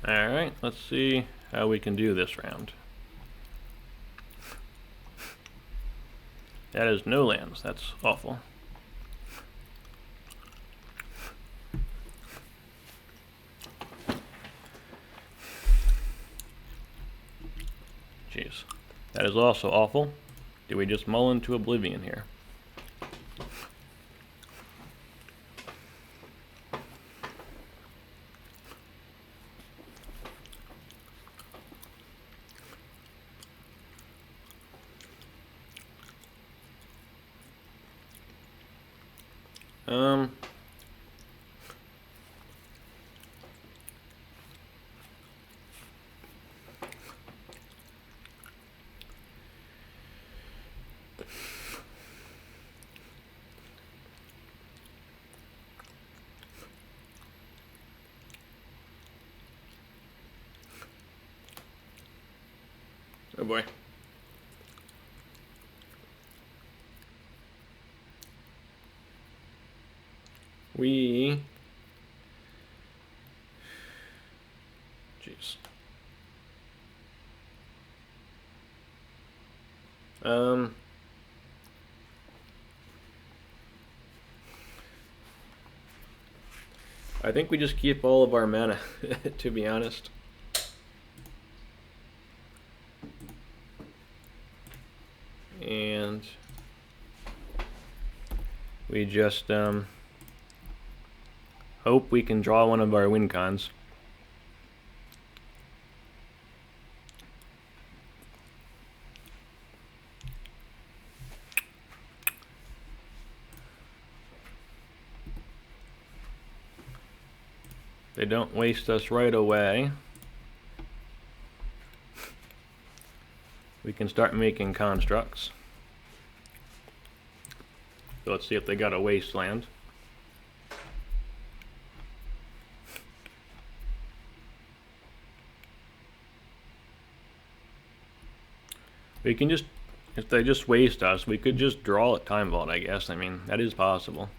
Alright, let's see how we can do this round. That is no lands. That's awful. Jeez. That is also awful. Do we just mull into oblivion here? Oh boy. Jeez. I think we just keep all of our mana, to be honest. And we just hope we can draw one of our win cons. They don't waste us right away. We can start making constructs. So let's see if they got a wasteland. We can just, if they just waste us, we could just draw at Time Vault, I guess. I mean, that is possible.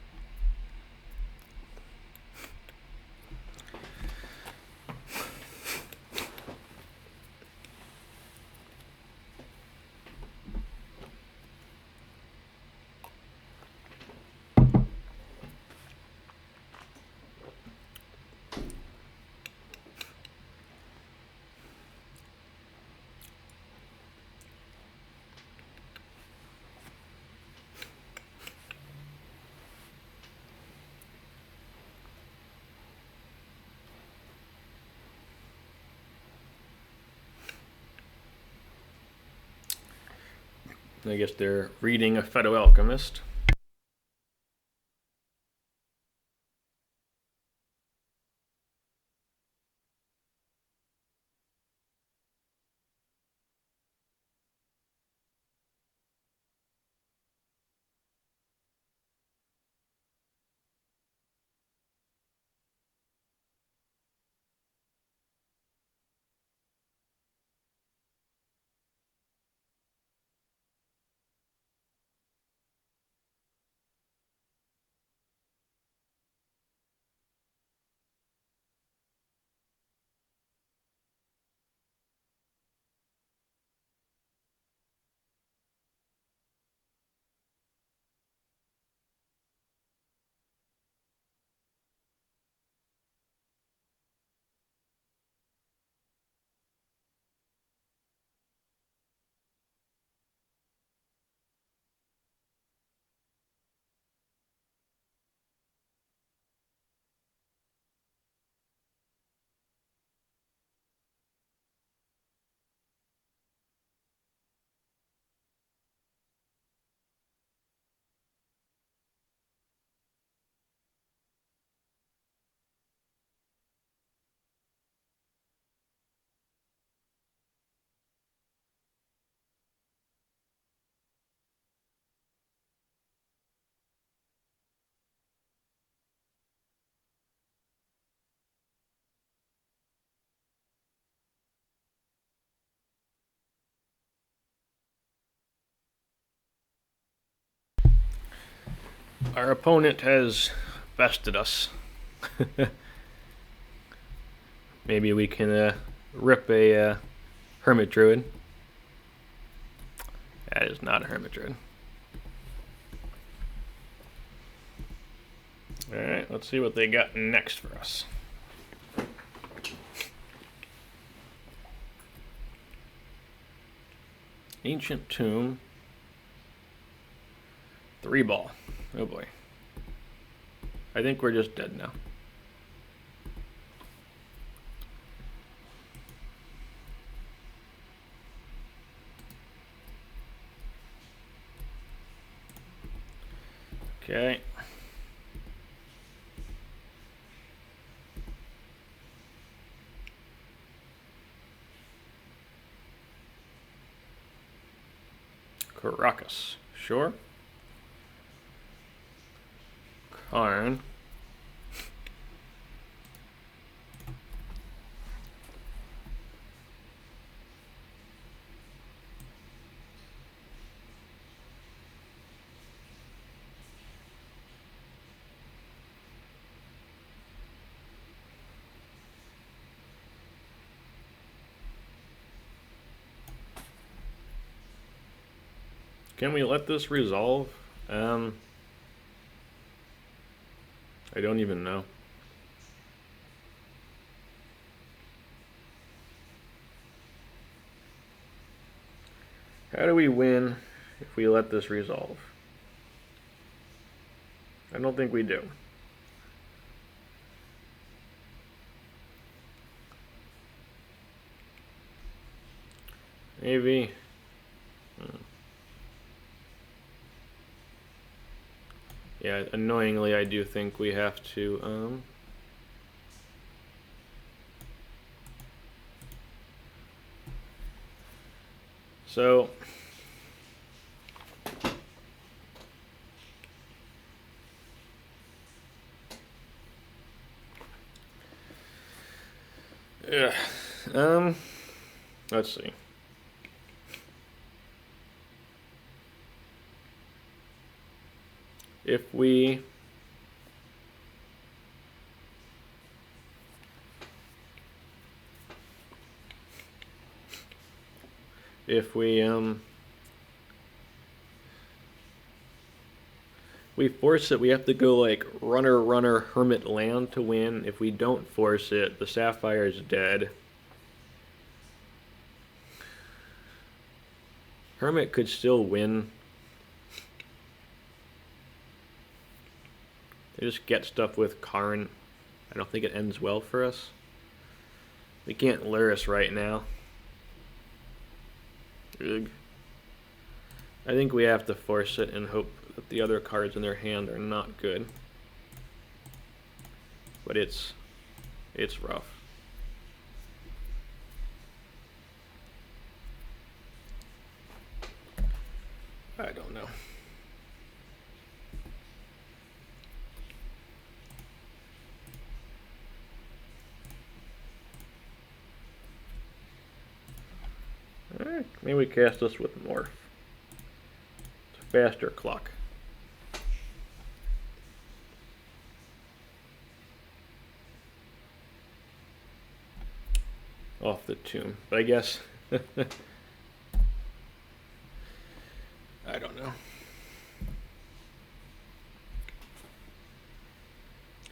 I guess they're reading Aphetto Alchemist. our opponent has bested us. Maybe we can rip a Hermit Druid. That is not a Hermit Druid. Alright, let's see what they got next for us. Ancient Tomb. 3-ball. Oh boy. I think we're just dead now. Okay. Caracas. Sure. Karn. Can we let this resolve? I don't even know. How do we win if we let this resolve? I don't think we do. Maybe. Yeah, annoyingly, I do think we have to, so, yeah, let's see. If we force it, we have to go like runner hermit land to win. If we don't force it, the Sapphire is dead. Hermit could still win. They just get stuff with Karn. I don't think it ends well for us. We can't Lurrus right now. Ugh. I think we have to force it and hope that the other cards in their hand are not good. But it's rough. I don't know. Alright, maybe we cast this with Morph. It's a faster clock. Off the tomb. But I guess I don't know.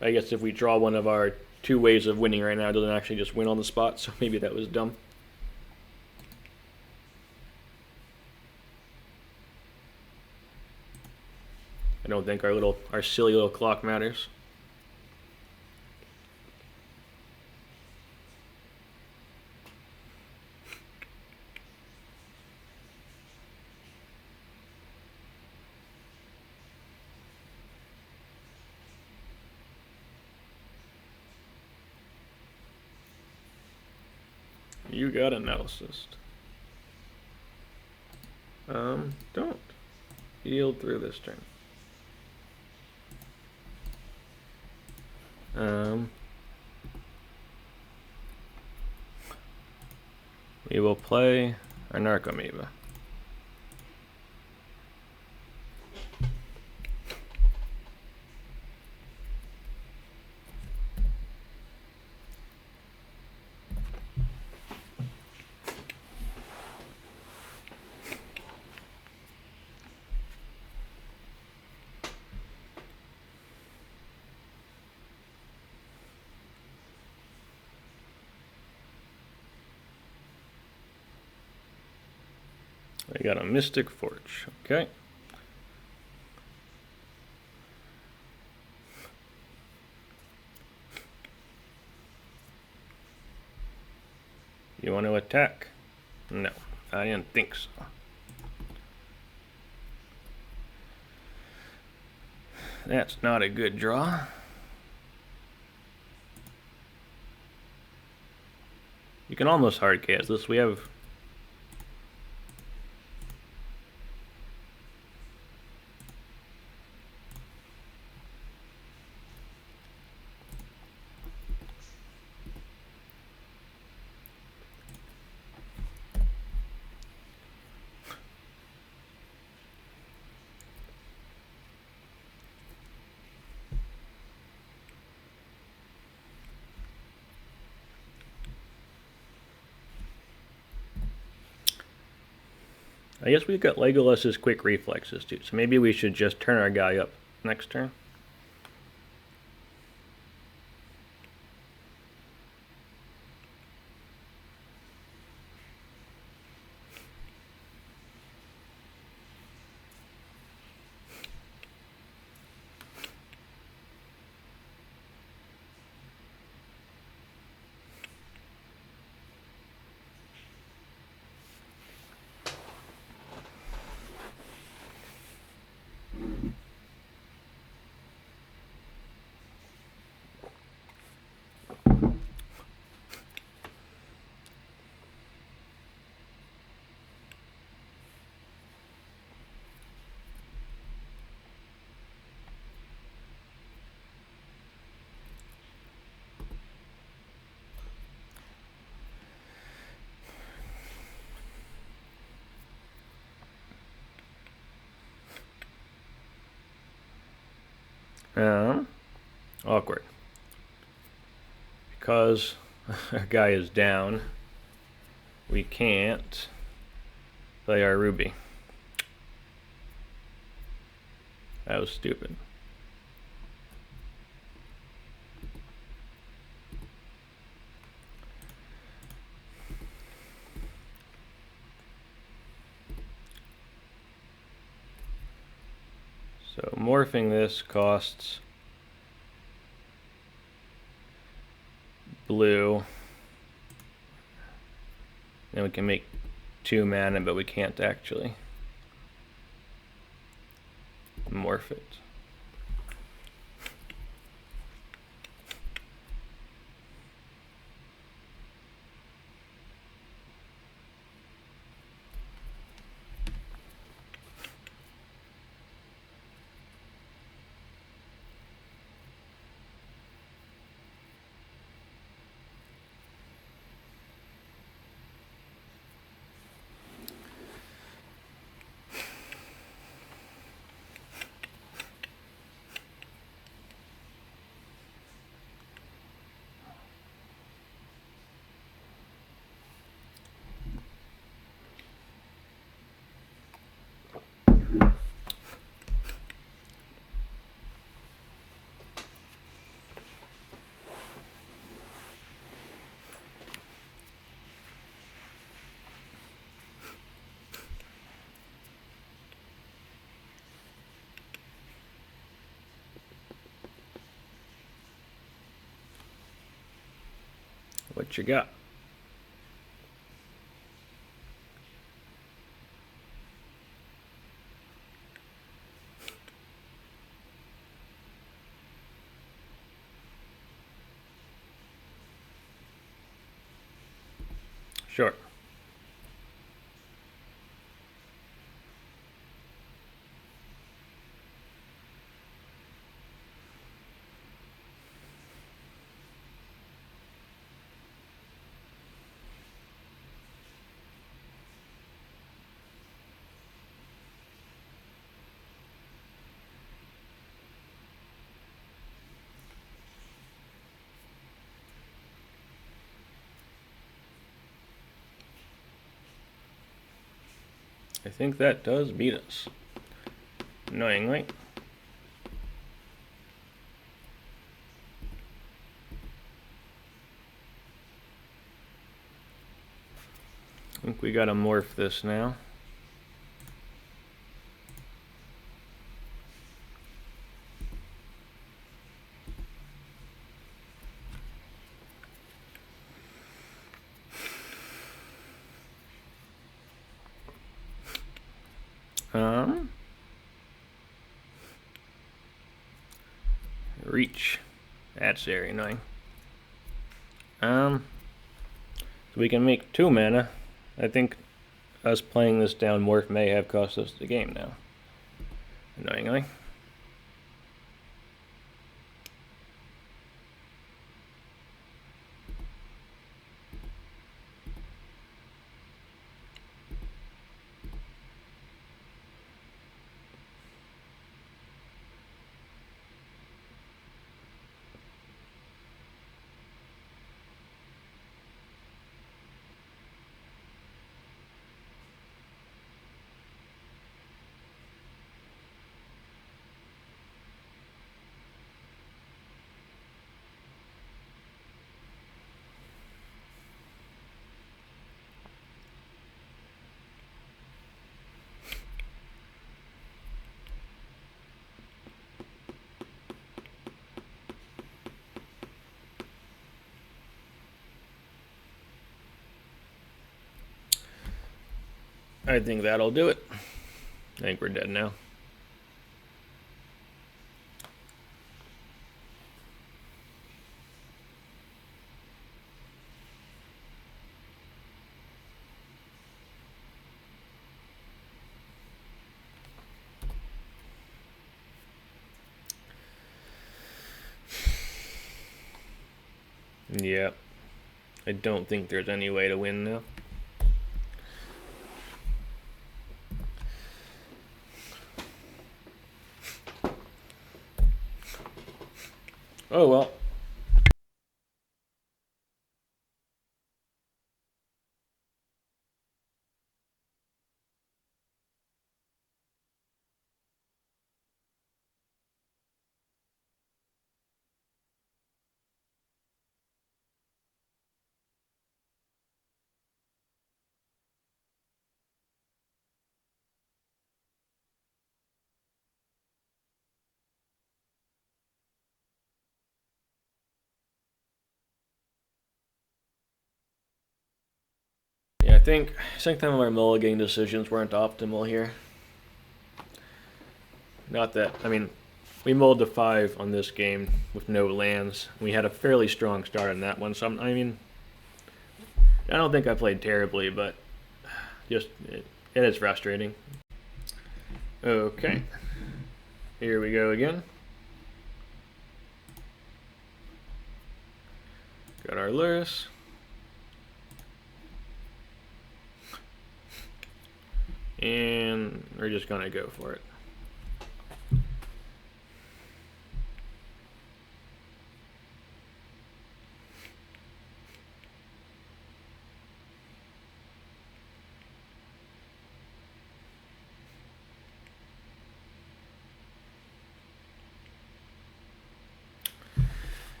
I guess if we draw one of our two ways of winning right now, it doesn't actually just win on the spot, so maybe that was dumb. I don't think our silly little clock matters. You got analysis. Don't. Yield through this turn. We will play our Narcomoeba. I got a Mystic Forge. Okay. You want to attack? No, I didn't think so. That's not a good draw. You can almost hard cast this. We have I guess we've got Legolas's quick reflexes too, so maybe we should just turn our guy up next turn. Awkward. Because our guy is down, we can't play our Ruby. That was stupid. So morphing this costs blue. Then we can make 2 mana, but we can't actually morph it. What you got? Sure. I think that does beat us, annoyingly. I think we gotta morph this now. Reach. That's very annoying. So we can make 2 mana. I think us playing this down Morph may have cost us the game now. Annoyingly. I think that'll do it. I think we're dead now. Yeah. I don't think there's any way to win now. Oh well. Yeah, I think some of our mulliganing decisions weren't optimal here. Not that, I mean, we mulled to 5 on this game with no lands. We had a fairly strong start on that one, so I mean, I don't think I played terribly, but just, it is frustrating. Okay, here we go again. Got our Lurrus. And we're just gonna go for it.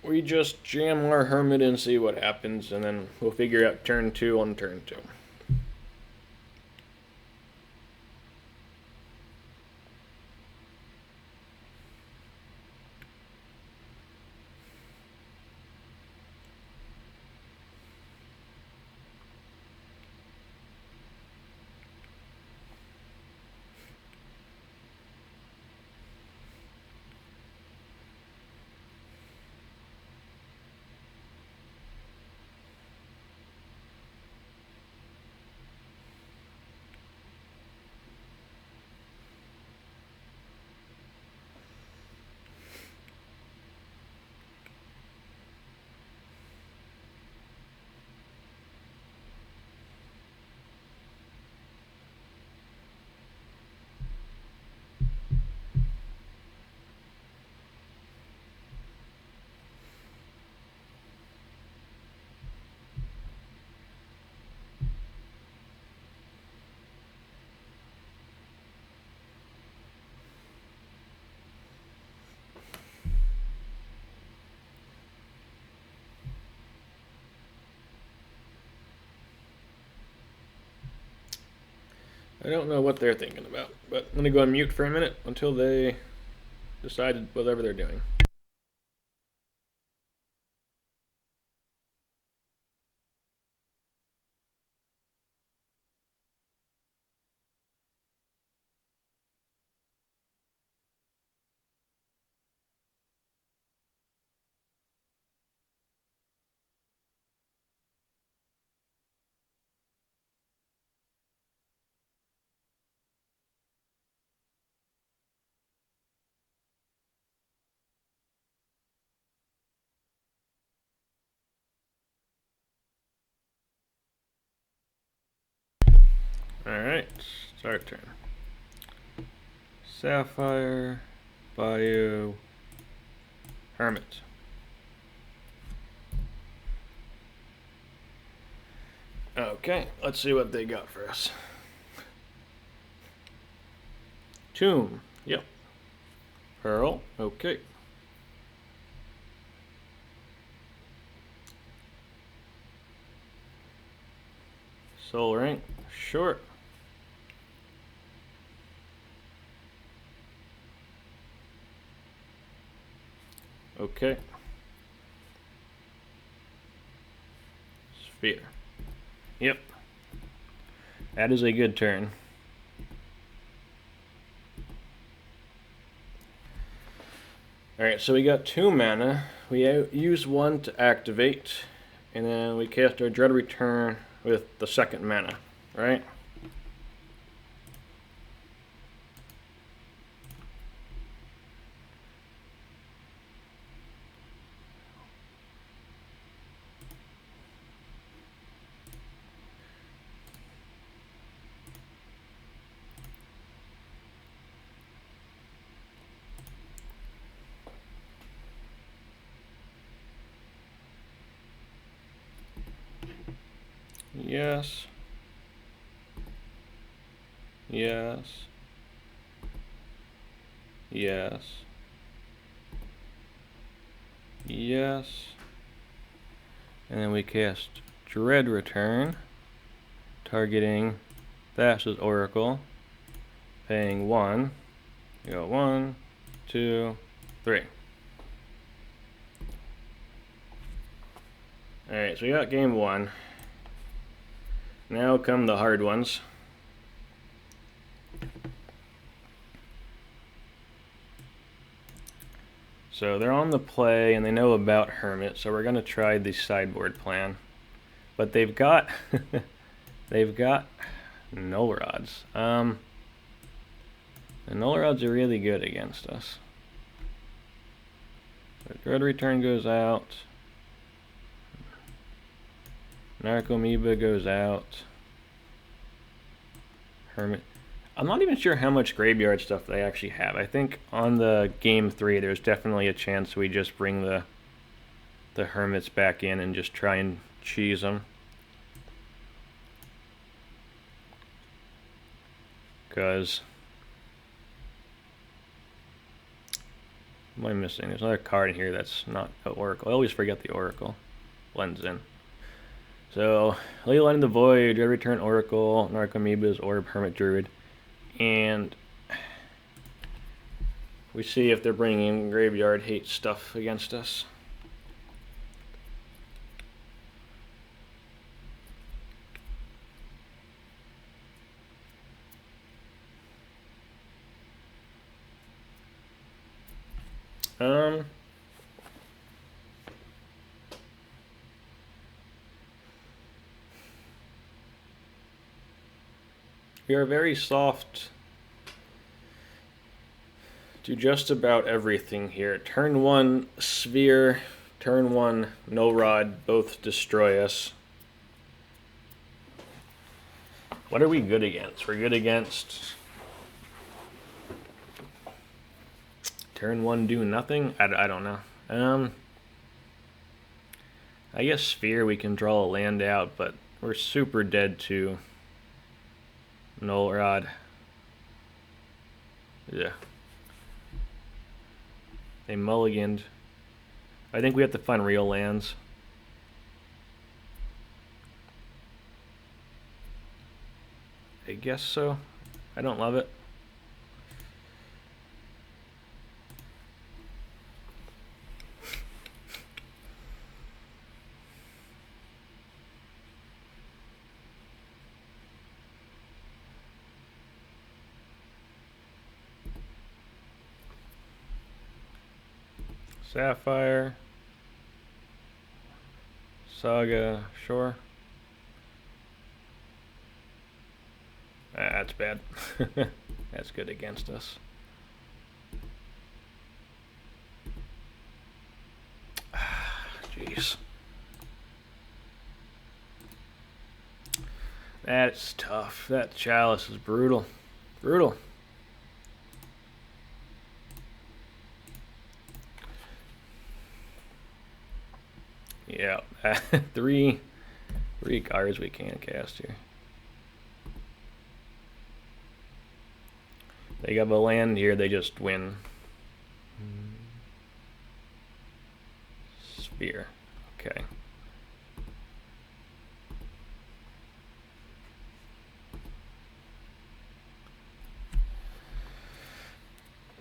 We just jam our Hermit and see what happens, and then we'll figure out turn 2 on turn 2. I don't know what they're thinking about, but I'm gonna go on mute for a minute until they decide whatever they're doing. Alright, start turn. Sapphire, Bayou, Hermit. Okay, let's see what they got for us. Tomb, yep. Pearl, okay. Soul Ring, short. Okay. Sphere. Yep. That is a good turn. Alright, so we got 2 mana. We use 1 to activate, and then we cast our Dread Return with the 2nd mana, right? Yes. Yes. Yes. Yes. And then we cast Dread Return, targeting Thassa's Oracle, paying 1. We go 1, 2, 3. Alright, so we got game 1. Now come the hard ones. So they're on the play and they know about Hermit, so we're going to try the sideboard plan. But they've got they've got Null Rods. The Null Rods are really good against us. So Dread Return goes out. Narcomoeba goes out. Hermit. I'm not even sure how much graveyard stuff they actually have. I think on the game 3 there's definitely a chance we just bring the Hermits back in and just try and cheese them. Because what am I missing? There's another card in here that's not an Oracle. I always forget the Oracle blends in. So, Leyline in the Void, Dread Return Oracle, Narcomoeba's Orb, Hermit Druid, and we see if they're bringing graveyard hate stuff against us. We are very soft to just about everything here. Turn 1 Sphere, turn 1 No Rod, both destroy us. What are we good against? We're good against turn 1 do nothing? I don't know. I guess Sphere we can draw a land out, but we're super dead to Null Rod. Yeah. They mulliganed. I think we have to find real lands. I guess so. I don't love it. Sapphire, Saga, sure. That's bad. That's good against us. Jeez. That's tough. That chalice is brutal. Brutal. Yeah, three cards we can't cast here. They have a land here, they just win. Sphere. Okay.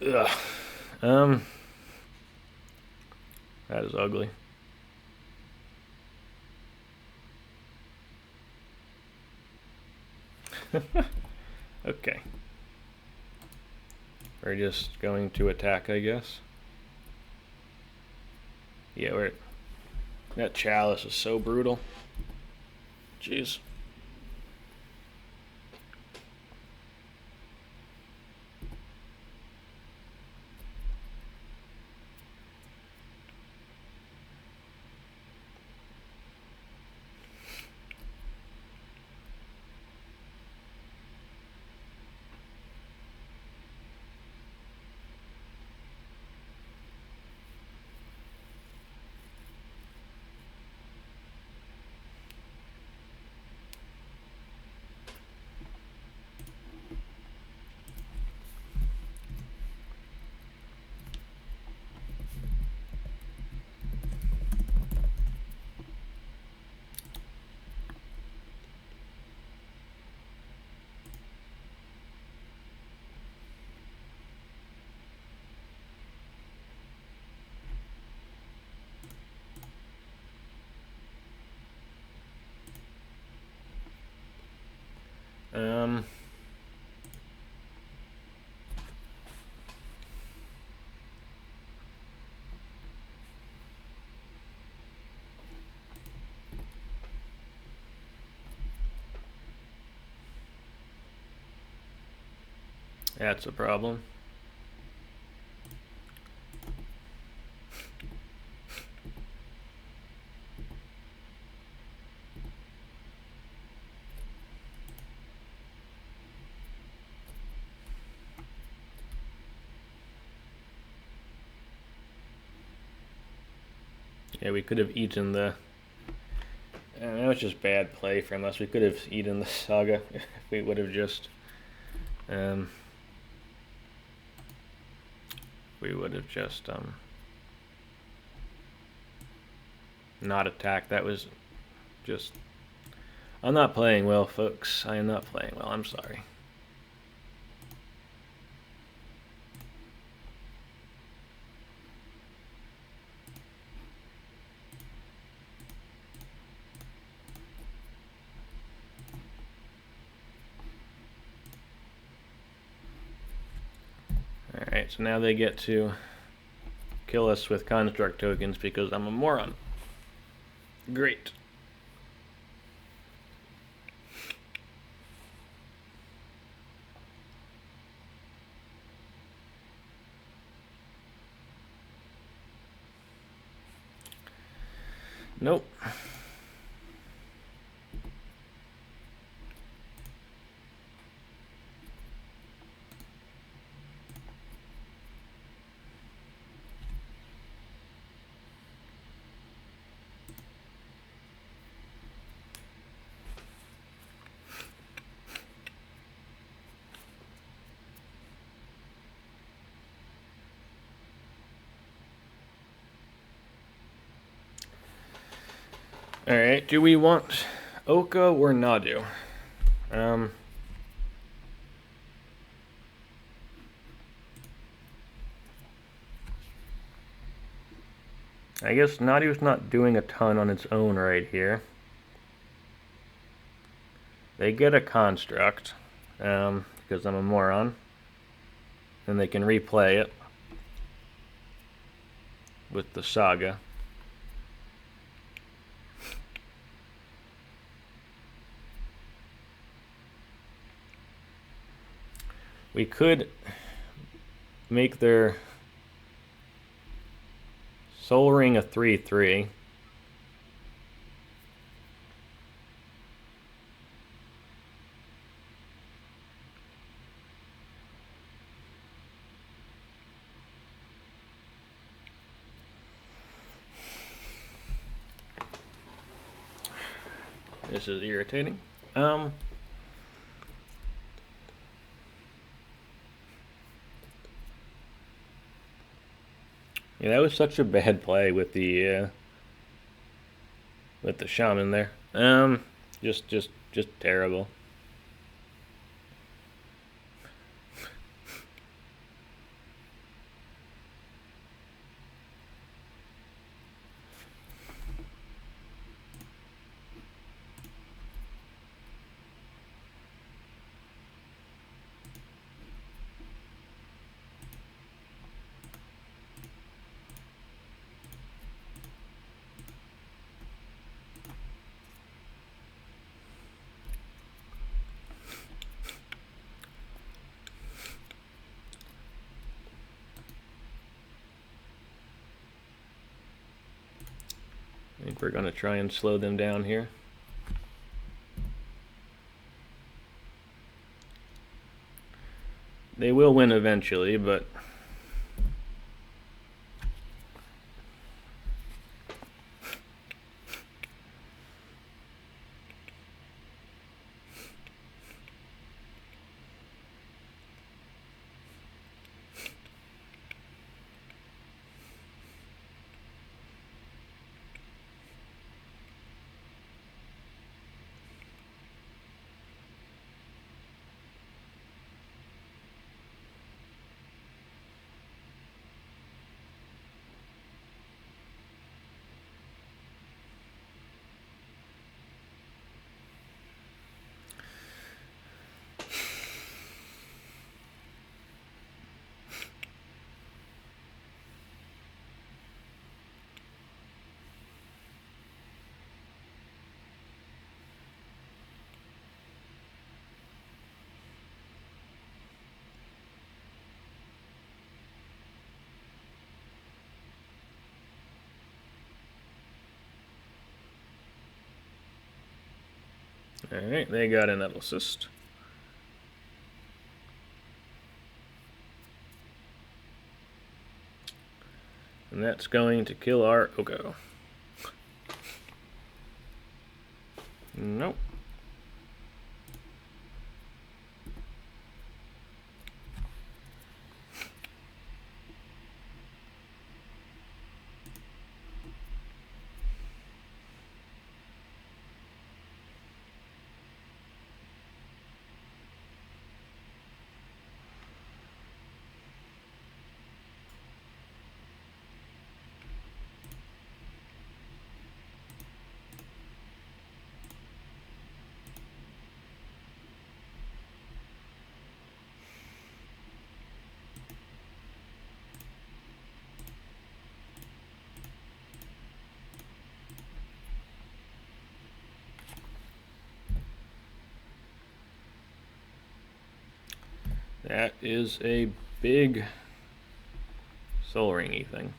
Ugh. That is ugly. Okay. We're just going to attack, I guess. Yeah, that chalice is so brutal. Jeez. That's a problem. Yeah, we could have eaten the... That was just bad play from us. We could have eaten the Saga if we would have just... not attacked. That was just... I'm not playing well, folks. I am not playing well. I'm sorry. Alright, so now they get to kill us with construct tokens because I'm a moron. Great. Nope. Alright, do we want Oka or Nadu? I guess Nadu's not doing a ton on its own right here. They get a construct, because I'm a moron. And they can replay it with the Saga. We could make their Soul Ring a 3/3. This is irritating. Yeah, that was such a bad play with the shaman there. Just terrible. I think we're going to try and slow them down here. They will win eventually, but alright, they got an Cyst. And that's going to kill our Oko. Nope. That is a big soul ringy thing.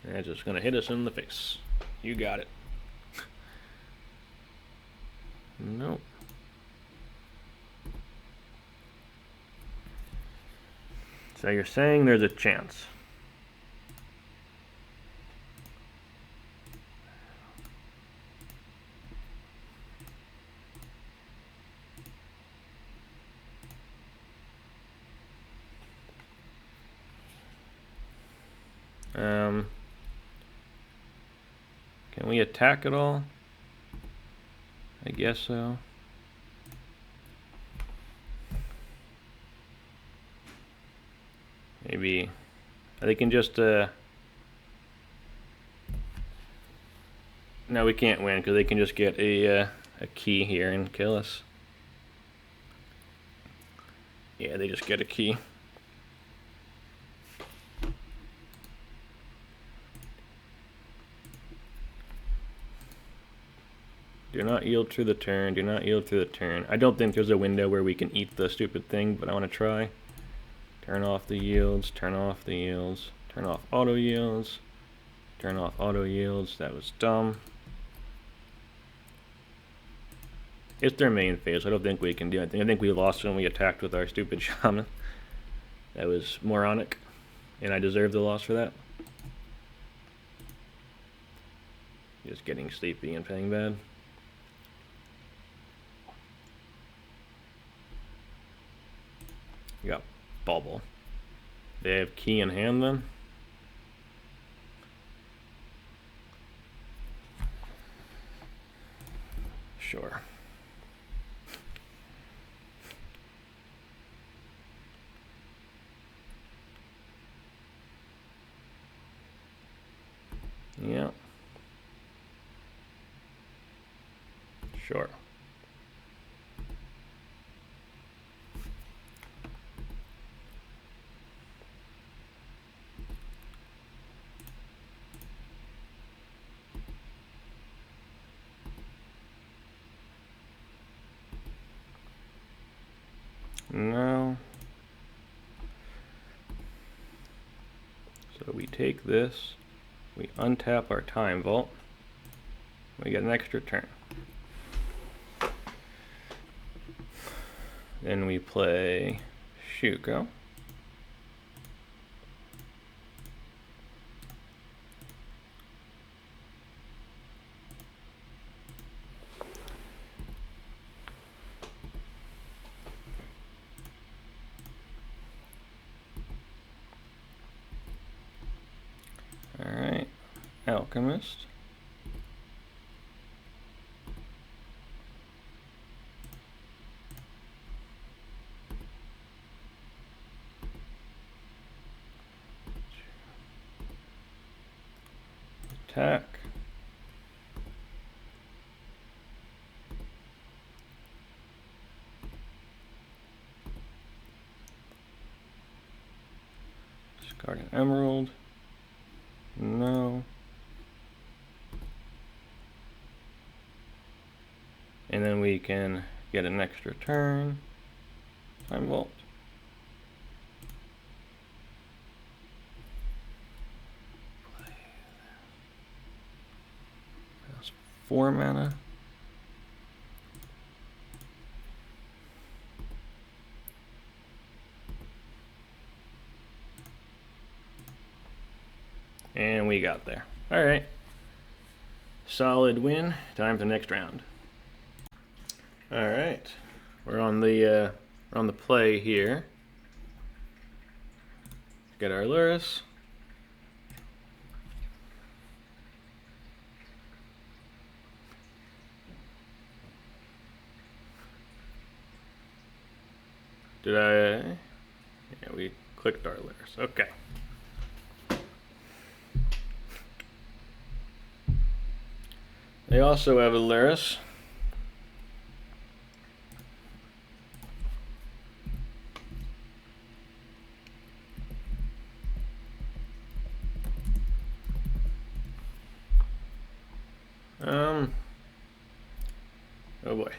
That's just gonna hit us in the face. You got it. Nope. So you're saying there's a chance. Can we attack at all? I guess so. Maybe they can just no, we can't win because they can just get a key here and kill us. Yeah, they just get a key. Do not yield through the turn, do not yield through the turn. I don't think there's a window where we can eat the stupid thing, but I want to try. Turn off the yields, turn off the yields, turn off auto yields, turn off auto yields. That was dumb. It's their main phase. I don't think we can do anything. I think we lost when we attacked with our stupid shaman. That was moronic, and I deserve the loss for that. Just getting sleepy and feeling bad. You got Bubble. They have key in hand then? Sure. Yeah. Sure. No. So we take this, we untap our Time Vault, we get an extra turn. Then we play Shuko. Alright, Alchemist. Attack. Discard an Emerald. No. And then we can get an extra turn. Time Vault. That's 4 mana. And we got there. All right. Solid win. Time for the next round. All right. We're on the play here. Get our Lurrus. Did I? Yeah, we clicked our Lurrus. Okay. They also have a Lurrus. Oh boy.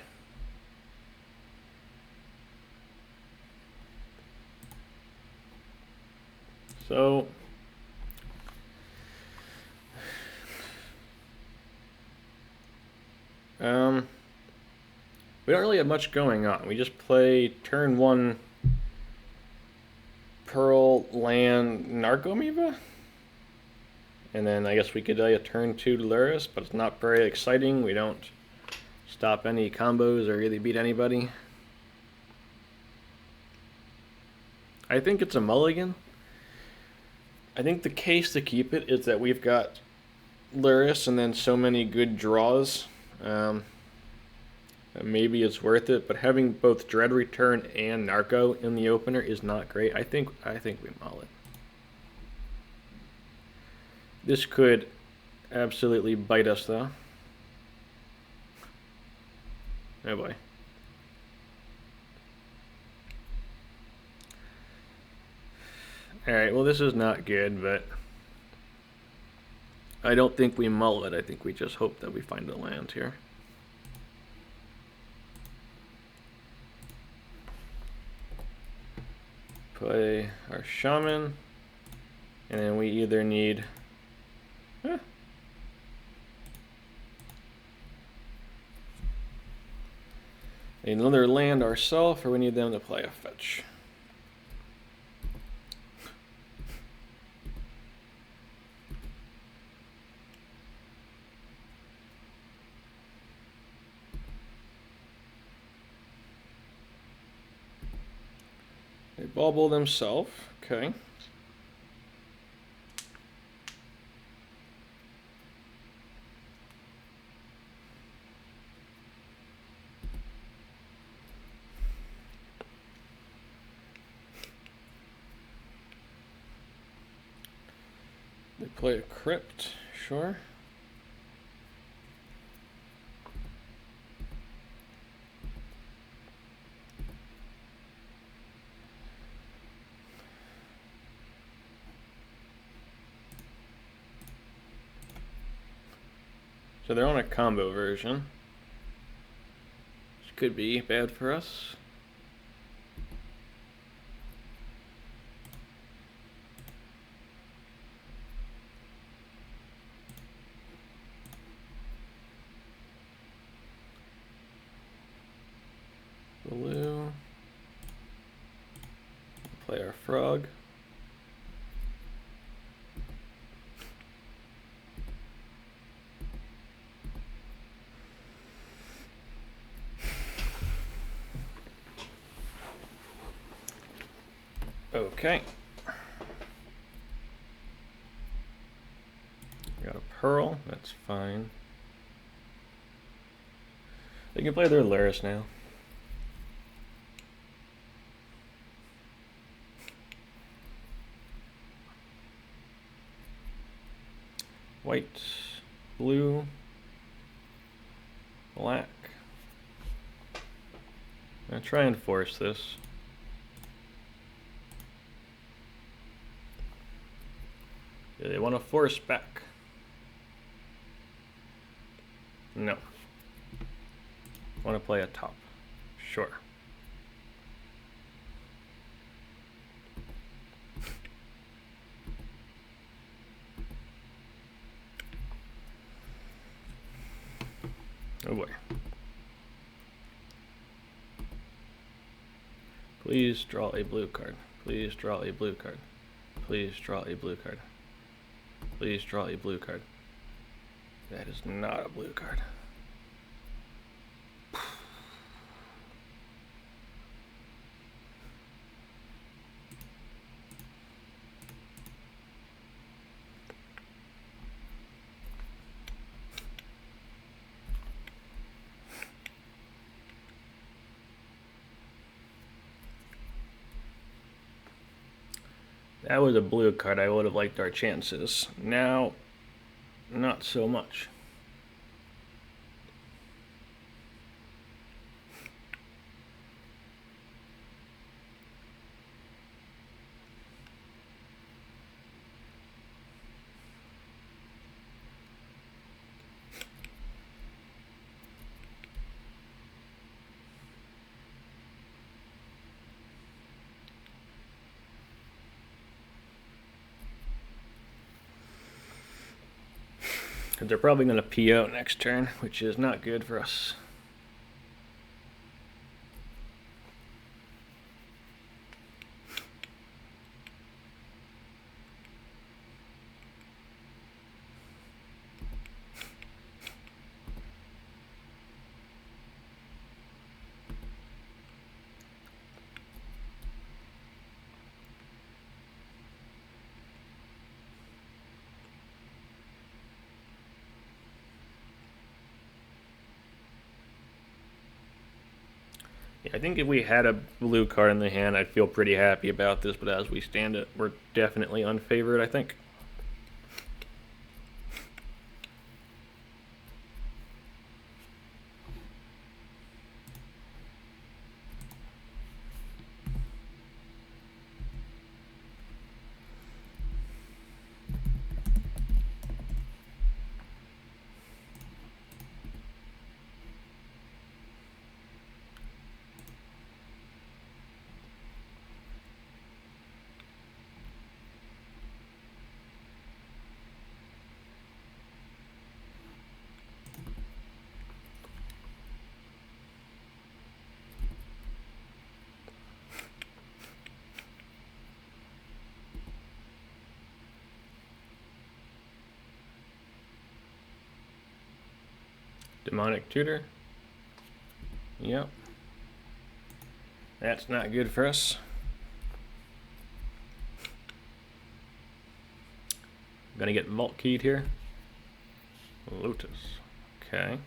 So we don't really have much going on. We just play turn 1 Pearl Land Narcomoeba. And then I guess we could a turn 2 Lurrus, but it's not very exciting. We don't stop any combos or really beat anybody. I think it's a mulligan. I think the case to keep it is that we've got Lurrus and then so many good draws. Maybe it's worth it, but having both Dread Return and Narco in the opener is not great. I think we mull it. This could absolutely bite us though. Oh boy. Alright, well this is not good, but I don't think we mull it. I think we just hope that we find a land here. Play our Shaman, and then we either need another land ourselves, or we need them to play a fetch. bubbled himself. Okay. They play a crypt, sure. So they're on a combo version, which could be bad for us. Blue. Play our frog. Okay. Got a pearl, that's fine. They can play their Lurrus now. White, blue, black. I'm gonna try and force this. Do they want to force back? No. Want to play a top? Sure. Oh boy. Please draw a blue card. Please draw a blue card. Please draw a blue card. Please draw a blue card. That is not a blue card. That was a blue card. I would have liked our chances. Now, not so much. They're probably going to PO next turn, which is not good for us. I think if we had a blue card in the hand, I'd feel pretty happy about this, but as we stand it, we're definitely unfavored, I think. Demonic Tutor. Yep. That's not good for us. Gonna get Vault Keyed here. Lotus. Okay.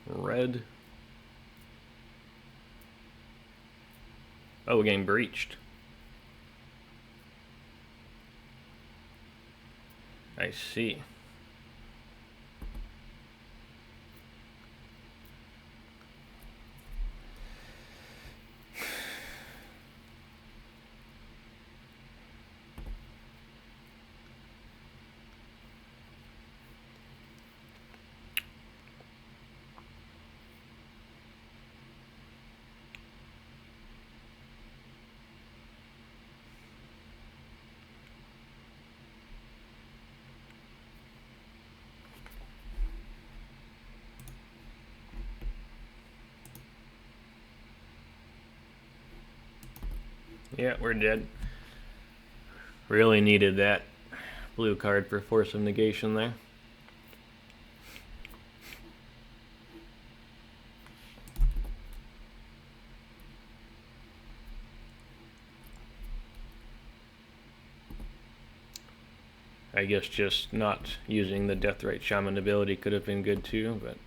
Red. Oh, we're getting breached. I see. Yeah, we're dead. Really needed that blue card for Force of Negation there. I guess just not using the Deathrite Shaman ability could have been good too, but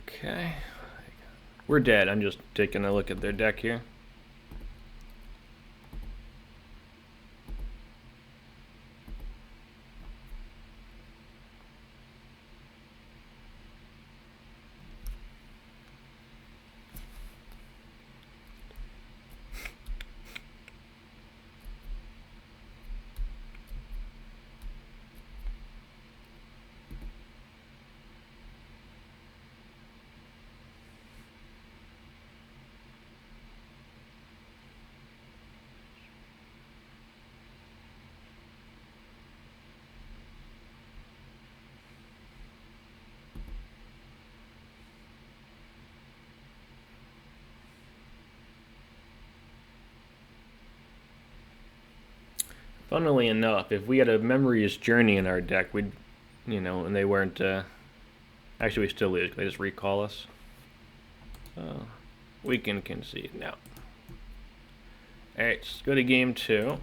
okay. We're dead. I'm just taking a look at their deck here. Funnily enough, if we had a Memory's Journey in our deck, we'd, and they weren't, actually we still lose, they just recall us. We can concede now. Alright, let's go to game 2.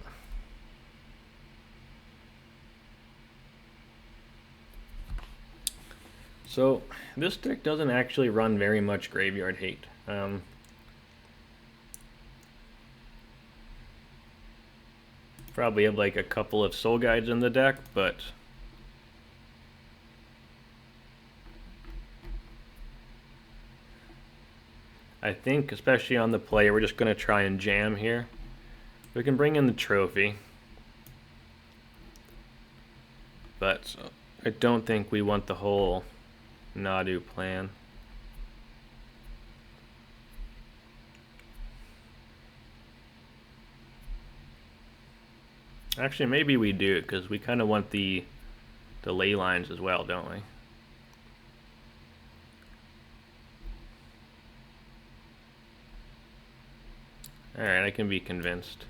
So, this deck doesn't actually run very much Graveyard Hate. Probably have like a couple of Soul Guides in the deck, but I think, especially on the play, we're just going to try and jam here. We can bring in the trophy, but I don't think we want the whole Nadu plan. Actually, maybe we do, because we kind of want the ley lines as well, don't we? Alright, I can be convinced.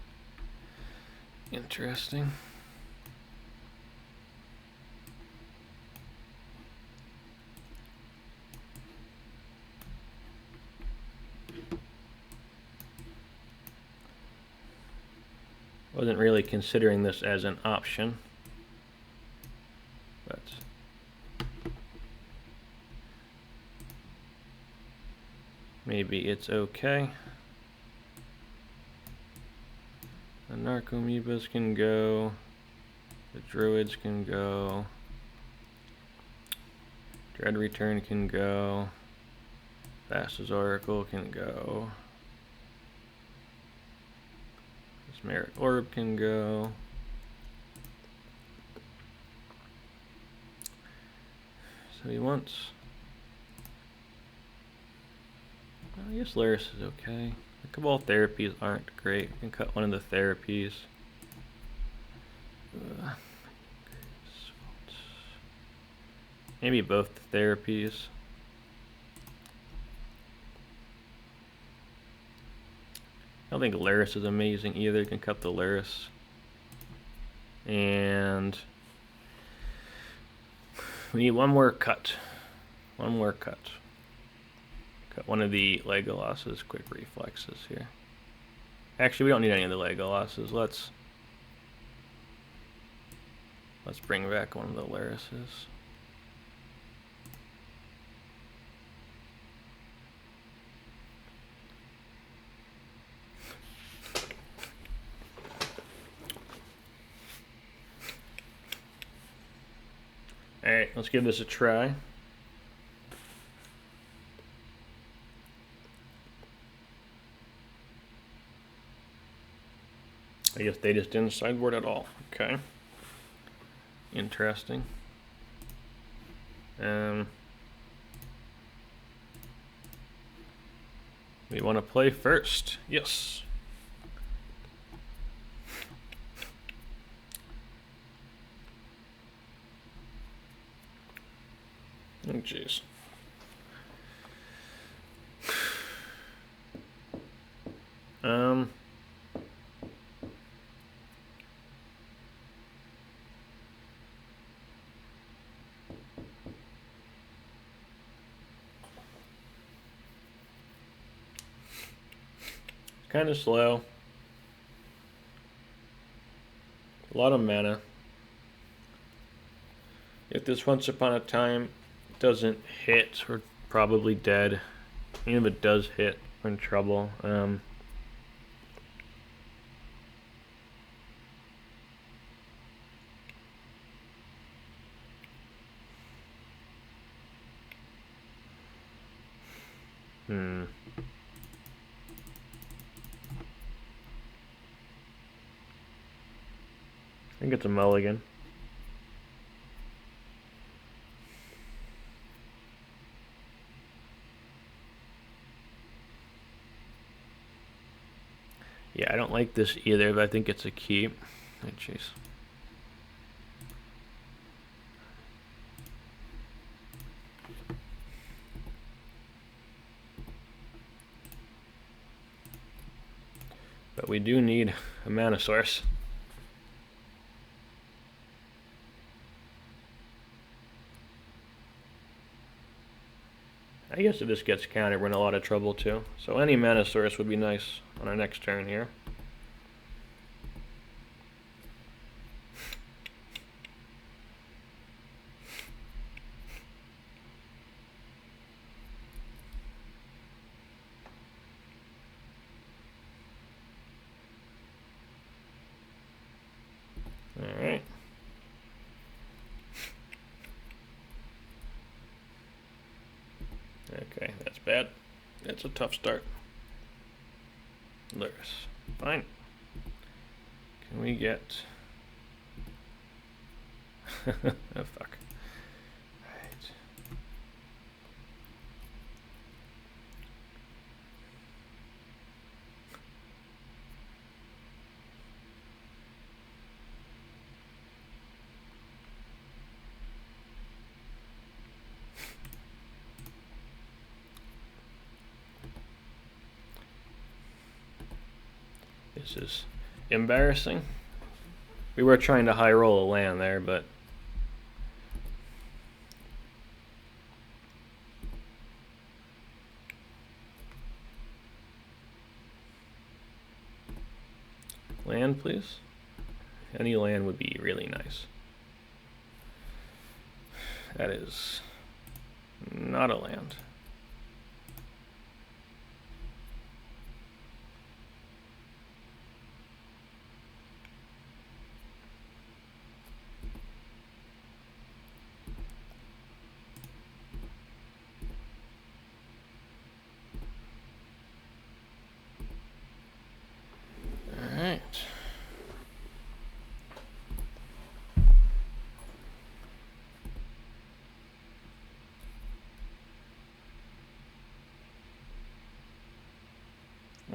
Interesting. Wasn't really considering this as an option, but maybe it's okay. The Narcomoebas can go. The Druids can go. Dread Return can go. Thassa's Oracle can go. Mesmeric Orb can go. So he wants... I guess Lurrus is okay. The Cabal Therapies aren't great. We can cut one of the therapies. Maybe both the therapies. I don't think Lurrus is amazing either. You can cut the Lurrus. And we need one more cut. One more cut. Cut one of the Legolas's quick reflexes here. Actually, we don't need any of the Legolas's. Let's bring back one of the Lurruses. Alright, let's give this a try. I guess they just didn't sideboard at all. Okay. Interesting. We want to play first. Yes. Oh, jeez. Kind of slow. A lot of mana. If this Once Upon a Time doesn't hit, we're probably dead. Even if it does hit, we're in trouble. I think it's a mulligan. Yeah, I don't like this either, but I think it's a keep. Oh, jeez. But we do need a mana source. I guess if this gets countered, we're in a lot of trouble too. So any mana source would be nice on our next turn here. Alright. Okay, that's bad. That's a tough start. Lurrus. Fine. Can we get... oh, fuck. Right. This is embarrassing. We were trying to high roll a land there, but land, please. Any land would be really nice. That is not a land.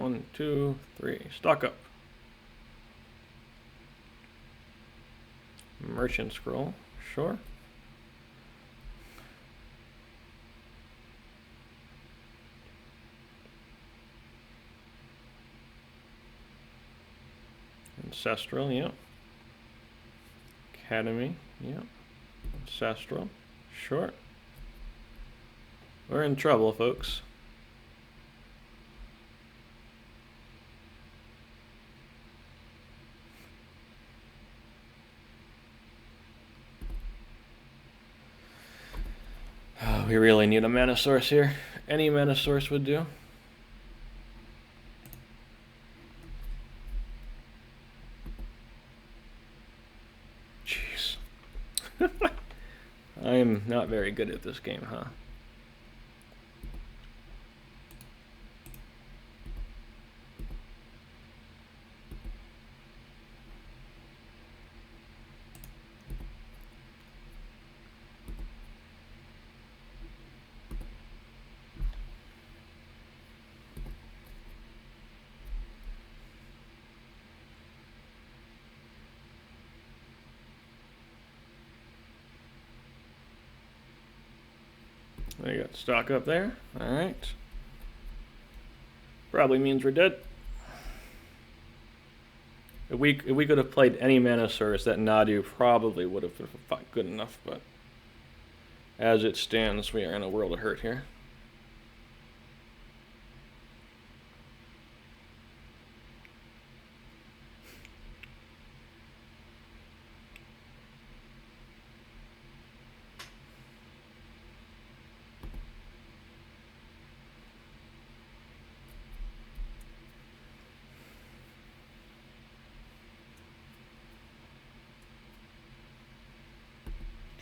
1, 2, 3. Stock up. Merchant Scroll. Sure. Ancestral, yep. Academy, yep. Ancestral, sure. We're in trouble, folks. Oh, we really need a mana source here. Any mana source would do. Jeez. I'm not very good at this game, huh? We got stock up there. Alright. Probably means we're dead. If we could have played any mana source, that Nadu probably would have been good enough, but as it stands, we are in a world of hurt here.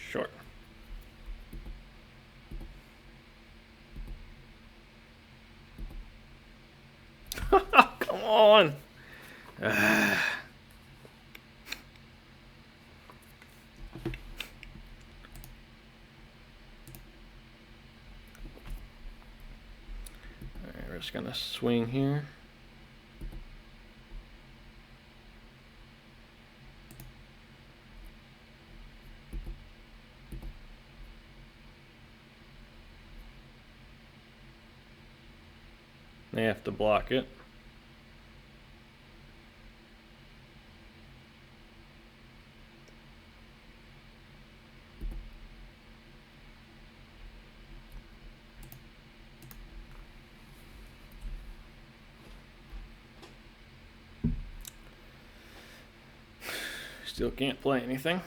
Sure. Come on. Alright, we're just gonna swing here. They have to block it. Still can't play anything.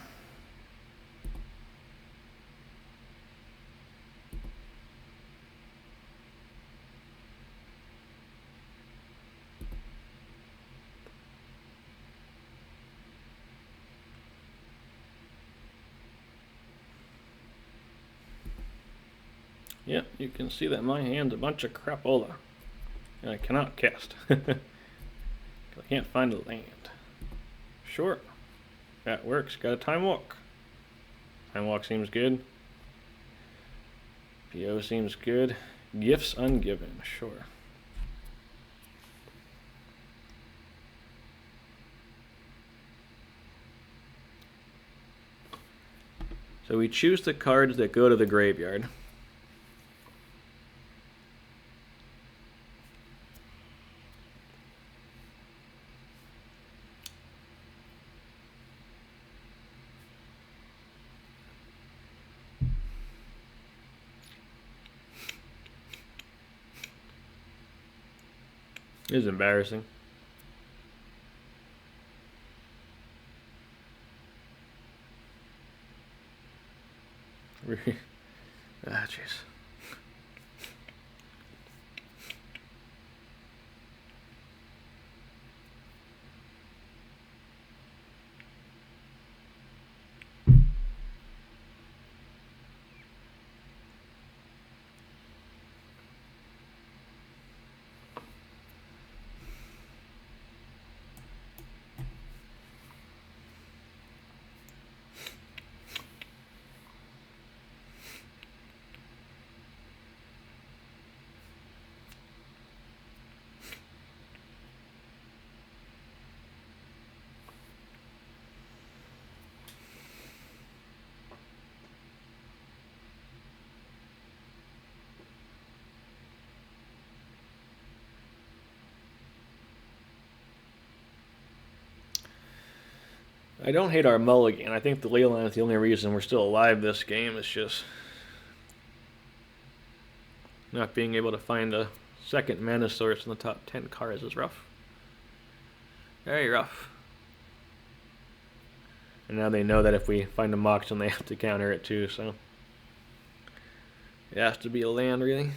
Yep, you can see that my hand's a bunch of crapola. And I cannot cast. I can't find a land. Sure. That works. Got a time walk. Time walk seems good. PO seems good. Gifts ungiven. Sure. So we choose the cards that go to the graveyard. This is embarrassing. Ah, jeez. I don't hate our mulligan. I think the ley line is the only reason we're still alive this game. It's just not being able to find a second mana source in the top 10 cards is rough. Very rough. And now they know that if we find a Mox, then they have to counter it too, so it has to be a land, really.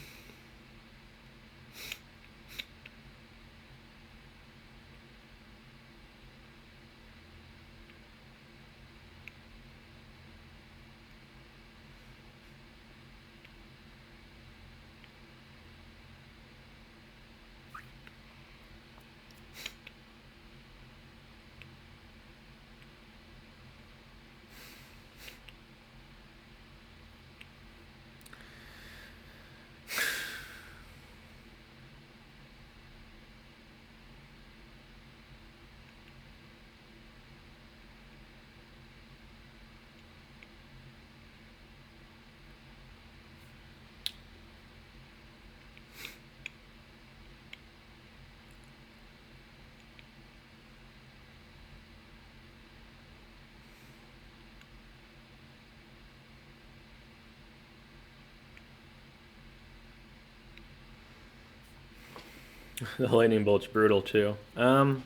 The lightning bolt's brutal too. What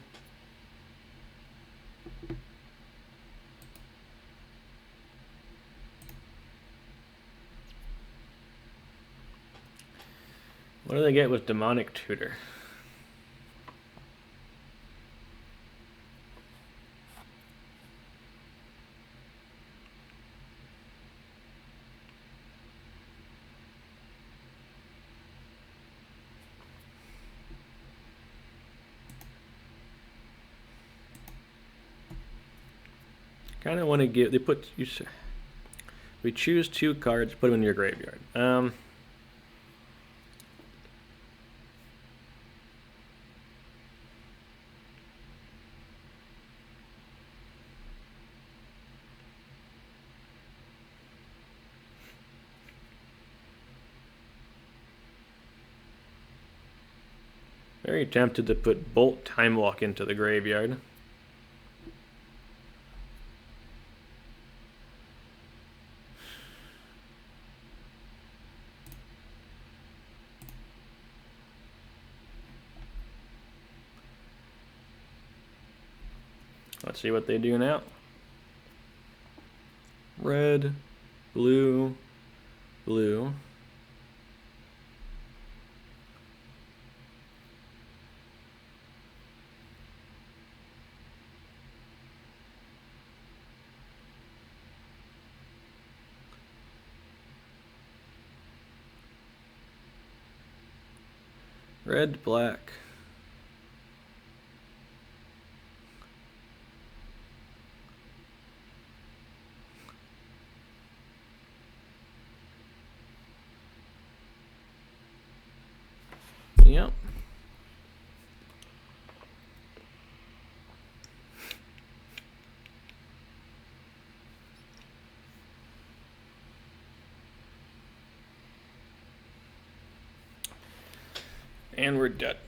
do they get with Demonic Tutor? Kind of want to give. They put you. We choose 2 cards, put them in your graveyard. Very tempted to put Bolt Time Walk into the graveyard. Let's see what they do now. Red, blue, blue. Red, black. Yep. And we're dead.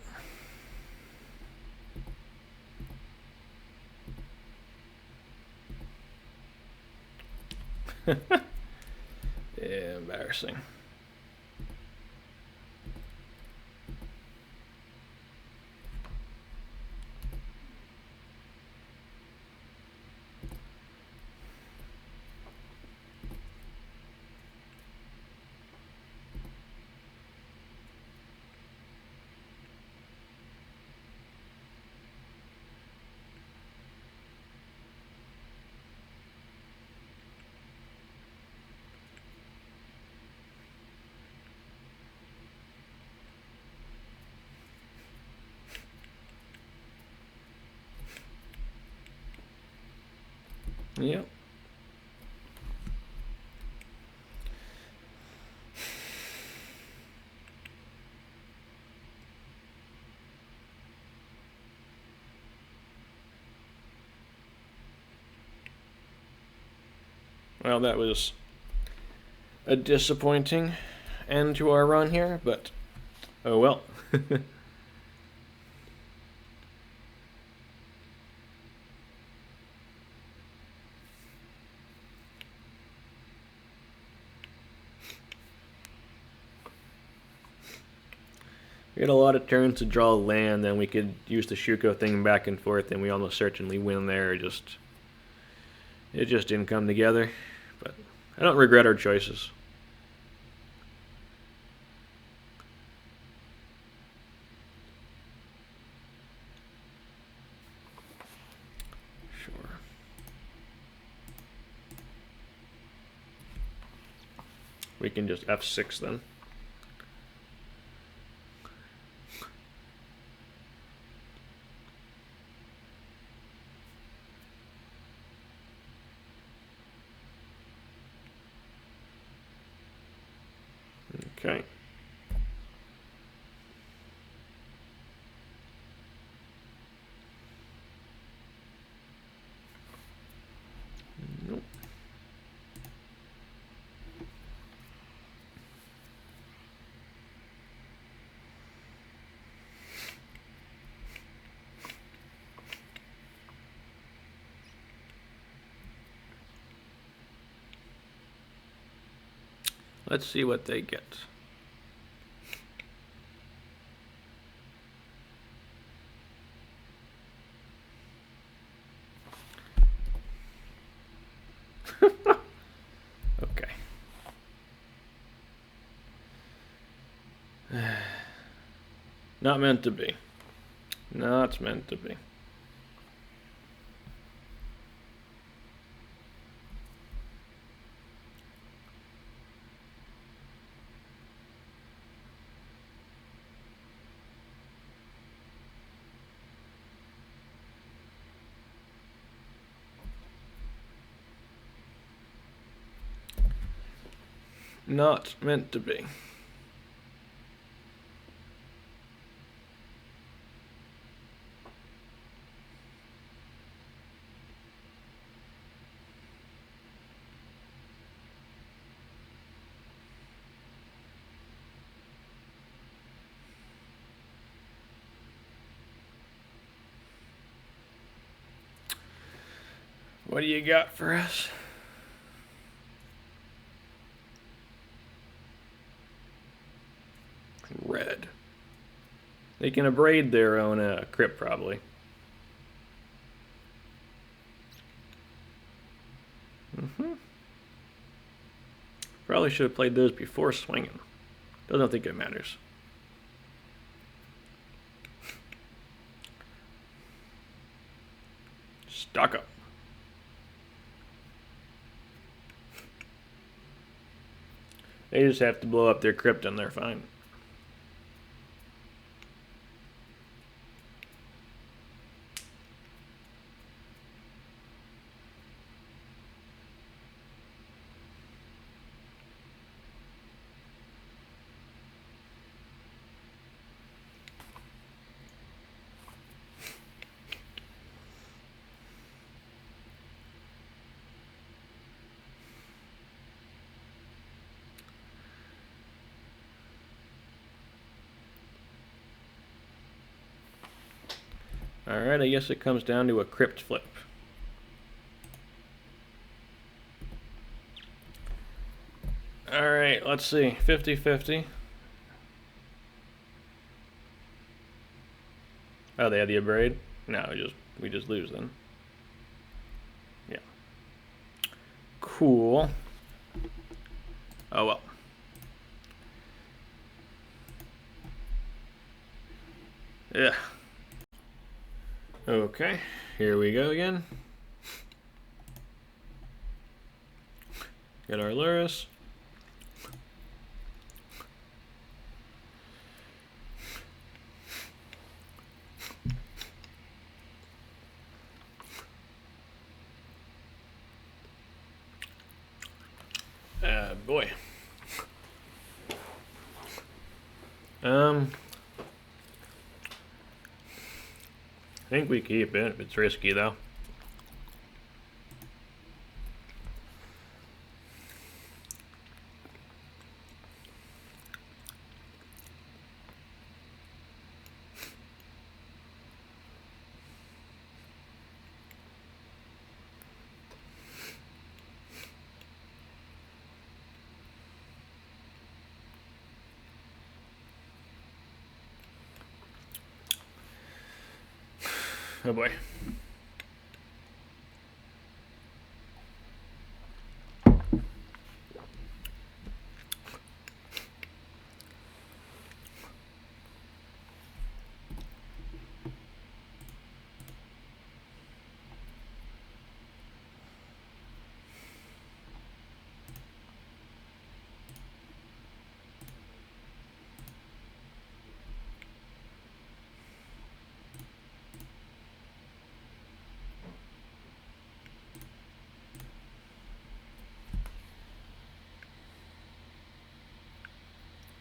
Yeah, embarrassing. Yep. Well, that was a disappointing end to our run here, but oh well. We had a lot of turns to draw land, then we could use the Shuko thing back and forth, and we almost certainly win there. It just didn't come together. But I don't regret our choices. Sure. We can just F6 then. Okay. Nope. Let's see what they get. Okay. Not meant to be. Not meant to be. Not meant to be. What do you got for us? Red. They can abrade their own crypt, probably. Probably should have played those before swinging. Doesn't think it matters. Stock up. They just have to blow up their crypt and they're fine. Alright, I guess it comes down to a crypt flip. Alright, let's see. 50-50. Oh, they had the abrade? No, we just lose then. Yeah. Cool. Oh well. Yeah. Okay, here we go again. Get our Lurrus. Boy. I think we keep it. It's risky though. Oh boy.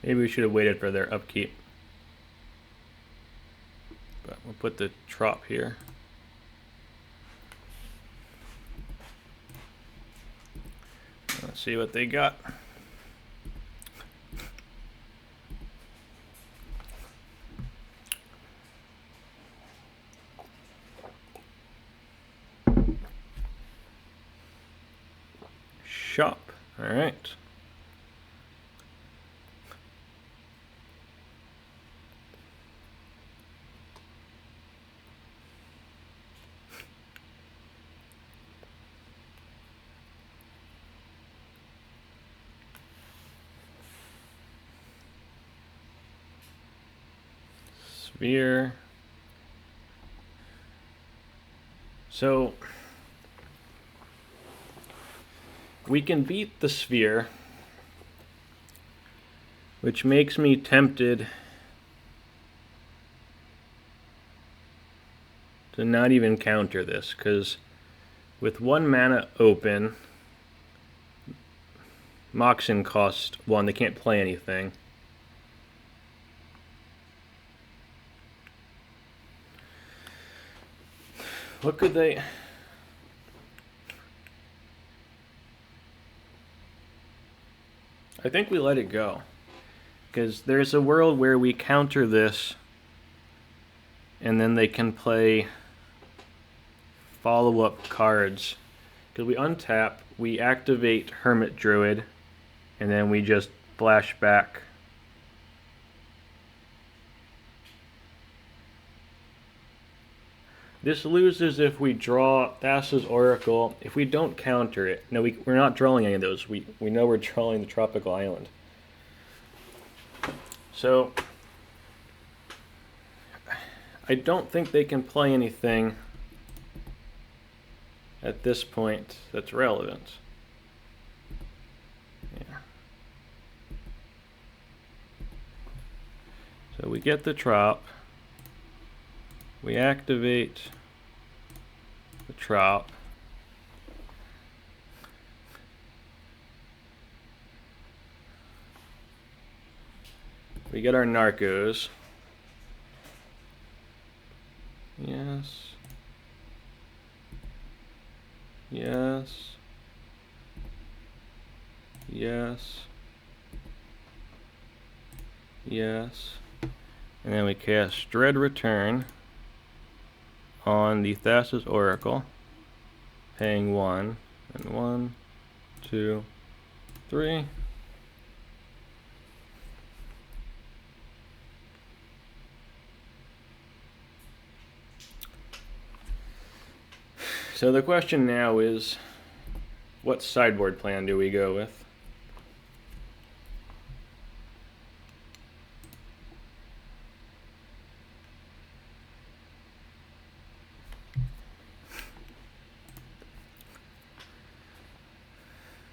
Maybe we should have waited for their upkeep. But we'll put the trop here. Let's see what they got. Shop. All right. Sphere. So we can beat the sphere, which makes me tempted to not even counter this, because with 1 mana open, Moxen cost 1, they can't play anything. What could they... I think we let it go, because there's a world where we counter this and then they can play follow-up cards. Because we untap, we activate Hermit Druid, and then we just flash back. This loses if we draw Thassa's Oracle. If we don't counter it, no, we're not drawing any of those. We know we're drawing the Tropical Island. So I don't think they can play anything at this point that's relevant. Yeah. So we get the Trop. We activate the Trop. We get our Narcos. Yes. Yes. Yes. Yes. And then we cast Dread Return on the Thassa's Oracle, paying 1, and 1, 2, 3. So the question now is, what sideboard plan do we go with?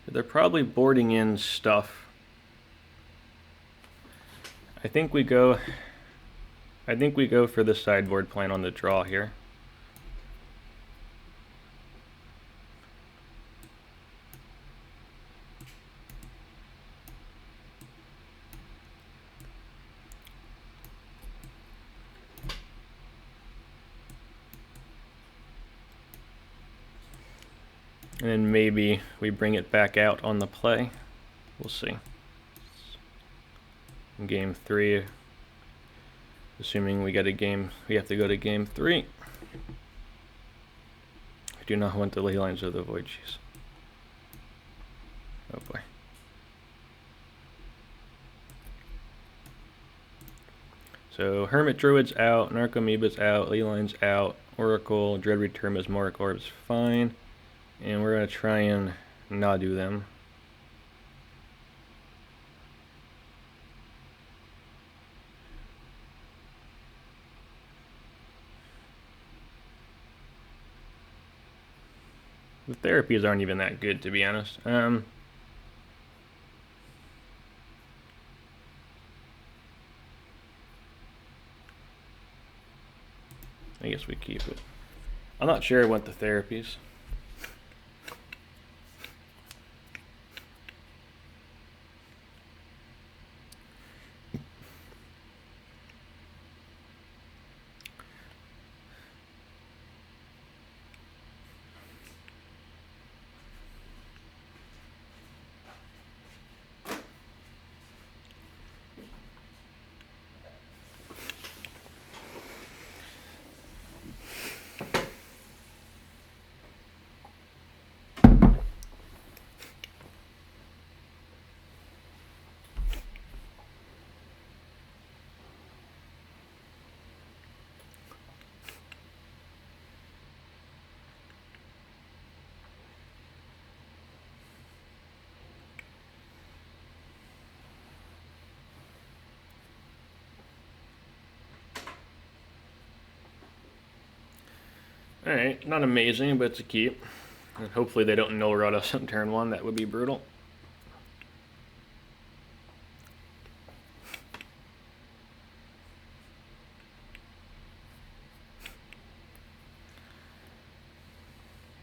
They're probably boarding in stuff. I think we go for the sideboard plan on the draw here. And then maybe we bring it back out on the play. We'll see. In game 3, assuming we get a game, we have to go to game 3. I do not want the Ley Lines of the Void Cheese. Oh boy. So Hermit Druid's out, Narcomoeba's out, Ley Line's out, Oracle, Dread Return, Mesmeric Orb is fine. And we're going to try and Nadu them. The therapies aren't even that good, to be honest. I guess we keep it. I'm not sure I want the therapies. Alright, not amazing, but it's a keep. And hopefully they don't null route us on turn 1, that would be brutal.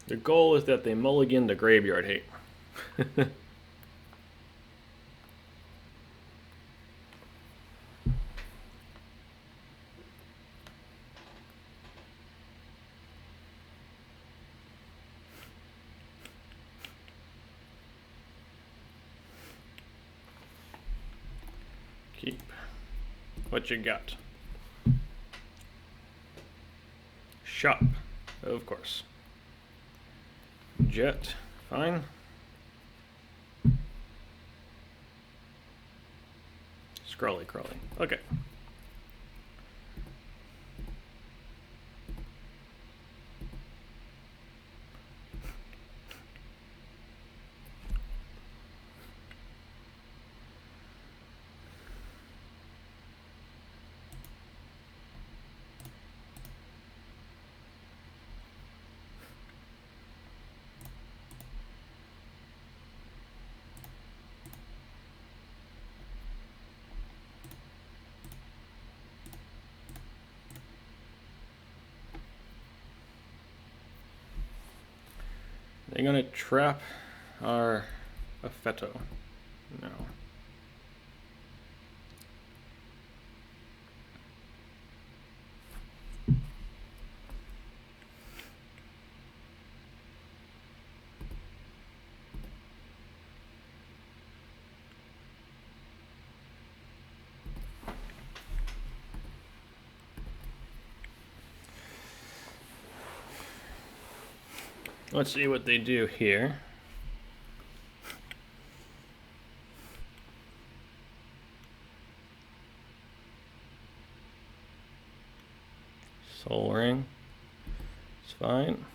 The goal is that they mulligan the graveyard hate. Keep. What you got? Shop, of course. Jet, fine. Scrolly, okay. They're gonna trap our Aphetto. No. Let's see what they do here. Soul Ring. It's fine.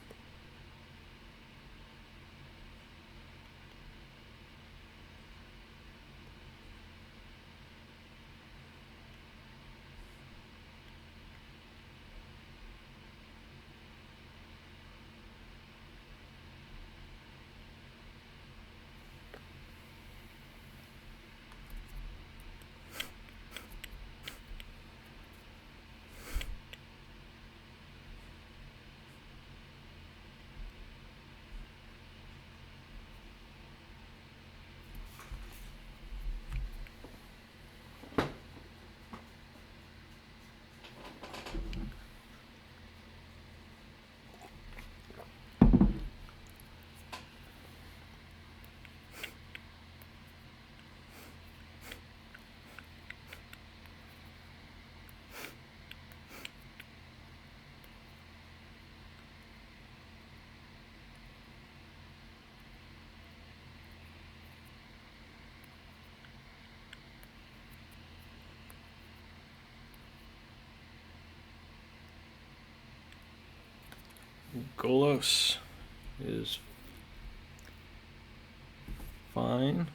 Legolas is fine.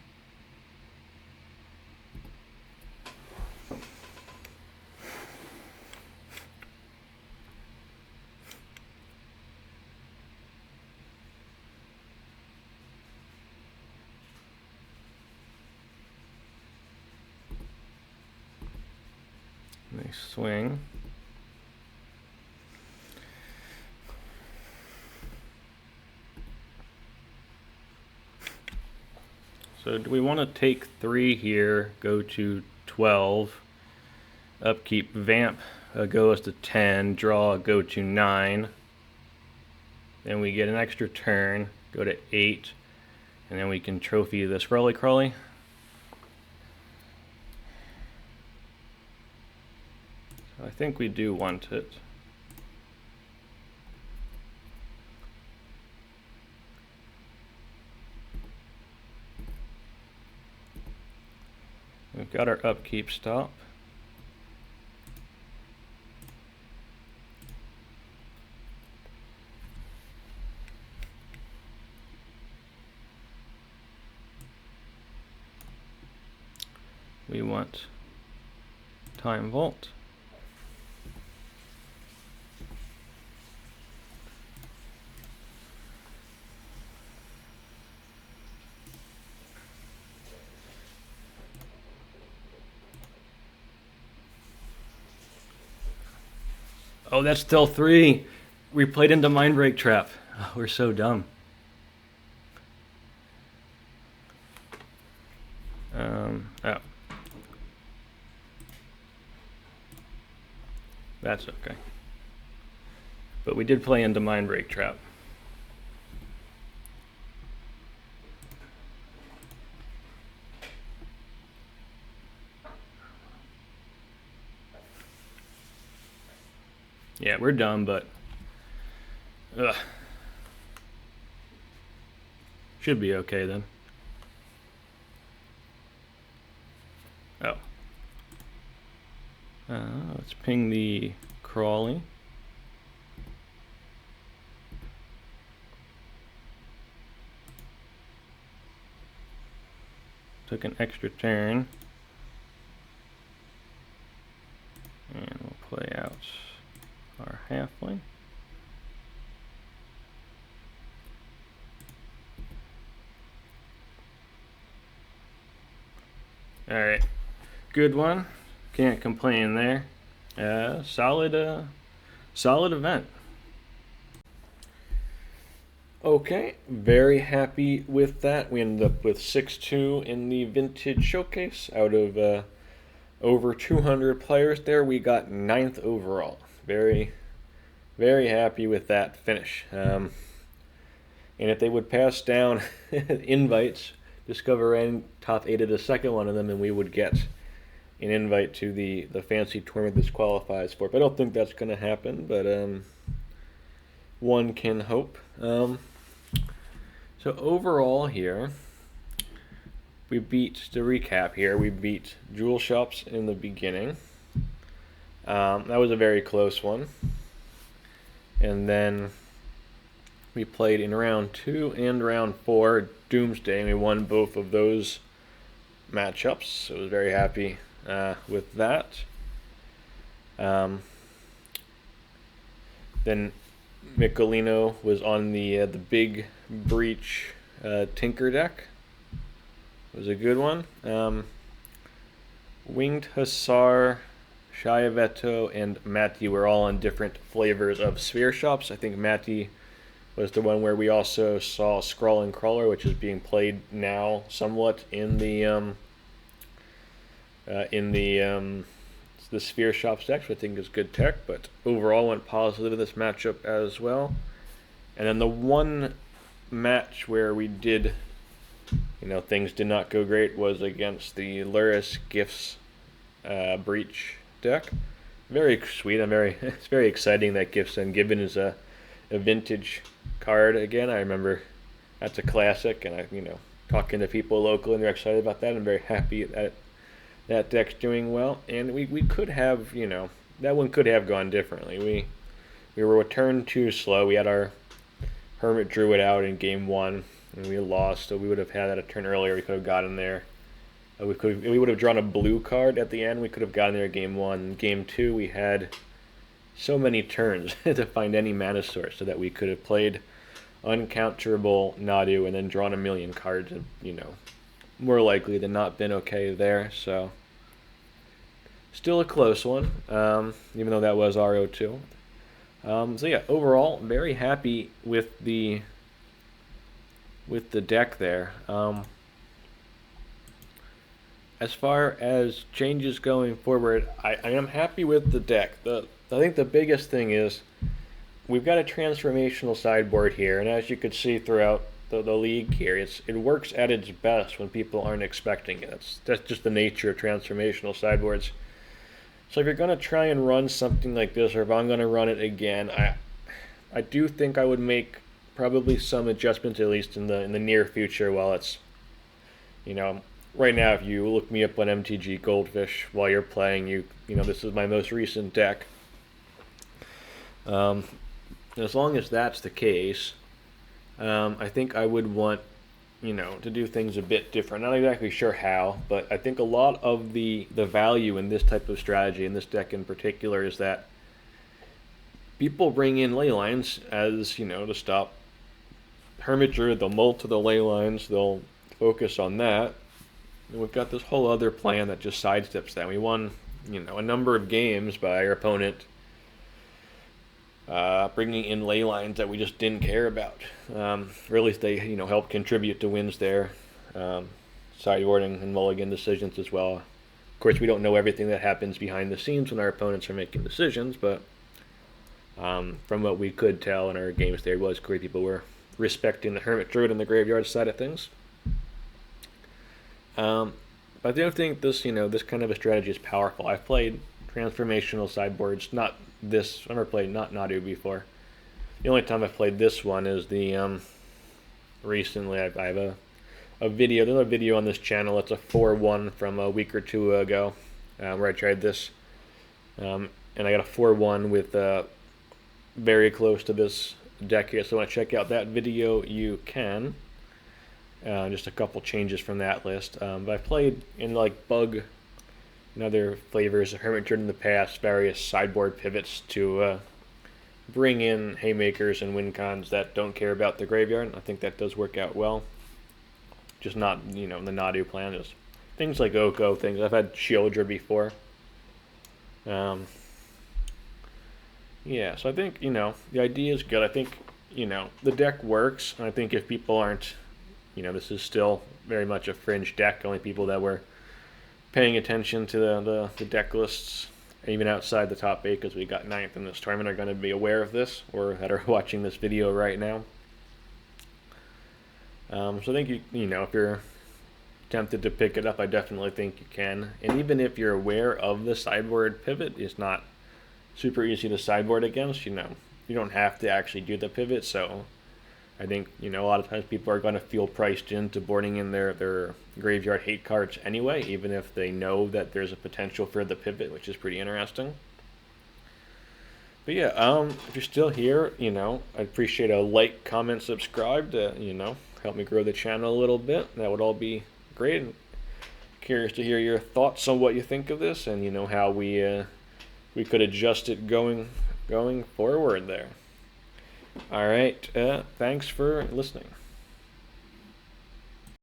They swing. So do we want to take 3 here, go to 12, upkeep Vamp, go us to 10, draw, go to 9, then we get an extra turn, go to 8, and then we can trophy the Scrawly Crawly. So I think we do want it. We've got our upkeep stop. We want Time Vault. Oh, that's still 3. We played into Mindbreak Trap. Oh, we're so dumb. Oh. That's okay. But we did play into Mindbreak Trap. Yeah, we're dumb, but should be okay then. Oh. Let's ping the Crawly. Took an extra turn. And we'll play out our halfling. Alright, good one. Can't complain there. Solid event. Okay, very happy with that. We ended up with 6-2 in the Vintage Showcase. Out of over 200 players there, we got 9th overall. Very, very happy with that finish. And if they would pass down invites, Discover ran top 8 of the second one of them, and we would get an invite to the fancy tournament this qualifies for. But I don't think that's going to happen, but one can hope. So overall here, we beat, to recap here, we beat Jewel Shops in the beginning. That was a very close one. And then we played in round 2 and round 4 Doomsday, and we won both of those matchups. So I was very happy with that. Then Michelino was on the big Breach Tinker deck. It was a good one. Winged Hussar, Aphetto, and Matty were all on different flavors of Sphere Shops. I think Matty was the one where we also saw Scrawling Crawler, which is being played now somewhat in the Sphere Shops deck, which I think is good tech, but overall went positive in this matchup as well. And then the one match where we did, things did not go great was against the Lurrus Gifts Breach deck. Very sweet. It's very exciting that Gifts Ungiven is a vintage card again. I remember that's a classic, and talking to people locally, and they're excited about that. I'm very happy that that deck's doing well, and we could have, that one could have gone differently. we were a turn too slow. We had our Hermit Druid out in game 1, and we lost, so we would have had that a turn earlier. We could have gotten there. We would have drawn a blue card at the end. We could have gotten there game 1. Game 2, we had so many turns to find any mana source so that we could have played uncounterable Nadu and then drawn a million cards and, more likely than not been okay there. So still a close one, even though that was RO2. So yeah, overall, very happy with the deck there. As far as changes going forward, I am happy with the deck. I think the biggest thing is we've got a transformational sideboard here, and as you could see throughout the league here, it works at its best when people aren't expecting it. That's just the nature of transformational sideboards. So if you're going to try and run something like this, or if I'm going to run it again, I do think I would make probably some adjustments, at least in the near future, while it's, right now, if you look me up on MTG Goldfish while you're playing, this is my most recent deck. As long as that's the case, I think I would want, to do things a bit different. Not exactly sure how, but I think a lot of the value in this type of strategy, in this deck in particular, is that people bring in ley lines as, to stop Hermit Druid. They'll mull to the ley lines, they'll focus on that. And we've got this whole other plan that just sidesteps that. We won, a number of games by our opponent bringing in ley lines that we just didn't care about. Or at least they, helped contribute to wins there. Sideboarding and mulligan decisions as well. Of course, we don't know everything that happens behind the scenes when our opponents are making decisions, but from what we could tell in our games there, was clear people were respecting the Hermit Druid in the graveyard side of things. But I don't think this, this kind of a strategy is powerful. I've played transformational sideboards, I've never played not Nadu before. The only time I've played this one is recently I have a video, there's a video on this channel, it's a 4-1 from a week or two ago, where I tried this, and I got a 4-1 with very close to this deck here, so when I check out that video, you can. Just a couple changes from that list. But I've played in BUG and other flavors of Hermit Druid in the past, various sideboard pivots to bring in haymakers and win cons that don't care about the graveyard. I think that does work out well. Just not, the Nadu plan is things like Oko, things. I've had Shieldra before. Yeah, so I think, the idea is good. I think, the deck works. And I think if people aren't, this is still very much a fringe deck. Only people that were paying attention to the deck lists, even outside the top 8, because we got 9th in this tournament, are going to be aware of this, or that are watching this video right now. So I think, if you're tempted to pick it up, I definitely think you can. And even if you're aware of the sideboard pivot, it's not super easy to sideboard against. You don't have to actually do the pivot, so I think, a lot of times people are going to feel priced into boarding in their graveyard hate cards anyway, even if they know that there's a potential for the pivot, which is pretty interesting. But yeah, if you're still here, I'd appreciate a like, comment, subscribe to, help me grow the channel a little bit. That would all be great. I'm curious to hear your thoughts on what you think of this, and, how we could adjust it going forward there. All right, thanks for listening.